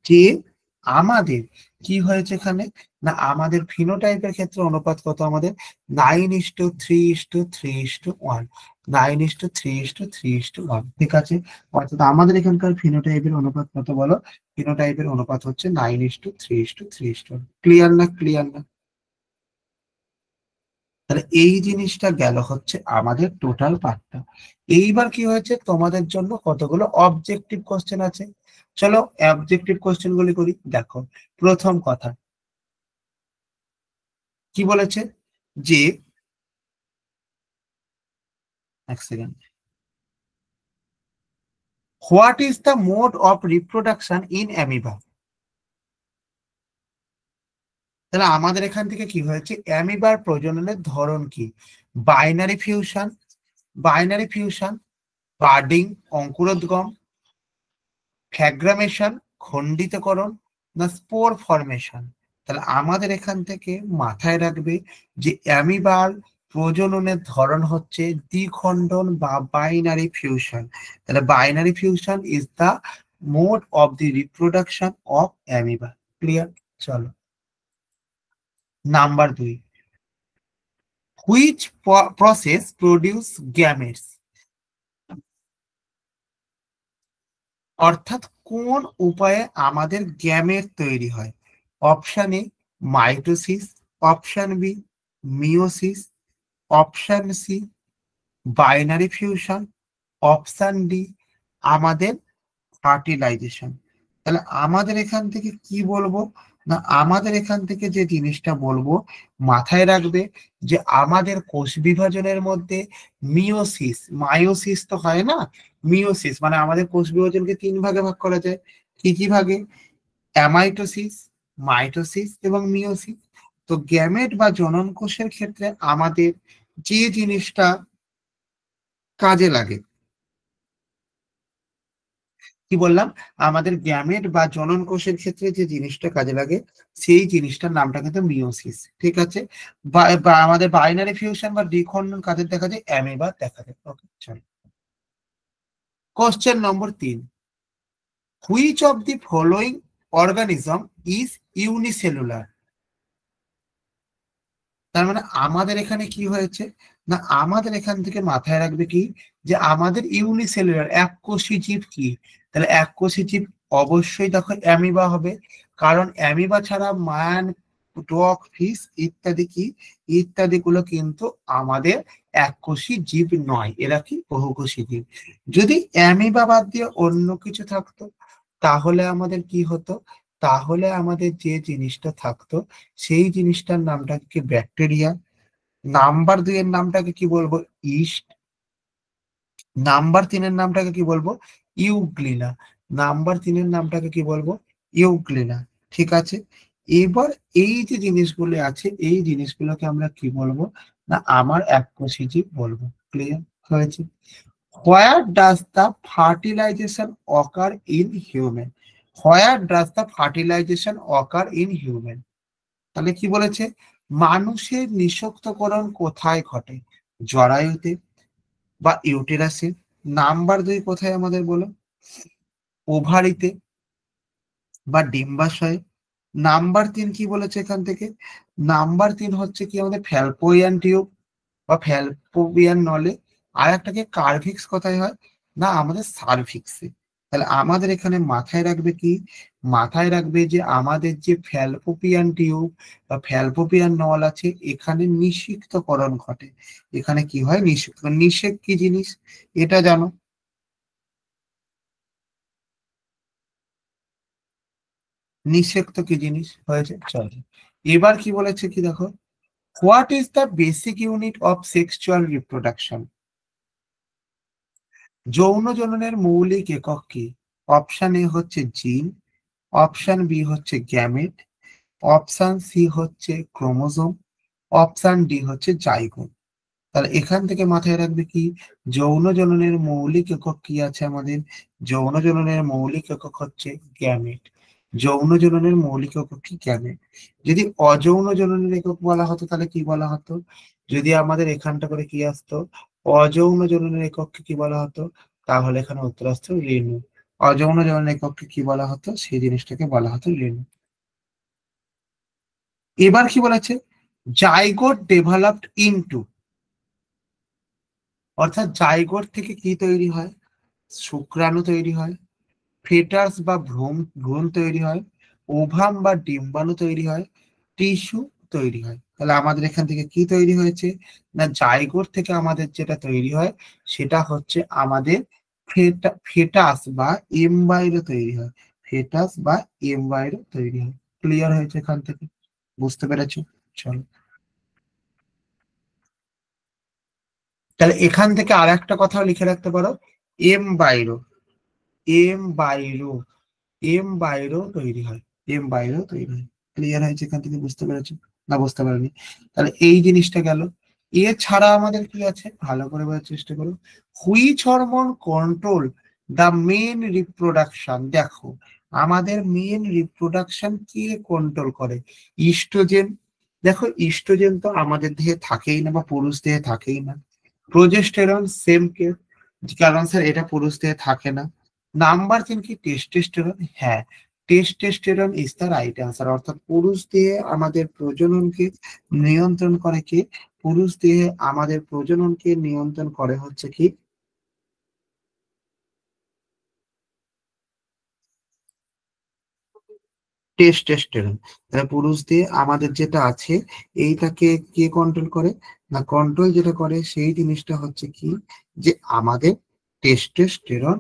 যে আমাদের কি হয়েছে এখানে না, আমাদের ফিনোটাইপের ক্ষেত্রে অনুপাত কত আমাদের, 9:3:3:1, 9:3:3:1। ঠিক আছে, অর্থাৎ আমাদের এখানকার ফিনোটাইপের অনুপাত কত বলো, ফিনোটাইপের অনুপাত হচ্ছে 9:3:3:1। ক্লিয়ার না, ক্লিয়ার না? তাহলে এই জিনিসটা গেল হচ্ছে আমাদের টোটাল পার্টটা। এইবার কি হয়েছে, তোমাদের জন্য কতগুলো অবজেক্টিভ কোশ্চেন আছে। চলো অবজেক্টিভ কোশ্চেন গুলি করি। দেখো প্রথম কথা কি বলেছে, যে এক second, what is the mode of reproduction in amoeba. তাহলে আমাদের এখান থেকে কি হয়েছে, অ্যামিবার প্রজননের ধরন কি, binary fusion, binary fusion, birding অঙ্কুরোদ্গম, ফ্র্যাগ্রামেশন খণ্ডিতকরণ, না স্পোর ফরমেশন। তাহলে আমাদের এখান থেকে মাথায় রাখবে যে অ্যামিবার প্রজননের ধরন হচ্ছে দ্বিখণ্ডন বা বাইনারি ফিউশন। তাহলে binary fission is the mode of the reproduction of amoeba. Clear? চলো number 2, which process produce gametes, অর্থাৎ কোন উপায়ে আমাদের গ্যামেট তৈরি হয়। Option a mitosis, option b meiosis, option c binary fission, option d আমাদের fertilization. তাহলে আমাদের এখান থেকে কি বলবো না, আমাদের এখান থেকে যে জিনিসটা বলবো মাথায় রাখবে যে আমাদের কোষ বিভাজনের মধ্যে মিওসিস, মায়োসিস তো হয় না, মিওসিস মানে আমাদের কোষ বিভাজনকে 3 ভাগে ভাগ করা যায়। কি কি ভাগে, অ্যামাইটোসিস, মাইটোসিস এবং মিওসিস। তো গ্যামেট বা জনন কোষের ক্ষেত্রে আমাদের যে জিনিসটা কাজে লাগে, কি বললাম, আমাদের গ্যামেট বা জনন কোষের ক্ষেত্রে যে জিনিসটা কাজে লাগে সেই জিনিসটার নামটা কিন্তু মিওসিস। ঠিক আছে, বা আমাদের বাইনারি ফিউশন বা দ্বিখণ্ডন কাজে দেখা যায় অ্যামিবা দেখা যায়। ওকে চলো question number 3, which of the following organism is unicellular. তার মানে আমাদের এখানে কি হয়েছে না, আমাদের এখান থেকে মাথায় রাখবে কি যে আমাদের ইউনিসেলুলার এককোষী জীব কি, তাহলে এককোষী জীব অবশ্যই দেখো অ্যামিবা হবে, কারণ অ্যামিবা ছাড়া মান, টক, ফিশ ইত্যাদি কি, ইত্যাদি গুলো কিন্তু আমাদের এককোষী জীব নয়, এরা কি বহুকোষী জীব। যদি অ্যামিবা বাদ দিয়ে অন্য কিছু থাকতো তাহলে আমাদের কি হতো, তাহলে আমাদের যে জিনিসটা থাকতো সেই জিনিসটার নামটাকে কি ব্যাকটেরিয়া, নাম্বার 2 এর নামটাকে কি বলবো ইস্ট, নাম্বার 3 এর নামটাকে কি বলবো ইউগ্লিনা, নাম্বার 3 এর নামটাকে কি বলবো ইউগ্লিনা। ঠিক আছে, এবার এই যে জিনিসগুলো আছে এই জিনিসগুলোকে আমরা কি বলবো না আমার এককোষী জীব বলবো। ক্লিয়ার হয়েছে? Where does the fertilization occur in human, where does the fertilization occur in human, তাহলে কি বলেছে মানুষের নিষক্তকরণ কোথায় ঘটে, জরায়ুতে বা ইউটেরাসে। নাম্বার 2 কোথায় আমাদের বলো, ওভারিতে বা ডিম্বাশয়ে। নাম্বার 3 কি বলেছে এখান থেকে, নাম্বার 3 হচ্ছে কি আমাদের ফ্যালপোইয়ান টিউব বা ফ্যালপোপিয়ান নলে। আর একটাকে কার্ভিক্স কোথায় হয় না আমাদের সার্ভিক্সে। তাহলে আমাদের এখানে মাথায় রাখবে কি, মাথায় রাখবে যে আমাদের যে ফ্যালপোপিয়ান টিউব বা ফ্যালপোপিয়ান নল আছে এখানে নিষিক্তকরণ ঘটে। এখানে কি হয় নিষিক্ত, নিষেক কি জিনিস এটা জানো, নিষেক্ত কি জিনিস হয়েছে চলো। এবার কি বলেছে কি দেখো, what is the basic unit of sexual reproduction, যৌন জননের মৌলিক একক কি। অপশন এ হচ্ছে জিন, অপশন বি হচ্ছে গ্যামেট, অপশন সি হচ্ছে ক্রোমোজোম, অপশন ডি হচ্ছে জাইগোট। তাহলে এখান থেকে মাথায় রাখবে কি, যৌন জননের মৌলিক একক কি আছে আমাদের, যৌন জননের মৌলিক একক হচ্ছে গ্যামেট, যৌন জননের মৌলিক একক কি গ্যামেট। যদি অযৌন জননের একক বলা হতো তাহলে কি বলা হতো, যদি আমাদের এখানটা করে কি আসতো অযৌন জননের একককে কি বলা হতো, তাহলে এখানে উত্তর আসতো রেণু। অযৌন জননের একককে কি বলা হতো সেই জিনিসটাকে বলা হতো রেণু। এবার কি বলেছে, জাইগোট ডেভেলপড ইনটু, অর্থাৎ জাইগোট থেকে কি তৈরি হয়, শুক্রাণু তৈরি হয়, ফেটাস বা ভ্রূণ ভ্রূণ তৈরি হয়, ওভাম বা ডিম্বাণু তৈরি হয়, টিস্যু তৈরি হয়। তাহলে আমাদের এখান থেকে কি তৈরি হয়েছে না জাইগোট থেকে আমাদের যেটা তৈরি হয় সেটা হচ্ছে আমাদের ফেটাস বা এমব্রায়ো তৈরি হয়, ফেটাস বা এমব্রায়ো তৈরি হয়। ক্লিয়ার হয়েছে এখান থেকে, বুঝতে পেরেছো? চলো, তাহলে এখান থেকে আর একটা কথাও লিখে রাখতে পারো, এমব্রায়ো, এমব্রায়ো, এমব্রায়ো তৈরি হয়, এমব্রায়ো তৈরি হয়। ক্লিয়ার হয়েছে এখান থেকে, বুঝতে পেরেছো না বুঝতে পারোনি? তাহলে এই জিনিসটা গেল। এছাড়া আমাদের কি আছে ভালো করে বোঝার চেষ্টা করো, which hormone control the men reproduction. দেখো আমাদের মেন রিপ্রোডাকশন কে কন্ট্রোল করে, ইস্ট্রোজেন। দেখো ইস্ট্রোজেন তো আমাদের দেহে থাকেই না বা পুরুষ দেহে থাকেই না। প্রোজেস্টেরন সেম কেস, কারণ স্যার এটা পুরুষ দেহে থাকে না। নাম্বার 3 কি টেস্টোস্টেরন, হ্যাঁ testosterone is the right answer. অর্থাৎ পুরুষ দেহে আমাদের প্রজননকে নিয়ন্ত্রণ করে কি, পুরুষ দেহে আমাদের প্রজননকে নিয়ন্ত্রণ করে হচ্ছে কি টেস্টোস্টেরন। তাহলে পুরুষ দিয়ে আমাদের যেটা আছে এইটাকে কে কন্ট্রোল করে না, কন্ট্রোল যেটা করে সেই জিনিসটা হচ্ছে কি যে আমাদের টেস্টোস্টেরন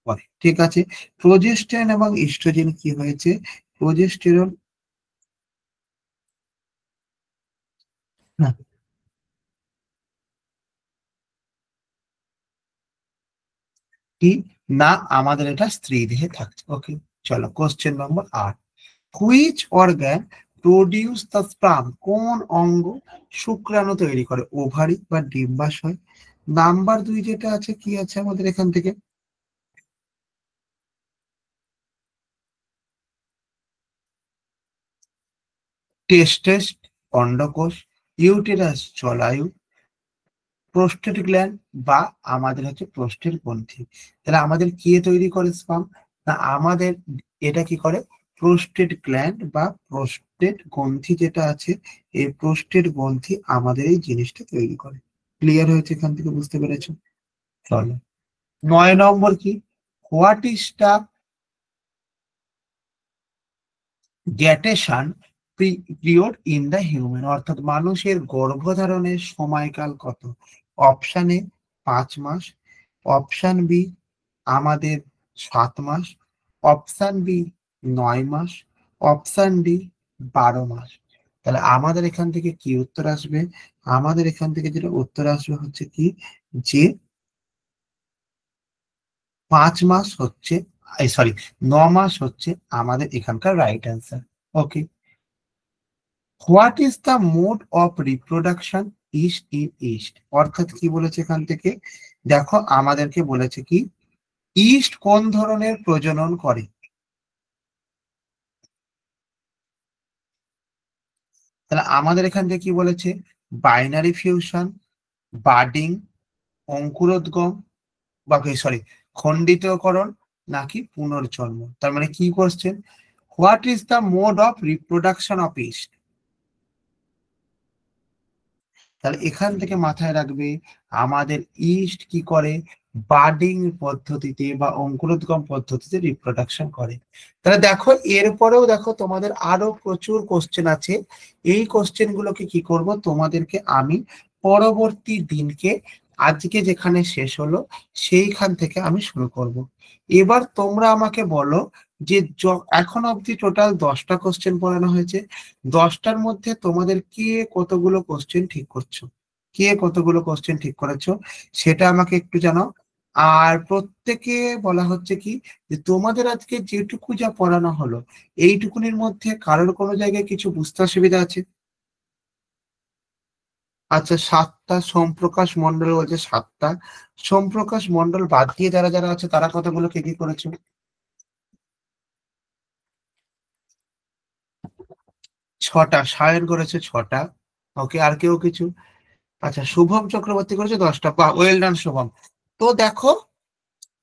করে। ঠিক আছে, প্রোজেস্টেরন এবং ইস্ট্রোজেন কি হয়েছে, প্রোজেস্টেরন না কি না আমাদের এটা স্ত্রী দেহে থাকছে। ওকে চলো question number 8, which organ produce the sperm, কোন অঙ্গ শুক্রাণু তৈরি করে, ওভারি বা ডিম্বাশয়। নাম্বার 2 যেটা আছে কি আছে আমাদের এখান থেকে, টেস্টেস অন্ডকোষ, ইউটেরাস জলায়ু, প্রোস্টেট গ্ল্যান্ড বা আমাদের হচ্ছে প্রোস্টেট গ্রন্থি। তাহলে আমাদের কে তৈরি করে স্পার্ম না আমাদের এটা কি করে প্রোস্টেট গ্ল্যান্ড বা প্রোস্টেট গ্রন্থি যেটা আছে এই প্রোস্টেট গ্রন্থি আমাদের এই জিনিসটা তৈরি করে। ক্লিয়ার হয়েছে এখান থেকে, বুঝতে পেরেছো? চলো 9 নম্বর কি, what is the gestation period in the human, অর্থাৎ মানুষের গর্ভধারণের সময়কাল কত? অপশান এ 5 মাস, অপশান বি আমাদের 7 মাস, অপশান বি 9 মাস, অপশান ডি 12 মাস। তাহলে আমাদের এখান থেকে কি উত্তর আসবে? আমাদের এখান থেকে যেটা উত্তর আসবে হচ্ছে কি, যে 5 মাস হচ্ছে, সরি, 9 মাস হচ্ছে আমাদের এখানকার right answer. Okay. What is the mode of reproduction east in east, অর্থাৎ কি বলেছে এখান থেকে? দেখো আমাদেরকে বলেছে কি, ইস্ট কোন ধরনের প্রজনন করে। তাহলে আমাদের এখান থেকে কি বলেছে? বাইনারি ফিউশন, বাডিং, অঙ্কুরোদ্গম, বা সরি খণ্ডিতকরণ, নাকি পুনর্জন্ম। তার মানে কি question? What is the mode of reproduction of east. তাহলে এখান থেকে মাথায় রাখবে, আমাদের ইস্ট কি করে? বার্ডিং পদ্ধতিতে বা অঙ্কুরোদ্গম পদ্ধতিতে রিপ্রোডাকশন করে। তাহলে দেখো এরপরেও দেখো তোমাদের আরো প্রচুর কোশ্চেন আছে। এই কোশ্চেন গুলোকে কি করব, তোমাদেরকে আমি পরবর্তী দিনকে, আজকে যেখানে শেষ হলো সেইখান থেকে আমি শুরু করব। এবার তোমরা আমাকে বলো যে এখন অবধি টোটাল 10টা কোশ্চেন পড়ানো হয়েছে, 10টার মধ্যে তোমাদের কে কতগুলো কোশ্চেন ঠিক করছো, কে কতগুলো কোশ্চেন ঠিক করেছো সেটা আমাকে একটু জানাও। আর প্রত্যেকে বলা হচ্ছে কি, যে তোমাদের আজকে যেটুকু যা পড়ানো হলো এইটুকুনির মধ্যে কারোর কোনো জায়গায় কিছু বুঝতে অসুবিধা আছে? আচ্ছা, 7টা। সোমপ্রকাশ মন্ডল বলছে 7টা। সোমপ্রকাশ মন্ডল বাদ দিয়ে যারা যারা আছে তারা কতগুলো কে কি করেছো? 6টা। সায়ন করেছে 6টা। ওকে, আর কেউ কিছু? আচ্ছা, শুভম চক্রবর্তী করেছে 10টা। বা ওয়েল ডান শুভম। তো দেখো,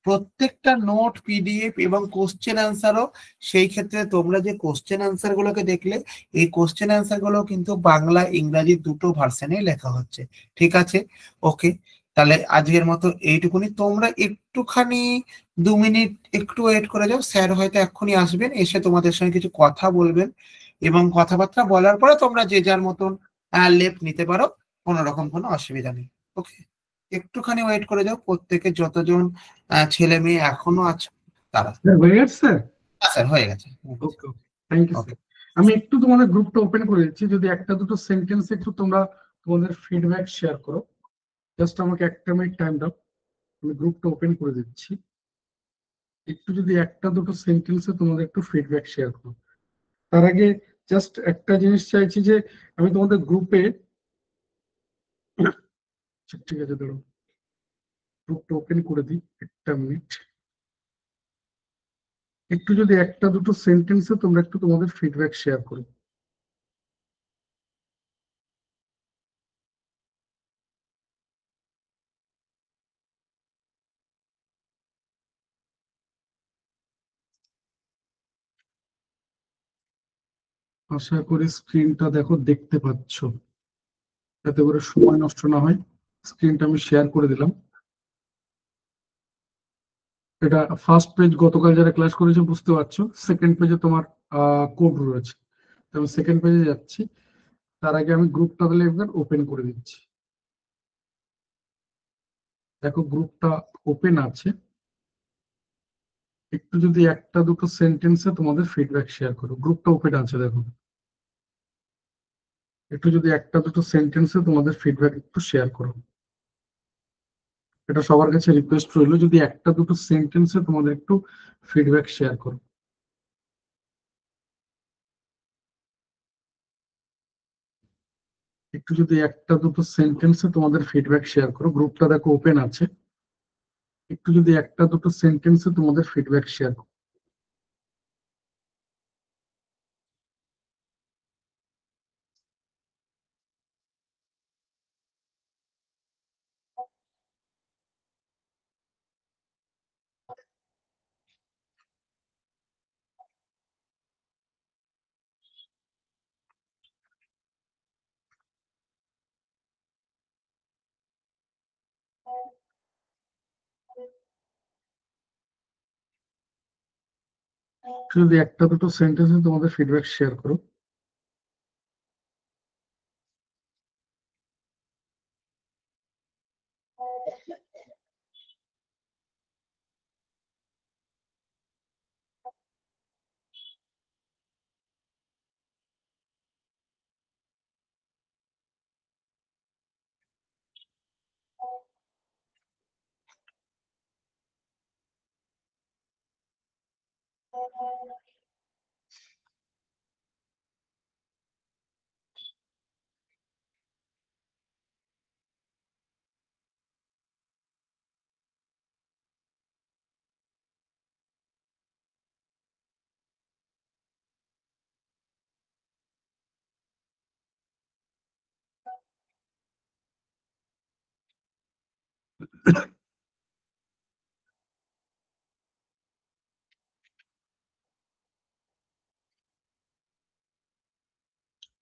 প্রত্যেকটা নোট, পিডিএফ এবং কোশ্চেন অ্যান্সারও, সেই ক্ষেত্রে তোমরা যে কোশ্চেন অ্যান্সার গুলোকে দেখলে, এই কোশ্চেন অ্যান্সার গুলো কিন্তু বাংলা ইংরাজি দুটো ভার্সনে লেখা হচ্ছে। ঠিক আছে? ওকে। তাহলে আজকের মতো এইটুকুনি। তোমরা একটুখানি 2 মিনিট একটু ওয়েট করে যাও, স্যার হয়তো এক্ষুনি আসবেন, এসে তোমাদের সঙ্গে কিছু কথা বলবেন, এবং কথাবার্তা বলার পরে তোমরা যে যার মতন লেফট নিতে পারো, কোনো রকম কোনো অসুবিধা নেই। ওকে, একটুখানি ওয়েট করে যাও, প্রত্যেকে যতজন ছেলে মেয়ে এখনো আছে তারা। হয়ে গেছে স্যার? স্যার হয়ে গেছে। ওকে okay, thank you okay. Sir. আমি একটু তোমাদের গ্রুপটা ওপেন করে দিচ্ছি, যদি একটা দুটো সেন্টেন্স একটু তোমরা তোমাদের ফিডব্যাক শেয়ার করো। জাস্ট আমাকে 1 মিনিট টাইম দাও, আমি গ্রুপটা ওপেন করে দিচ্ছি। একটু যদি একটা দুটো সেন্টেন্সে তোমাদের একটু ফিডব্যাক শেয়ার করো। তার আগে জাস্ট একটা জিনিস চাইছি, যে আমি তোমাদের গ্রুপে, ঠিক আছে ধরো গ্রুপটা ওপেন করে দিই, 1 মিনিট। একটু যদি একটা দুটো সেন্টেন্সে তোমরা একটু তোমাদের ফিডব্যাক শেয়ার করো। আশা করি স্ক্রিনটা দেখো, দেখতে পাচ্ছ, যাতে করে সময় নষ্ট না হয়। স্ক্রিনটা আমি শেয়ার করে দিলাম। এটা ফার্স্ট পেজ, গতকাল যারা ক্লাস করেছে বুঝতে পারছো। সেকেন্ড পেজে তোমার কোড রয়েছে। তো আমি সেকেন্ড পেজে যাচ্ছি, তার আগে আমি গ্রুপটা তাহলে একবার ওপেন করে দিচ্ছি। দেখো গ্রুপটা ওপেন আছে। একটু যদি একটা দুটো সেন্টেন্সে তোমাদের ফিডব্যাক শেয়ার করো, গ্রুপটা ওপেন আছে দেখো। একটু যদি একটা দুটো সেন্টেন্সে তোমাদের ফিডব্যাক একটু শেয়ার করো, এটা সবার কাছে রিকোয়েস্ট রইলো, যদি একটা দুটো সেন্টেন্সে তোমাদের একটু ফিডব্যাক শেয়ার করো। একটু যদি একটা দুটো সেন্টেন্সে তোমাদের ফিডব্যাক শেয়ার করো, গ্রুপটা দেখো ওপেন আছে। একটু যদি একটা দুটো সেন্টেন্সে তোমাদের ফিডব্যাক শেয়ার করো। যদি একটা দুটো সেন্টেন্সে তোমাদের ফিডব্যাক শেয়ার করো।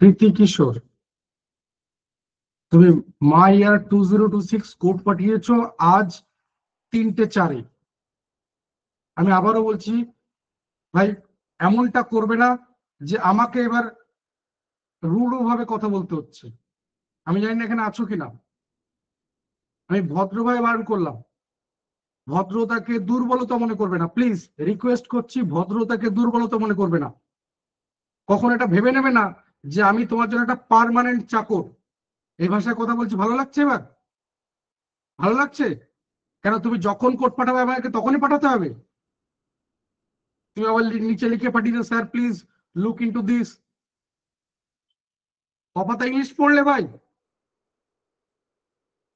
প্রীতি কিশোর, তুমি মাই ইয়ার 2026 কোড পাঠিয়েছো আজ 3:04। আমি আবারও বলছি ভাই, এমনটা করবে না যে আমাকে এবার রুড়ো ভাবে কথা বলতে হচ্ছে। আমি জানি না এখানে আছো কিনা, আমি ভদ্রভাবে বারণ করলাম, ভদ্রতাকে দুর্বলতা মনে করবে না, প্লিজ রিকোয়েস্ট করছি, ভদ্রতাকে দুর্বলতা মনে করবে না। কখন এটা ভেবে নেবে না যে আমি তোমার জন্য একটা পার্মানেন্ট চাকর। এই ভাষায় কথা বলছি, ভালো লাগছে? এবার ভালো লাগছে? কেন তুমি যখন কোড পাঠাবে আমাকে তখনই পাঠাতে হবে? তুমি আবার নিচে লিখে পাঠিয়ে দাও, sir please look into this. কপাতা ইংলিশ পড়লে ভাই,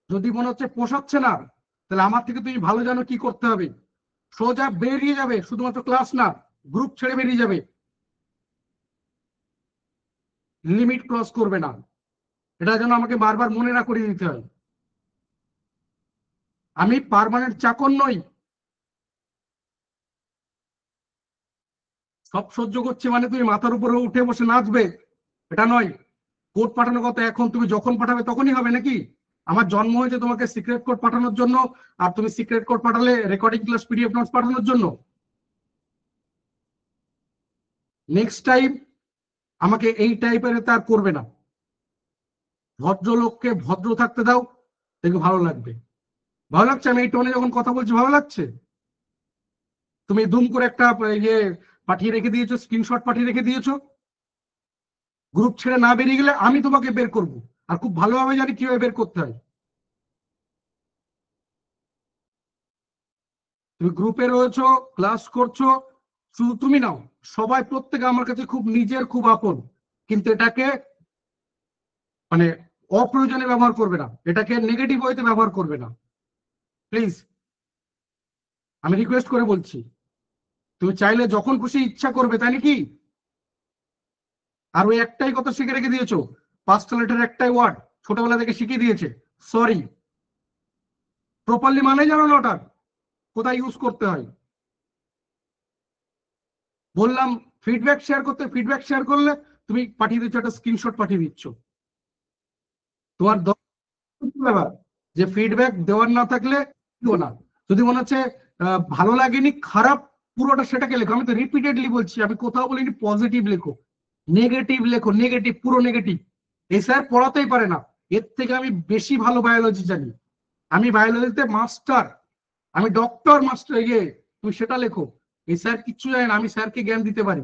যদি মনে হচ্ছে পোষাচ্ছে না, তাহলে আমার থেকে তুমি ভালো জানো কি করতে হবে। সোজা বেরিয়ে যাবে, শুধুমাত্র ক্লাস না, গ্রুপ ছেড়ে বেরিয়ে যাবে। লিমিট ক্রস করবে না, এটা যেন আমাকে বারবার মনে না করিয়ে দিতে হয়। আমি পার্মানেন্ট চাকর নই, সব সহ্য করছি মানে তুমি মাথার উপরে উঠে বসে নাচবে, এটা নয়। কোড পাঠানোর কথা এখন, তুমি যখন পাঠাবে তখনই হবে নাকি? আমার জন্ম হয়েছে তোমাকে সিক্রেট কোড পাঠানোর জন্য, আর তুমি সিক্রেট কোড পাঠালে রেকর্ডিং ক্লাস পিডিএফ নোটস পাঠানোর জন্য? নেক্সট টাইম আমাকে এই টাইপের তার করবে না। ভদ্রলোককে ভদ্র থাকতে দাও, দেখবে ভালো লাগবে। ভালো লাগছে আমি এই টোনে যখন কথা বলছি? ভালো লাগছে? তুমি দুম করে একটা ইয়ে পাঠিয়ে রেখে দিয়েছো, স্ক্রিনশট পাঠিয়ে রেখে দিয়েছো। গ্রুপ ছেড়ে না বেরিয়ে গেলে আমি তোমাকে বের করব, আর খুব ভালোভাবে জানি কিভাবে বের করতে হয়। তুমি গ্রুপে রয়েছো, ক্লাস করছো, শুধু তুমি নাও, সবাই প্রত্যেকে আমার কাছে খুব নিজের, খুব আপন। কিন্তু এটাকে মানে অপ্রয়োজনে ব্যবহার করবে না, এটাকে নেগেটিভ ওয়েতে ব্যবহার করবে না, প্লিজ। আমি রিকোয়েস্ট করে বলছি, তুমি চাইলে যখন খুশি ইচ্ছা করবে, তাই নাকি? আর ওই একটাই কথা শিখে রেখে দিয়েছো, 5টা লেটার একটাই ওয়ার্ড, ছোটবেলা থেকে শিখিয়ে দিয়েছে, সরি। প্রপারলি মানে জানো না ওটা কোথায় ইউজ করতে হয়? বললাম ফিডব্যাক শেয়ার করতে, ফিডব্যাক শেয়ার করলে তুমি পাঠিয়ে দিচ্ছ একটা স্ক্রিনশট পাঠিয়ে দিচ্ছ। তোমার ব্যাপার যে ফিডব্যাক দেওয়ার না থাকলে দিও না। যদি মনে হচ্ছে ভালো লাগেনি, খারাপ, পুরোটা সেটাকে লেখো। আমি তো রিপিটেডলি বলছি, আমি কোথাও বলিনি পজিটিভ লেখো, নেগেটিভ লেখো, নেগেটিভ, পুরো নেগেটিভ। এই স্যার পড়াতেই পারে না, এর থেকে আমি বেশি ভালো বায়োলজি জানি, আমি বায়োলজিতে মাস্টার, আমি ডক্টর মাস্টার, ইয়ে তুমি সেটা লেখো। এই স্যার কিচ্ছু জানে না, আমি স্যারকে জ্ঞান দিতে পারি।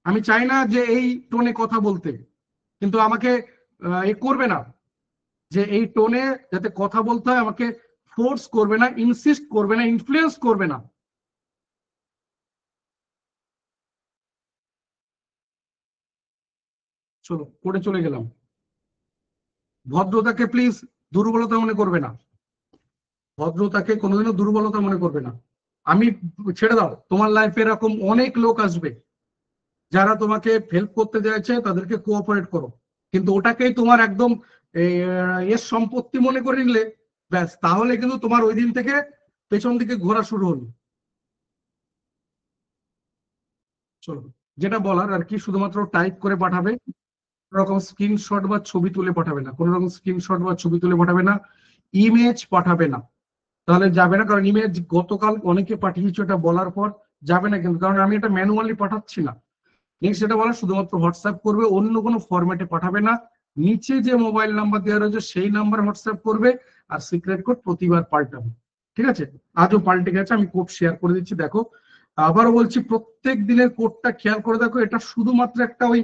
আমি চাই না যে এই টোনে কথা বলতে, কিন্তু আমাকে এ করবে না যে এই টোনে যাতে কথা বলতে হয়, আমাকে ফোর্স করবে না, ইনসিস্ট করবে না, ইনফ্লুয়েন্স করবে না। চলো করে চলে গেলাম। ভদ্রতাকে প্লিজ দুর্বলতা মনে করবে না, ভদ্রতাকে কোনোদিনও দুর্বলতা মনে করবে না। আমি ছেড়ে দাও, তোমার লাইফে এরকম অনেক লোক আসবে যারা তোমাকে হেল্প করতে চাইছে, তাদেরকে কোঅপারেট করো। কিন্তু ওটাকেই তোমার একদম এর সম্পত্তি মনে করে নিলে ব্যাস, তাহলে কিন্তু তোমার ওই দিন থেকে পেছন দিকে ঘোরা শুরু হলো। চলো, যেটা বলার আর কি, শুধুমাত্র টাইপ করে পাঠাবে, কোনো রকম স্ক্রিনশট বা ছবি তুলে পাঠাবে না, কোনো রকম স্ক্রিনশট বা ছবি তুলে পাঠাবে না, ইমেজ পাঠাবে না। তাহলে যাবে না, কারণ ইমেজ গতকাল অনেকে পাঠিয়েছো, এটা বলার পর যাবে না কিন্তু, কারণ আমি এটা ম্যানুয়ালি পাঠাচ্ছি না। নেক্সট যেটা বলা, শুধুমাত্র হোয়াটসঅ্যাপ করবে, অন্য কোনো ফরম্যাটে পাঠাবে না। নিচে যে মোবাইল নাম্বার দেওয়া রয়েছে সেই নাম্বার হোয়াটসঅ্যাপ করবে, আর সিক্রেট কোড প্রতিবার পাল্টাবে। ঠিক আছে, আজও পাল্টে গেছে, আমি কোড শেয়ার করে দিচ্ছি দেখো। আবারও বলছি, প্রত্যেক দিনের কোডটা খেয়াল করে দেখো, এটা শুধুমাত্র একটা ওই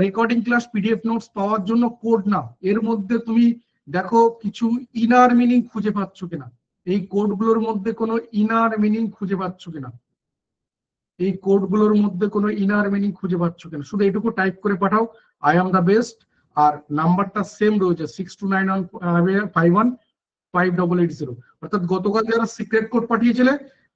রেকর্ডিং ক্লাস পিডিএফ নোটস পাওয়ার জন্য কোড না, এর মধ্যে তুমি দেখো কিছু ইনার মিনিং খুঁজে পাচ্ছ কিনা, এই কোডগুলোর মধ্যে কোনো ইনার মিনিং খুঁজে পাচ্ছ কিনা, এই কোডগুলোর মধ্যে কোনো ইনার মিনিং খুঁজে পাচ্ছ কিনা, শুধু এটুকু টাইপ করে পাঠাও, আই এম দ্য বেস্ট। আর নাম্বারটা সেম রয়েছে 6291515880। অর্থাৎ গতকাল যারা সিক্রেট কোড পাঠিয়েছিলে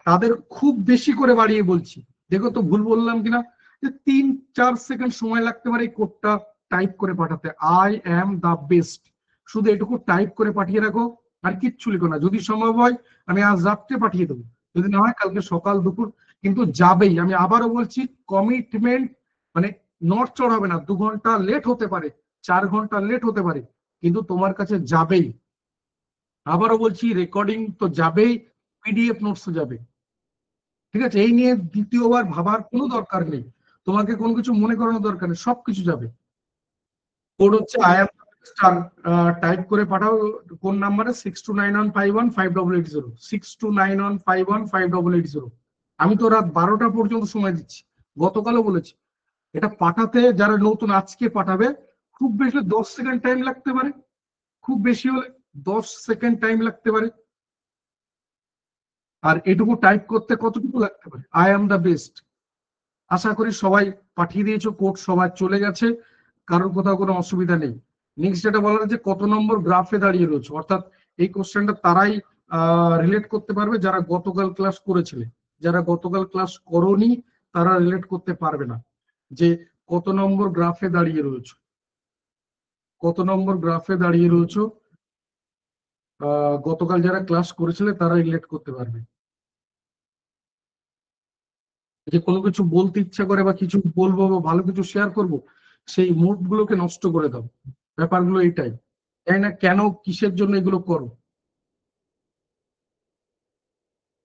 তাদের খুব বেশি করে বাড়িয়ে বলছি, দেখো তো ভুল বললাম কিনা, যে 3-4 সেকেন্ড সময় লাগতে পারে এই কোডটা টাইপ করে পাঠাতে, আই এম দ্য বেস্ট, শুধু এটুকু টাইপ করে পাঠিয়ে রাখো, আর কিচ্ছু লিখো না। যদি সম্ভব হয় আমি আজ রাত্রে পাঠিয়ে দেবো, যদি না হয় কালকে সকাল দুপুর, কিন্তু যাবেই। আমি আবারও বলছি, কমিটমেন্ট মানে নড়চড় হবে না, 2 ঘন্টা লেট হতে পারে, 4 ঘন্টা লেট হতে পারে, কিন্তু তোমার কাছে যাবেই। আবারও বলছি, রেকর্ডিং তো যাবেই, পিডিএফ নোটস যাবে। ঠিক আছে, এই নিয়ে দ্বিতীয়বার ভাবার কোনো দরকার নেই, তোমাকে কোনো কিছু মনে করানোর দরকার নেই, সবকিছু যাবে। কোড হচ্ছে আই এম স্টার, টাইপ করে পাঠাও কোন নাম্বারে, 6291515880, 6291515880। আমি তো রাত 12টা পর্যন্ত সময় দিচ্ছি, গতকালও বলেছি। এটা পাঠাতে যারা নতুন আজকে পাঠাবে, খুব বেশি 10 সেকেন্ড টাইম লাগতে পারে, খুব বেশি হলে 10 সেকেন্ড টাইম লাগতে পারে। আর এটুকু টাইপ করতে কতটুকু লাগতে পারে, আই এম দ্য বেস্ট। আশা করি সবাই পাঠিয়ে দিয়েছো, কোড সবাই চলে গেছে, কারোর কোথাও কোনো অসুবিধা নেই। নেক্সট যেটা বলার যে কত নম্বর গ্রাফে দাঁড়িয়ে রয়েছে, অর্থাৎ এই কোশ্চেনটা তারাই রিলেট করতে পারবে যারা গতকাল ক্লাস করেছিলে, যারা গতকাল ক্লাস করোনি তারা রিলেট করতে পারবে না, যে কত নম্বর গ্রাফে দাঁড়িয়ে রয়েছে, কত নম্বর গ্রাফে দাঁড়িয়ে রয়েছে। গতকাল যারা ক্লাস করেছিলে তারা রিলেট করতে পারবে। যে কোনো কিছু বলতে ইচ্ছা করে বা কিছু বলবো বা ভালো কিছু শেয়ার করব, সেই মুড গুলোকে নষ্ট করে দাও। ব্যাপারগুলো এটাই, তাই না? কেন কিসের জন্য এগুলো করো?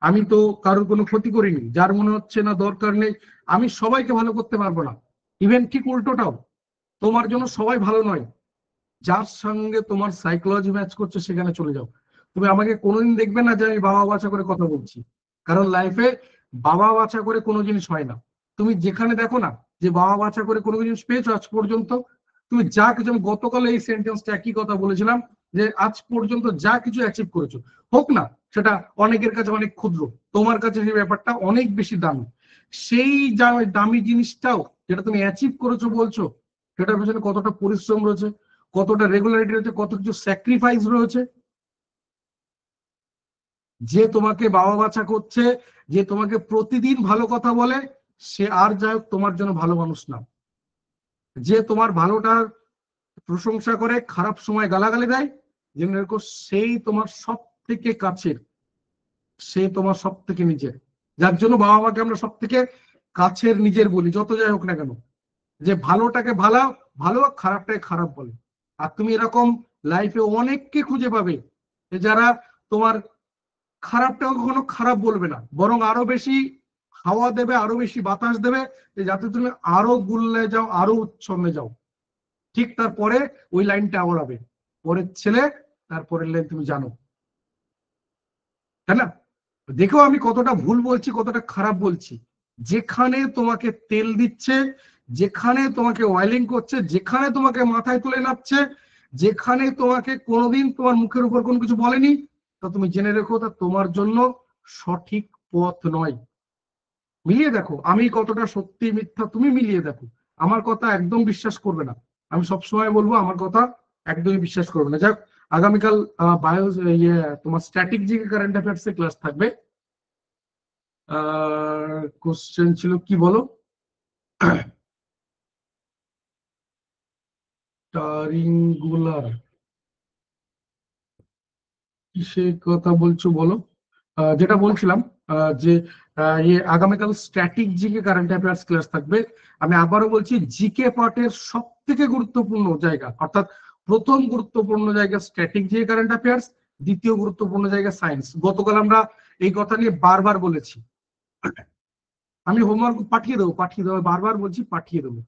আমি তো কারোর কোনো ক্ষতি করিনি, যার মনে হচ্ছে না দরকার নেই, আমি সবাইকে ভালো করতে পারবো না। ইভেন ঠিক উল্টোটাও, তোমার জন্য সবাই ভালো নয়, যার সঙ্গে তোমার সাইকোলজি ম্যাচ করছে সেখানে চলে যাও। তুমি আমাকে কোনোদিন দেখবে না যে আমি বাবা বাছা করে কথা বলছি, কারণ লাইফে বাবা বাছা করে কোনো জিনিস হয় না। তুমি যেখানে দেখো না যে বাবা বাছা করে কোনো জিনিস পেয়েছো আজ পর্যন্ত, তুমি যা কিছু, আমি গতকাল এই সেন্টেন্সটা একই কথা বলেছিলাম, যে আজ পর্যন্ত যা কিছু অ্যাচিভ করেছো, হোক না সেটা অনেকের কাছে অনেক ক্ষুদ্র, তোমার কাছে সেই ব্যাপারটা অনেক বেশি দামি। সেই দামি জিনিসটাও যেটা তুমি অ্যাচিভ করেছো বলছো, সেটার পেছনে কতটা পরিশ্রম রয়েছে, কতটা রেগুলারিটি রয়েছে, কত কিছু স্যাক্রিফাইস রয়েছে। যে তোমাকে বাবা বাছা করছে, যে তোমাকে প্রতিদিন ভালো কথা বলে, সে আর যাই হোক তোমার জন্য ভালো মানুষ না। যে তোমার ভালোটার প্রশংসা করে, খারাপ সময় গালাগালি দেয়, জেনে রেখো সেই তোমার সব থেকে কাছের, সে তোমার সব থেকে নিজের। যার জন্য বাবা মাকে আমরা সব থেকে কাছের নিজের বলি, যত যাই হোক না কেন, যে ভালোটাকে ভালো, ভালো খারাপটাকে খারাপ বলে। আর তুমি এরকম লাইফে অনেককে খুঁজে পাবে যারা তোমার খারাপটা কখনো খারাপ বলবে না, বরং আরো বেশি হাওয়া দেবে, আরো বেশি বাতাস দেবে, যাতে তুমি আরো গুল্লে যাও, আরো উচ্ছন্নে যাও। ঠিক তারপরে ওই লাইনটা আবার হবে, পরের ছেলে তারপরের লাইন তুমি জানো, তাই না? দেখো আমি কতটা ভুল বলছি, কতটা খারাপ বলছি। যেখানে তোমাকে তেল দিচ্ছে, যেখানে তোমাকে অয়েলিং করছে, যেখানে তোমাকে মাথায় তুলে নাচছে, যেখানে তোমাকে কোনোদিন তোমার মুখের উপর কোনো কিছু বলেনি, তা তুমি জেনে রেখো তা তোমার জন্য সঠিক পথ নয়। মিলিয়ে দেখো আমি কতটা সত্যি মিথ্যা, তুমি মিলিয়ে দেখো। আমার কথা একদম বিশ্বাস করবে না, আমি সবসময় বলবো আমার কথা একদমই বিশ্বাস করবে না। যাক, আগামীকাল বায়ো তোমার স্ট্যাটিক জিকে কারেন্ট অ্যাফেয়ার্স এর ক্লাস থাকবে। কোশ্চেন ছিল কি বলো, ট্রায়াঙ্গুলার কিসের কথা বলছো বলো? যেটা বলছিলাম, যে আগামীকাল static GK current affairs class থাকবে। আমি আবারও বলছি, জিকে পার্টের সব থেকে গুরুত্বপূর্ণ জায়গা, অর্থাৎ প্রথম গুরুত্বপূর্ণ জায়গা স্ট্যাটিক জিকে কারেন্ট অ্যাফেয়ার্স, দ্বিতীয় গুরুত্বপূর্ণ জায়গা সায়েন্স। গতকাল আমরা এই কথা নিয়ে বারবার বলেছি, আমি হোমওয়ার্ক পাঠিয়ে দেবো, বারবার বলছি পাঠিয়ে দেবো,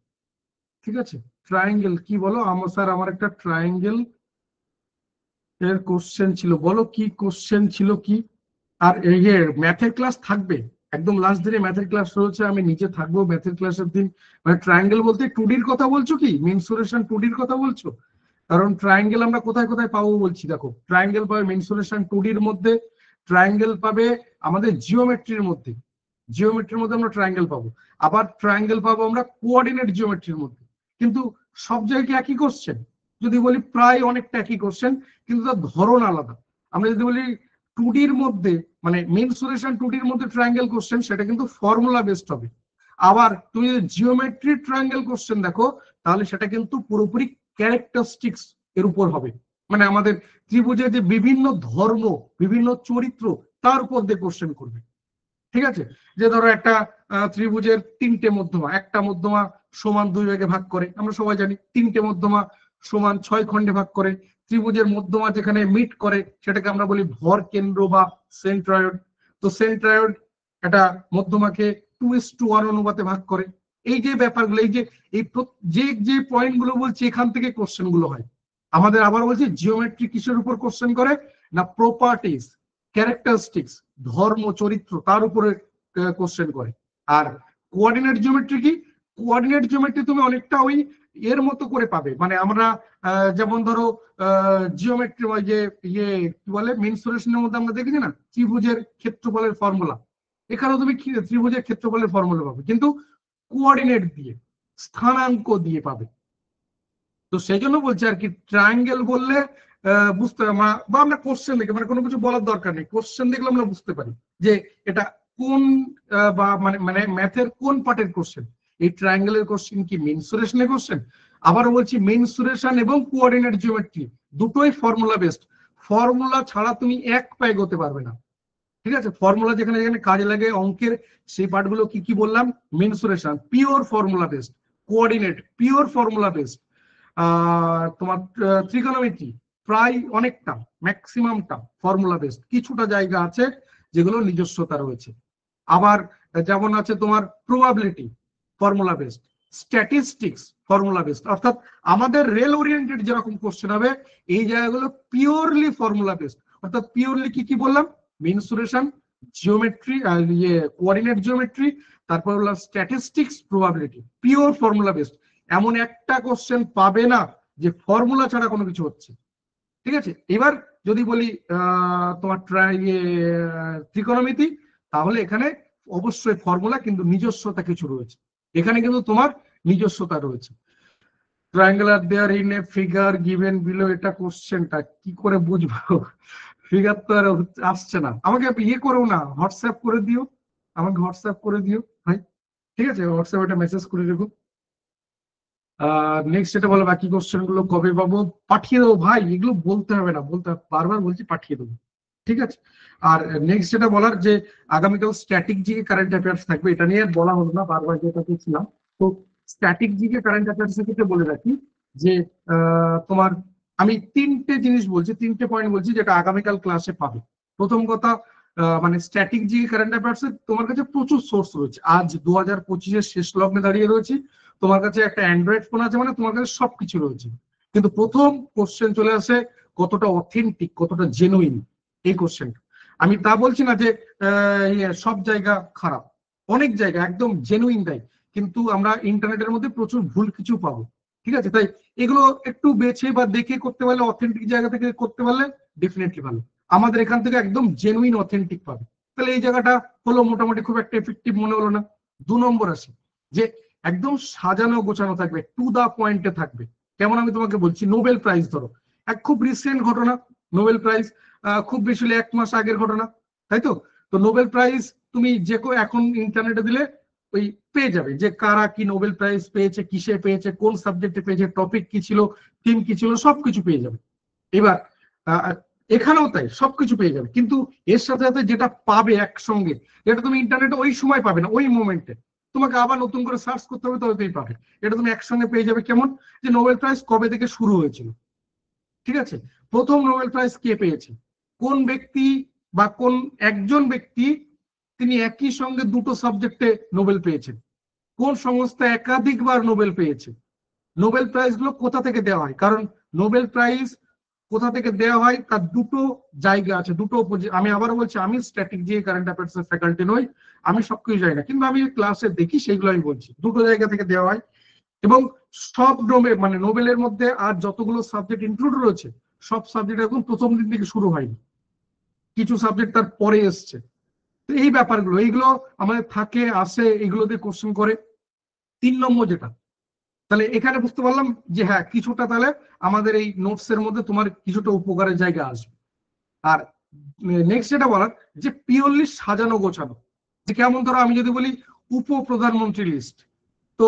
ঠিক আছে। ট্রায়াঙ্গেল কি বলো? আমার স্যার আমার একটা ট্রায়াঙ্গেল এর কোশ্চেন ছিল, বলো কি কোশ্চেন ছিল কি? আর এই যে ম্যাথের ক্লাস থাকবে, একদম লাস্ট দিনে ম্যাথের ক্লাস রয়েছে, আমি নিজে থাকবো ম্যাথের ক্লাসের দিন। মানে ট্রায়াঙ্গেল বলতে 2D কথা বলছো কি, মেনসুরেশন 2D কথা বলছো? কারণ ট্রায়াঙ্গেল আমরা কোথায় কোথায় পাবো বলছি, দেখো ট্রায়াঙ্গেল পাবে মেনসুরেশন 2D এর মধ্যে, ট্রায়াঙ্গেল পাবে আমাদের জিওমেট্রির মধ্যে, জিওমেট্রির মধ্যে আমরা ট্রায়াঙ্গেল পাবো, আবার ট্রায়াঙ্গেল পাবো আমরা কোঅর্ডিনেট জিওমেট্রির মধ্যে। কিন্তু সব জায়গায় একই কোশ্চেন যদি বলি, প্রায় অনেকটা একই কোশ্চেন, কিন্তু তার ধরন আলাদা। আমরা যদি বলি 2D এর মধ্যে, মানে মেনসুরেশন 2D এর মধ্যে ট্রায়াঙ্গেল কোশ্চেন, সেটা কিন্তু ফর্মুলা বেসড হবে। আবার তুমি যদি জিওমেট্রি ট্রায়াঙ্গেল কোশ্চেন দেখো, তাহলে সেটা কিন্তু পুরোপুরি ক্যারেক্টারিস্টিক্স এর উপর হবে, মানে আমাদের ত্রিভুজের যে বিভিন্ন ধর্ম, বিভিন্ন চরিত্র, তার উপর দিয়ে কোশ্চেন করবে, ঠিক আছে। যে ধরো একটা ত্রিভুজের 3টে মধ্যমা, একটা মধ্যমা সমান 2 ভাগে ভাগ করে, আমরা সবাই জানি 3টে মধ্যমা সমান 6 খণ্ডে ভাগ করে। ত্রিভুজের মধ্যমা যেখানে মিট করে সেটাকে আমরা বলি ভর কেন্দ্র বা সেন্ট্রয়েড। তো সেন্ট্রয়েড একটা মধ্যমাকে 2:1 অনুপাতে ভাগ করে। এই যে ব্যাপারগুলো, এই যে এই যে পয়েন্টগুলো বলছি, এখান থেকে কোশ্চেন গুলো হয় আমাদের। আবার বলছি জিওমেট্রি কিসের উপর কোশ্চেন করে না, প্রপার্টিস, ক্যারেক্টারিস্টিক্স, ধর্ম, চরিত্র, তার উপরে কোশ্চেন করে। আর কোঅর্ডিনেট জিওমেট্রি কি? কোঅর্ডিনেট জিওমেট্রি তুমি অনেকটা ওই এর মতো করে পাবে, মানে আমরা যেমন ধরো জিওমেট্রি ওই যে ইয়ে কি বলে, মেনসুরেশনের মধ্যে আমরা দেখেছি না ত্রিভুজের ক্ষেত্রফলের ফর্মুলা, এখানেও তুমি ত্রিভুজের ক্ষেত্রফলের ফর্মুলা পাবে, কিন্তু কোঅর্ডিনেট দিয়ে, স্থানাঙ্ক দিয়ে পাবে। তো সেই জন্য বলছি আর কি, ট্রায়াঙ্গেল বললে বুঝতে বা আমরা কোশ্চেন দেখে, মানে কোনো কিছু বলার দরকার নেই, কোশ্চেন দেখলে আমরা বুঝতে পারি যে এটা কোন বা মানে মানে ম্যাথের কোন পার্টের কোশ্চেন। এই ট্রায়াঙ্গেলের কোশ্চেন কি মেনসুরেশনের কোশ্চেন? আবারও বলছি মেনসুরেশন এবং কোঅর্ডিনেট জিওমেট্রি দুটোই ফর্মুলা বেসড, ফর্মুলা ছাড়া তুমি এক পায়ে এগোতে পারবে না, ঠিক আছে। ফর্মুলা যেখানে যেখানে কাজে লাগে অঙ্কের, সেই পার্টগুলো কি কি বললাম, mensuration pure formula based, coordinate pure formula based, তোমার ত্রিকোণমিতি প্রায় অনেকটা, ম্যাক্সিমামটা ফর্মুলা বেসড, কিছুটা জায়গা আছে যেগুলো নিজস্বতা রয়েছে। আবার যেমন আছে তোমার probability formula based, statistics formula based, অর্থাৎ আমাদের রেল ওরিয়েন্টেড যেরকম কোশ্চেন হবে, এই জায়গাগুলো পিওরলি ফর্মুলা বেসড। অর্থাৎ পিওরলি কি কি বললাম, মেনসুরেশন, জিওমেট্রি, ইয়ে কোঅর্ডিনেট জিওমেট্রি, তারপর বললাম statistics, probability, pure formula based. এমন একটা কোশ্চেন পাবে না যে ফর্মুলা ছাড়া কোনো কিছু হচ্ছে, ঠিক আছে। এবার যদি বলি তোমার ত্রিকোণমিতি, তাহলে এখানে অবশ্যই ফর্মুলা, কিন্তু নিজস্বতা কিছু রয়েছে, এখানে কিন্তু তোমার নিজস্বতা রয়েছে। Triangular there in a figure given below, এটা কোশ্চেনটা কি করে বুঝবো? ফিগার তো আর আসছে না, আমাকে ইয়ে করো না, হোয়াটসঅ্যাপ করে দিও, আমাকে হোয়াটসঅ্যাপ করে দিও ভাই, ঠিক আছে, হোয়াটসঅ্যাপে একটা মেসেজ করে রেখো। নেক্সট যেটা বলো, বাকি কোশ্চেন গুলো কবে পাবো? পাঠিয়ে দেবো ভাই, এগুলো বলতে হবে না, বলতে বারবার বলছি পাঠিয়ে দেবো, ঠিক আছে। আর নেক্সট যেটা বলার, যে আগামীকাল স্ট্যাটিক জিকে কারেন্ট অ্যাফেয়ার্স থাকবে, এটা নিয়ে বলা হলো না, বারবার যেটা বলছিলাম। তো স্ট্যাটিক জিকে কারেন্ট অ্যাফেয়ার্স এর ক্ষেত্রে বলে রাখি যে তোমার আমি 3টে জিনিস বলছি, 3টে পয়েন্ট বলছি যেটা আগামীকাল ক্লাসে পাবে। প্রথম কথা, মানে স্ট্যাটিক জিকে কারেন্ট অ্যাফেয়ার্স এর তোমার কাছে প্রচুর সোর্স রয়েছে। আজ 2025-এর শেষ লগ্নে দাঁড়িয়ে রয়েছি, তোমার কাছে একটা অ্যান্ড্রয়েড ফোন আছে, মানে তোমার কাছে সবকিছু রয়েছে। কিন্তু প্রথম কোশ্চেন চলে আসে কতটা অথেন্টিক, কতটা জেনুইন এই কোশ্চেনটা। আমি তা বলছি না যে সব জায়গা খারাপ, অনেক জায়গা একদম জেনুইন দেয়, কিন্তু আমরা ইন্টারনেটের মধ্যে প্রচুর ভুল কিছু পাবো, ঠিক আছে। তাই এগুলো একটু বেছে বা দেখে করতে পারলে, অথেন্টিক জায়গা থেকে করতে পারলে ডেফিনেটলি ভালো। আমাদের এখান থেকে একদম জেনুইন অথেন্টিক পাবে। তাহলে এই জায়গাটা হলো মোটামুটি খুব একটা এফেক্টিভ মনে হলো না। 2 নম্বর আসে যে একদম সাজানো গোছানো থাকবে, টু দা পয়েন্টে থাকবে। কেমন আমি তোমাকে বলছি, নোবেল প্রাইজ ধরো, এক খুব রিসেন্ট ঘটনা, নোবেল প্রাইজ খুব বেশি হলে 1 মাস আগের ঘটনা, তাই তো। তো নোবেল প্রাইজ তুমি যে এখন ইন্টারনেটে দিলে ওই পেয়ে যাবে যে কারা কি নোবেল প্রাইজ পেয়েছে, কিসে পেয়েছে, কোন সাবজেক্টে পেয়েছে, টপিক কি ছিল, থিম কি ছিল, সবকিছু পেয়ে যাবে। এবার এখানেও তাই সবকিছু পেয়ে যাবে, কিন্তু এর সাথে সাথে যেটা পাবে একসঙ্গে, যেটা তুমি ইন্টারনেটে ওই সময় পাবে না, ওই মোমেন্টে তোমাকে আবার নতুন করে সার্চ করতে হবে, তবে তুমি পাবে। এটা তুমি একসঙ্গে পেয়ে যাবে। কেমন? যে নোবেল প্রাইজ কবে থেকে শুরু হয়েছিল, ঠিক আছে, প্রথম নোবেল প্রাইজ কে পেয়েছে, কোন ব্যক্তি বা কোন একজন ব্যক্তি তিনি একই সঙ্গে দুটো সাবজেক্টে নোবেল পেয়েছেন, কোন সংস্থা একাধিকবার নোবেল পেয়েছে, নোবেল প্রাইজ গুলো কোথা থেকে দেওয়া হয়, কারণ নোবেল প্রাইজ কোথা থেকে দেওয়া হয় তার দুটো জায়গা আছে, দুটো আমি আবার বলছি, আমি স্ট্যাটিক কারেন্ট অ্যাফেয়ার্স এর ফ্যাকাল্টি নই, আমি সবকিছু জানি না, কিন্তু আমি ক্লাসে দেখি সেইগুলো আমি বলছি, দুটো জায়গা থেকে দেওয়া হয়। এবং সব মানে নোবেলের মধ্যে আর যতগুলো সাবজেক্ট ইনক্লুড রয়েছে সব সাবজেক্ট একদম প্রথম দিন থেকে শুরু হয়নি, কিছু সাবজেক্ট তার পরে এসছে। এই ব্যাপারগুলো এইগুলো আমাদের থাকে আসে, এগুলো দিয়ে কোশ্চেন করে। 3 নম্বর যেটা, তাহলে এখানে বুঝতে পারলাম যে হ্যাঁ কিছুটা তাহলে আমাদের এই নোটস এর মধ্যে তোমার কিছুটা উপকারের জায়গা আসবে। আর নেক্সট যেটা বলার যে পিওরলি সাজানো গোছানো, যে কেমন ধরো আমি যদি বলি উপপ্রধানমন্ত্রী লিস্ট, তো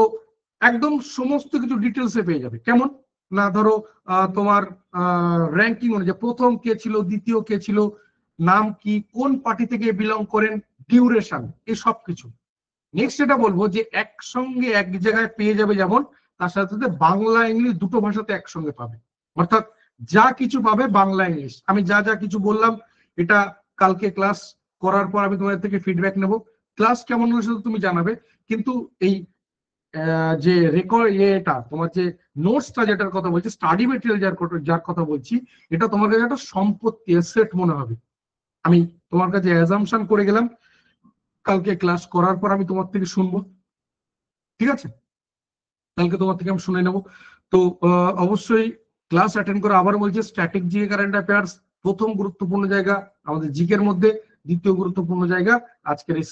একদম সমস্ত কিছু ডিটেলসে পেয়ে যাবে। কেমন না, ধরো তোমার র্যাঙ্কিং অনুযায়ী প্রথম কে ছিল, দ্বিতীয় কে ছিল, নাম কি, কোন পার্টি থেকে বিলং করেন, ডিউরেশন, এই সব কিছু। নেক্সট যেটা বলবো যে একসঙ্গে এক জায়গায় পেয়ে যাবে, যেমন তার সাথে সাথে বাংলা ইংলিশ দুটো ভাষাতে একসঙ্গে পাবে, অর্থাৎ যা কিছু পাবে বাংলা ইংলিশ। আমি যা যা কিছু বললাম এটা কালকে ক্লাস করার পর আমি তোমাদের থেকে ফিডব্যাক নেব, ক্লাস কেমন হলো সেটা তুমি জানাবে। কিন্তু এই যে রেকর্ড এটা তোমার যে নোটসটা যেটার কথা বলছি, স্টাডি মেটেরিয়াল যার কথা বলছি, এটা তোমার কাছে একটা সম্পত্তি, এসেট মনে হবে। আমি তোমার কাছে অ্যাজাম্পশন করে গেলাম, কালকে ক্লাস করার পর আমি তোমার থেকে শুনবো, ঠিক আছে? কালকে তোমার থেকে আমি শুনে নেব। তো অবশ্যই ক্লাস অ্যাটেন্ড করে, আবার বলছি স্ট্যাটিক কারেন্ট অ্যাফেয়ার্স প্রথম গুরুত্বপূর্ণ জায়গা আমাদের জিকের মধ্যে, দ্বিতীয় গুরুত্বপূর্ণ জায়গা আজকের এই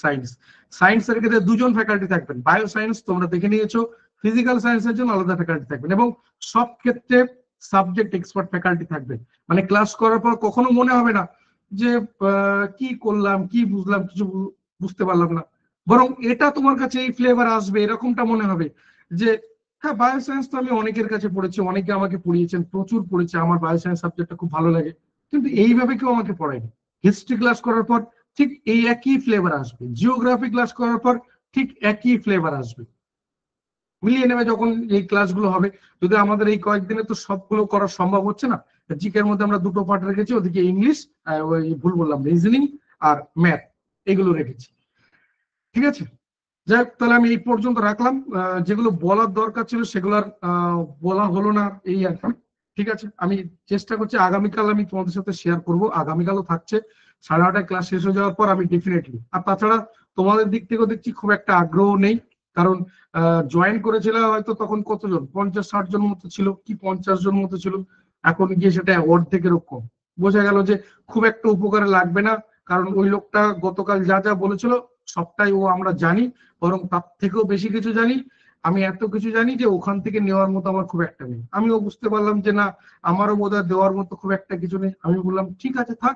সায়েন্সের ক্ষেত্রে দুজন ফ্যাকাল্টি থাকবেন, বায়ো সায়েন্স তোমরা দেখে নিয়েছো, ফিজিক্যাল সায়েন্সের জন্য আলাদা ফ্যাকাল্টি থাকবেন, এবং সব ক্ষেত্রে সাবজেক্ট এক্সপার্ট ফ্যাকাল্টি থাকবেন। মানে ক্লাস করার পর কখনো মনে হবে না যে কি করলাম, কি বুঝলাম, কিছু বুঝতে পারলাম না, বরং এটা তোমার কাছে এই ফ্লেভার আসবে, এরকমটা মনে হবে যে হ্যাঁ বায়োসায়েন্স তো আমি অনেকের কাছে পড়েছি, অনেকে আমাকে পড়িয়েছেন, প্রচুর পড়েছে, আমার বায়োসায়েন্স সাবজেক্টটা খুব ভালো লাগে, কিন্তু এইভাবে কেউ আমাকে পড়ায়নি। হিস্ট্রি ক্লাস করার পর ঠিক এই একই ফ্লেভার আসবে, জিওগ্রাফি ক্লাস করার পর ঠিক একই ফ্লেভার আসবে, মিলিয়ে নেবে যখন এই ক্লাসগুলো হবে। যদি আমাদের এই কয়েকদিনে তো সবগুলো করা সম্ভব হচ্ছে না, জিকের মধ্যে আমরা দুটো পার্ট রেখেছি, ওদিকে ইংলিশ, ভুল বললাম, রিজনিং আর ম্যাথ, এগুলো রেখেছি, ঠিক আছে? যাই হোক, তাহলে আমি এই পর্যন্ত রাখলাম, যেগুলো বলার দরকার ছিল সেগুলো বলা হলো না, এই আর কি। ঠিক আছে, আমি চেষ্টা করছি আগামীকাল আমি তোমাদের সাথে শেয়ার করব, আগামীকালও থাকছে 8:30 ক্লাস শেষ হয়ে যাওয়ার পর আমি ডেফিনেটলি। আর তাছাড়া তোমাদের দিক থেকেও দেখছি খুব একটা আগ্রহ নেই, কারণ জয়েন করেছিল হয়তো তখন কতজন, 50-60 জন মতো ছিল, কি 50 জন মতো ছিল, এখন গিয়ে সেটা অর্ধেকেরও কম। বোঝা গেল যে খুব একটা উপকারে লাগবে না, কারণ ওই লোকটা গতকাল যা যা বলেছিল সবটাই আমরা জানি, বরং তার থেকেও বেশি কিছু জানি। আমি এত কিছু জানি যে ওখান থেকে নেওয়ার মতো আমার খুব একটা নেই। আমিও বুঝতে পারলাম যে না, আমারও বোধহয় দেওয়ার মতো খুব একটা কিছু নেই। আমি বললাম ঠিক আছে থাক,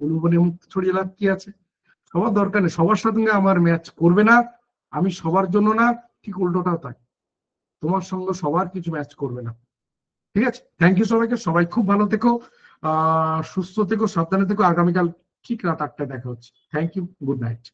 অনুবনে মুখ ছড়িয়ে লাভ কি আছে, সবার দরকার নেই, সবার সঙ্গে আমার ম্যাচ করবে না, আমি সবার জন্য না, ঠিক উল্টোটাও তাই, তোমার সঙ্গে সবার কিছু ম্যাচ করবে না। ঠিক আছে, থ্যাংক ইউ সবাইকে, সবাই খুব ভালো থেকো, সুস্থ থেকো, সাবধানে থেকো। আগামীকাল ঠিক রাত 8টায় দেখা হচ্ছে। Thank you, good night.